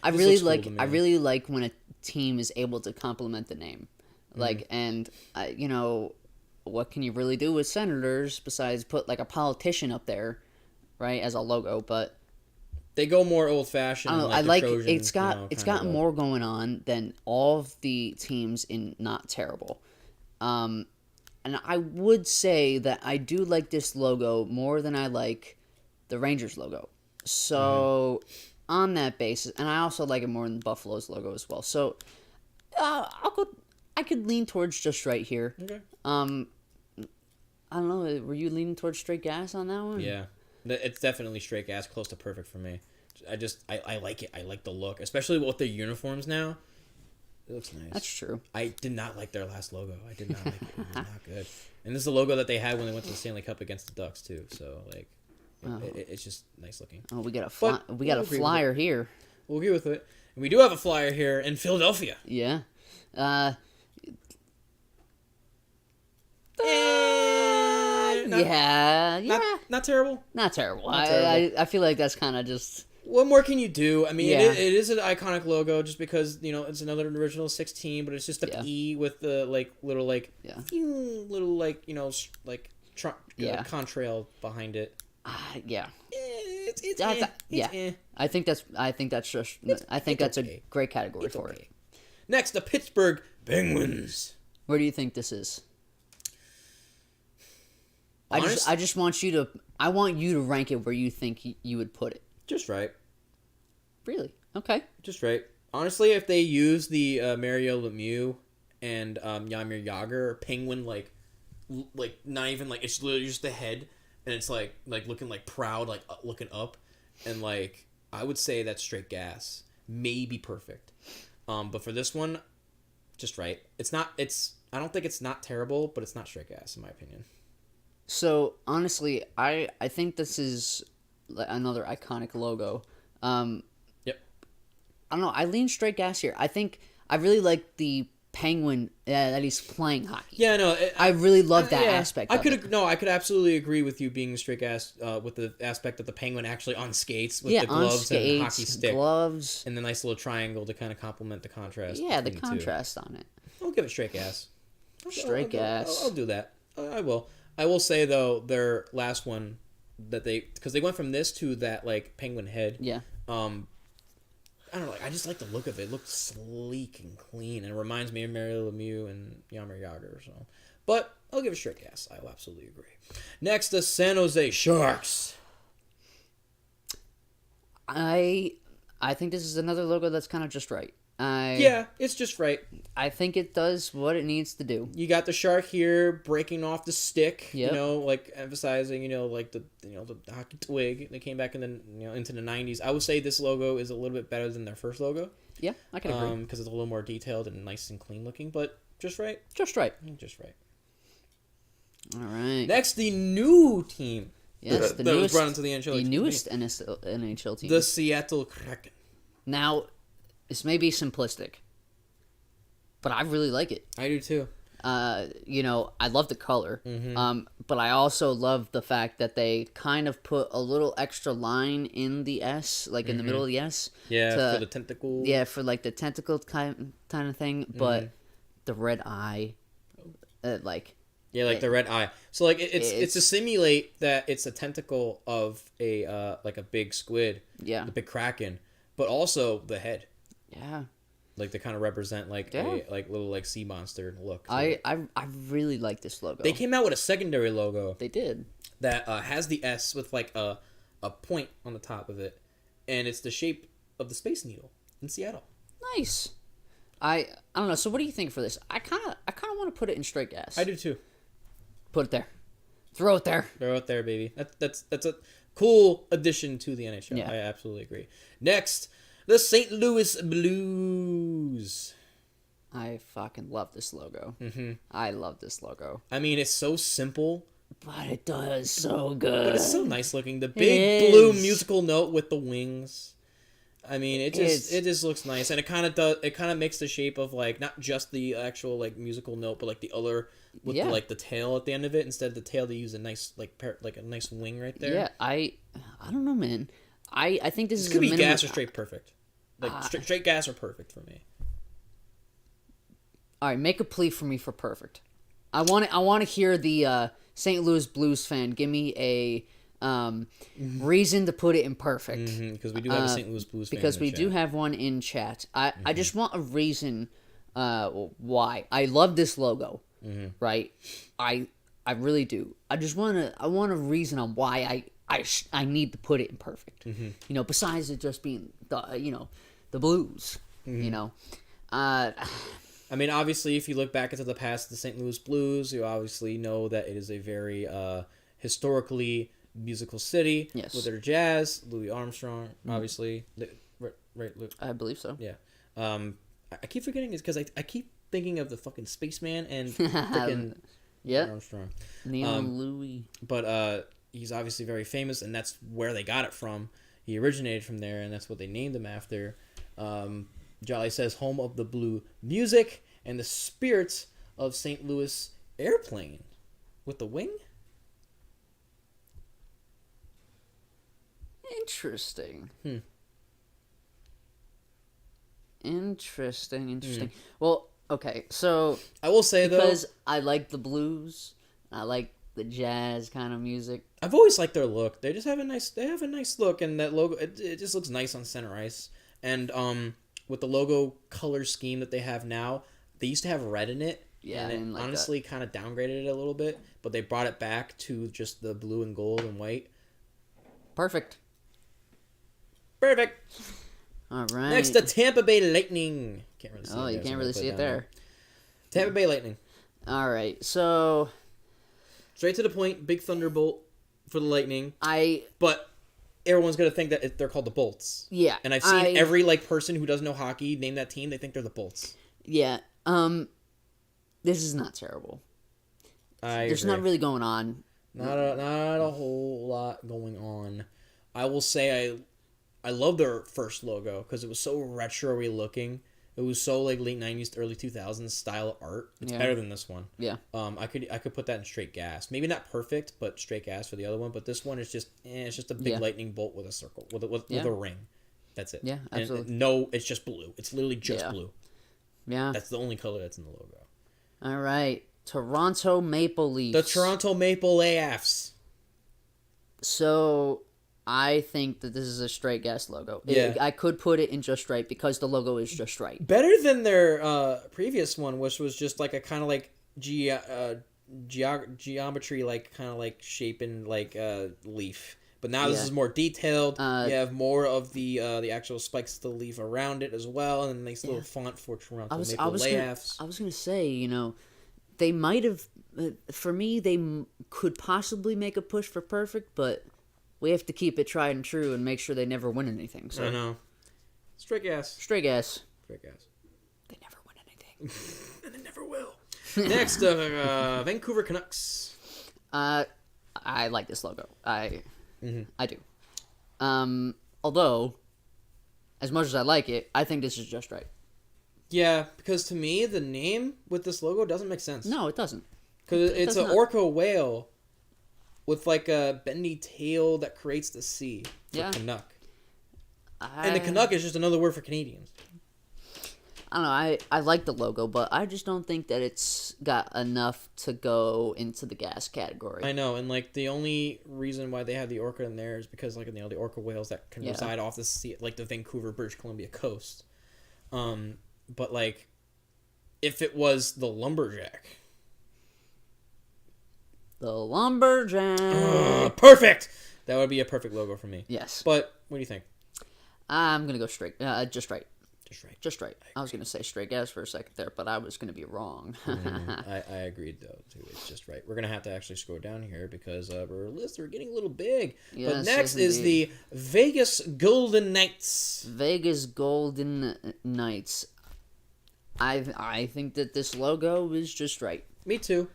I really like when a team is able to complement the name, like and what can you really do with Senators besides put like a politician up there, right, as a logo? But they go more old fashioned. I like Trojan, it's got more going on than all of the teams in Not Terrible. And I would say that I do like this logo more than I like the Rangers logo. So on that basis, and I also like it more than Buffalo's logo as well. So I could lean towards just right here. Okay. I don't know. Were you leaning towards straight gas on that one? Yeah. It's definitely straight gas, close to perfect for me. I like it. I like the look, especially with their uniforms now. It looks nice. That's true. I did not like their last logo. I did not like it. It was not good. And this is the logo that they had when they went to the Stanley Cup against the Ducks too. So like, it's just nice looking. Oh, we got a flyer here. We'll agree with it. And we do have a flyer here in Philadelphia. Yeah. Not terrible. Not terrible. I feel like that's kind of just. What more can you do? I mean, it is an iconic logo just because it's another original 16, but it's just a E with the little contrail behind it. Yeah. It's I think that's a great category for it. Next, the Pittsburgh Penguins. Where do you think this is? I want you to rank it where you think you would put it. Just right. Really? Okay. Just right. Honestly, if they use the Mario Lemieux and Jaromir Jagr Penguin like not even like it's literally just the head and it's like looking like proud looking up and like I would say that's straight gas. Maybe perfect. But for this one, just right. I don't think it's not terrible, but it's not straight gas in my opinion. So honestly, I think this is another iconic logo. Yep. I don't know. I lean straight gas here. I think I really like the Penguin that he's playing hockey. Yeah, no. I really love that aspect. I could absolutely agree with you being straight gas with the aspect of the Penguin actually on skates with the gloves and hockey stick, gloves, and the nice little triangle to kind of complement the contrast. Yeah, the contrast on it. I'll give it straight gas. Straight gas. I'll do that. I will. I will say though, their last one because they went from this to that penguin head. Yeah. I don't know. I just like the look of it. It looks sleek and clean, and it reminds me of Mario Lemieux and Jaromir Jagr. So, but I'll give it straight gas. I will absolutely agree. Next, the San Jose Sharks. I think this is another logo that's kind of just right. Yeah, it's just right. I think it does what it needs to do. You got the shark here breaking off the stick, Yep. like emphasizing, like the hockey twig that came back in the, into the 90s. I would say this logo is a little bit better than their first logo. Yeah, I can agree. Because it's a little more detailed and nice and clean looking, but just right. Just right. Just right. All right. Next, the new team. Yes, that was brought into the NHL. The newest NHL team. The Seattle Kraken. Now, this may be simplistic, but I really like it. I do too. I love the color, Mm-hmm. but I also love the fact that they kind of put a little extra line in the S, like in the middle of the S. Yeah, for the tentacle. Yeah, for like the tentacle kind of thing, but Mm-hmm. the red eye, Yeah, like the red eye. So like it's to simulate that it's a tentacle of a like a big squid. Yeah. The big kraken, but also the head. Yeah. Like they kind of represent like a little like sea monster look. I really like this logo. They came out with a secondary logo They did. that has the S with like a point on the top of it, and it's the shape of the Space Needle in Seattle. Nice. I don't know. So what do you think for this? I kind of want to put it in straight gas. I do too. Put it there. Throw it there. They're out there, baby. That's a cool addition to the NHL. Yeah. I absolutely agree. Next, the St. Louis Blues. I fucking love this logo. Mm-hmm. I love this logo. I mean, it's so simple, But it does so good. but it's so nice looking. The It big blue is. musical note with the wings. I mean, it just looks nice, and it kind of makes the shape of like not just the actual like musical note, but like the other with the tail at the end of it. Instead of the tail, they use a nice like a nice wing right there. Yeah, I don't know, man. I think this is Could a be minimum. gas or straight perfect. Like straight gas are perfect for me. All right, make a plea for me for perfect. I want to hear the St. Louis Blues fan give me a reason to put it in perfect. Because we do have a St. Louis Blues fan Because in the we chat. do have one in chat. I just want a reason why. I love this logo, right? I really do. I want a reason on why I need to put it in perfect. Besides it just being the Blues. I mean, obviously, if you look back into the past of the St. Louis Blues, you obviously know that it is a very historically musical city. Yes. With their jazz, Louis Armstrong, obviously. Right, Lou? I believe so. Yeah. I keep forgetting this because I keep thinking of the fucking Spaceman and freaking Yeah. Armstrong. Neil Louis. But he's obviously very famous, and that's where they got it from. He originated from there, and that's what they named him after. Jolly says, home of the blue music and the spirits of St. Louis airplane with the wing. Interesting. Interesting. Well, okay, so I will say because though, I like the blues, I like the jazz kind of music. I've always liked their look. They just have a nice look, and that logo it just looks nice on center ice. And with the logo color scheme that they have now, they used to have red in it. Yeah, and I didn't it like honestly kind of downgraded it a little bit, but they brought it back to just the blue and gold and white. Perfect. All right. Next, the Tampa Bay Lightning. Can't really see it you there, so can't I'm really gonna put see it down there. Tampa Bay Lightning. All right, so Straight to the point, big thunderbolt for the Lightning. I But everyone's gonna think that they're called the Bolts. yeah, And I've seen every person who doesn't know hockey name that team. They think they're the Bolts. yeah. This is not terrible. There's not really going on. not a whole lot going on. I will say I love their first logo because it was so retro-y looking. It was so like late 90s, early 2000s style art. It's better than this one. Yeah. I could put that in straight gas. Maybe not perfect, but straight gas for the other one. But this one is just it's just a big lightning bolt with a circle with a ring. That's it. Yeah, absolutely. And no, it's just blue. It's literally just blue. Yeah. That's the only color that's in the logo. All right. Toronto Maple Leafs. The Toronto Maple Leafs. So I think that this is a straight gas logo. Yeah. I could put it in just right because the logo is just right. Better than their previous one, which was just like a kind of like geometry, like kind of like shaping like leaf. But now this Yeah. is more detailed. You have more of the actual spikes to leave around it as well, and a nice little font for Toronto Maple Leafs. I was gonna say, they might have. For me, they could possibly make a push for perfect, but we have to keep it tried and true and make sure they never win anything. So I know. Straight gas. Straight gas. Straight gas. They never win anything. And they never will. Next, Vancouver Canucks. I like this logo. I do. Although, as much as I like it, I think this is just right. Yeah, because to me, the name with this logo doesn't make sense. No, it doesn't. Because it's an orca whale with like a bendy tail that creates the C for Canuck. And the Canuck is just another word for Canadians. I don't know. I like the logo, but I just don't think that it's got enough to go into the gas category. I know, and like the only reason why they have the orca in there is because like the orca whales that can reside off the sea, like the Vancouver, British Columbia coast. But like, if it was the lumberjack. The lumberjack. Perfect! That would be a perfect logo for me. Yes. But what do you think? I'm going to go straight. Just right. Just right. Just right. I was going to say straight gas for a second there, but I was going to be wrong. I agreed, though, too. It's just right. We're going to have to actually scroll down here because our lists are getting a little big. Yes, but next is the Vegas Golden Knights. Vegas Golden Knights. I think that this logo is just right. Me too.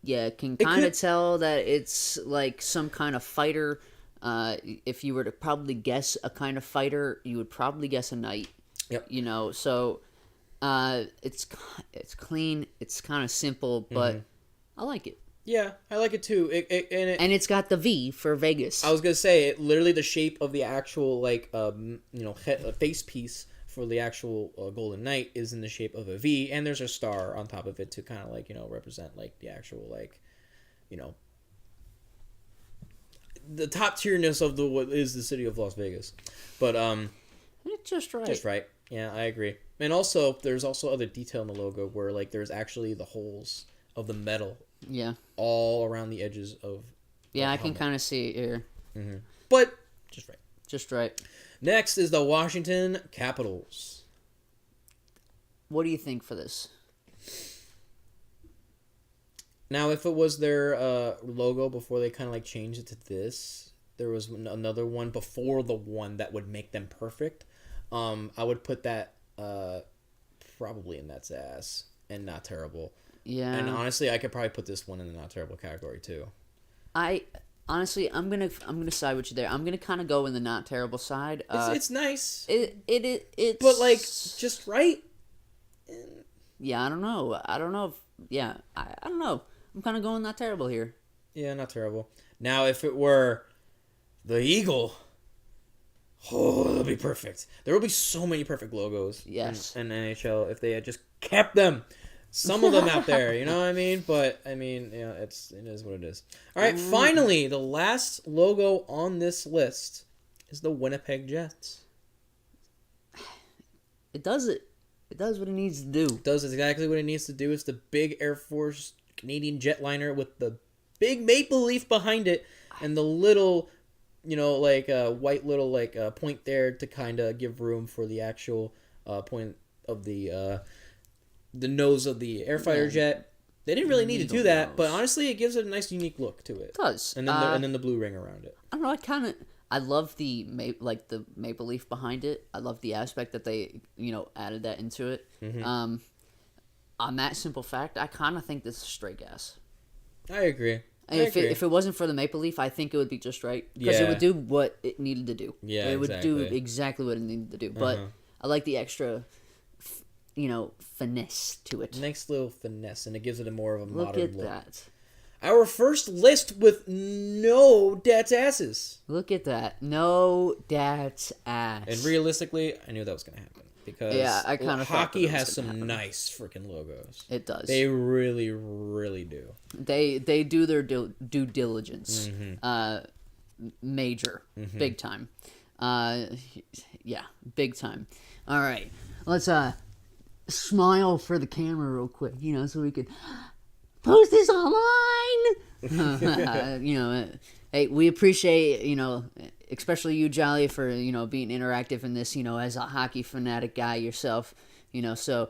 Can kind of tell that it's like some kind of fighter. If you were to probably guess a kind of fighter, you would probably guess a knight. Yep. So it's clean. It's kind of simple, but I like it. Yeah, I like it too. And it's got the V for Vegas. I was gonna say literally the shape of the actual face piece for the actual Golden Knight is in the shape of a V, and there's a star on top of it to kind of represent the actual the top tierness of what is the city of Las Vegas. But it's just right. Just right. Yeah, I agree. And also there's also other detail in the logo where there's actually the holes of the metal. Yeah. All around the edges of I can kind of see it here. Mm-hmm. But just right. Just right. Next is the Washington Capitals. What do you think for this? Now, if it was their logo before they kind of changed it to this, there was another one before the one that would make them perfect. I would put that probably in that's ass and not terrible. Yeah. And honestly, I could probably put this one in the not terrible category too. Honestly, I'm gonna side with you there. I'm gonna kind of go in the not terrible side. It's nice. It's but just right. Yeah, I don't know. I don't know. I don't know. I'm kind of going not terrible here. Yeah, not terrible. Now, if it were the Eagle, that'd be perfect. There will be so many perfect logos. Yes. In NHL if they had just kept them. Some of them out there, you know what I mean? But I mean, it is what it is. All right, finally, the last logo on this list is the Winnipeg Jets. It does it. It does what it needs to do. It does exactly what it needs to do. It's the big Air Force Canadian jetliner with the big maple leaf behind it and the little, white little point there to kind of give room for the actual point of the nose of the air fighter jet. They didn't really need to do that, but honestly, it gives it a nice, unique look to it. It does. And then the blue ring around it. I don't know. I love the maple leaf behind it. I love the aspect that they added that into it. Mm-hmm. On that simple fact, I kind of think this is straight gas. I agree. If it wasn't for the maple leaf, I think it would be just right because it would do what it needed to do. Yeah, it would do exactly what it needed to do. But I like the extra, finesse to it. Nice little finesse, and it gives it a more of a modern look. Look at that. Our first list with no dad's asses. Look at that. No dad's ass. And realistically, I knew that was going to happen. Because I kind of hockey has some nice freaking logos. It does. They really, really do. They do their due diligence. Major. Big time. Big time. All right. Let's smile for the camera real quick, so we could post this online. Hey, we appreciate, especially you, Jolly, for, being interactive in this, as a hockey fanatic guy yourself, so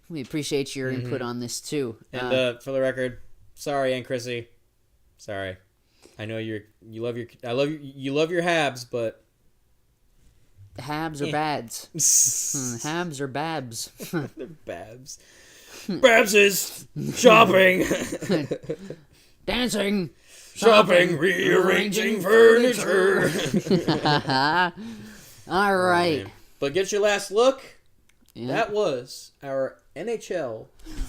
we appreciate your input on this too. And for the record, sorry, Aunt Chrissy. Sorry. I know you love your Habs, but Habs or bads? Habs or babs? They're Babs. Babs is shopping. Dancing. Shopping, rearranging furniture. All right. But get your last look. Yeah. That was our NHL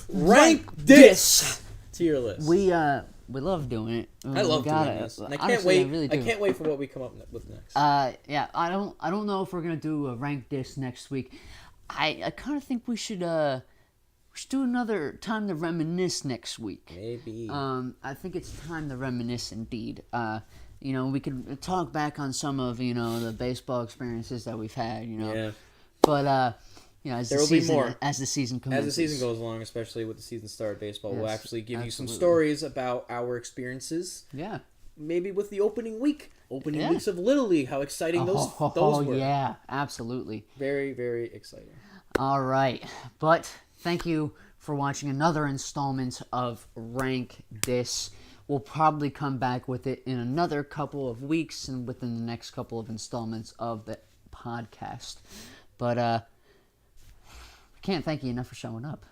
Rank This tier list. We love doing it. I love doing this. And I can't wait. I can't wait for what we come up with next. Yeah, I don't know if we're gonna do a Rank This next week. I kind of think we should do another Time to Reminisce next week. Maybe. I think it's time to reminisce indeed. We could talk back on some of, the baseball experiences that we've had, Yeah. But, as there the will season, be more. As the season commences. As the season goes along, especially with the season start of baseball, Yes, we'll actually give you some absolutely. stories about our experiences. Yeah. Maybe with the opening weeks of Little League, how exciting those were. Yeah, absolutely. Very, very exciting. All right. But thank you for watching another installment of Rank This. We'll probably come back with it in another couple of weeks and within the next couple of installments of the podcast. But can't thank you enough for showing up,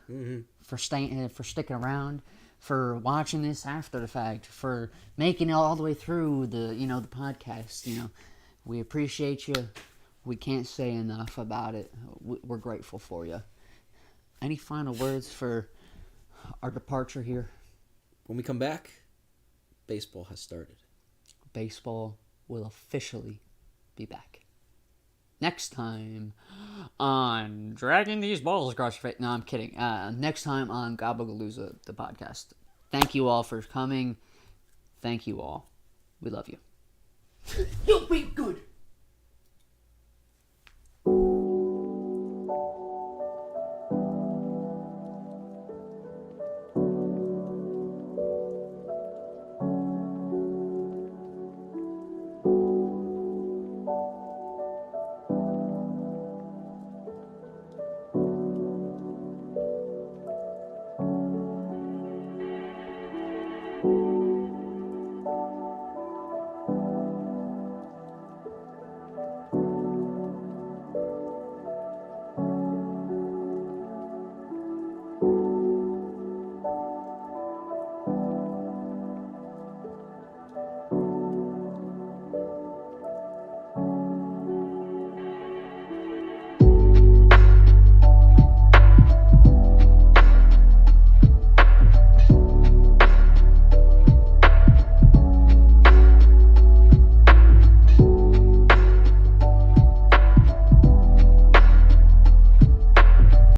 for sticking around, for watching this after the fact, for making it all the way through the the podcast. We appreciate you. We can't say enough about it. We're grateful for you. Any final words for our departure here? When we come back, baseball has started. Baseball will officially be back. Next time on Dragging These Balls Across Your Face. No, I'm kidding. Next time on Gabagalooza, the podcast. Thank you all for coming. Thank you all. We love you. You'll be good.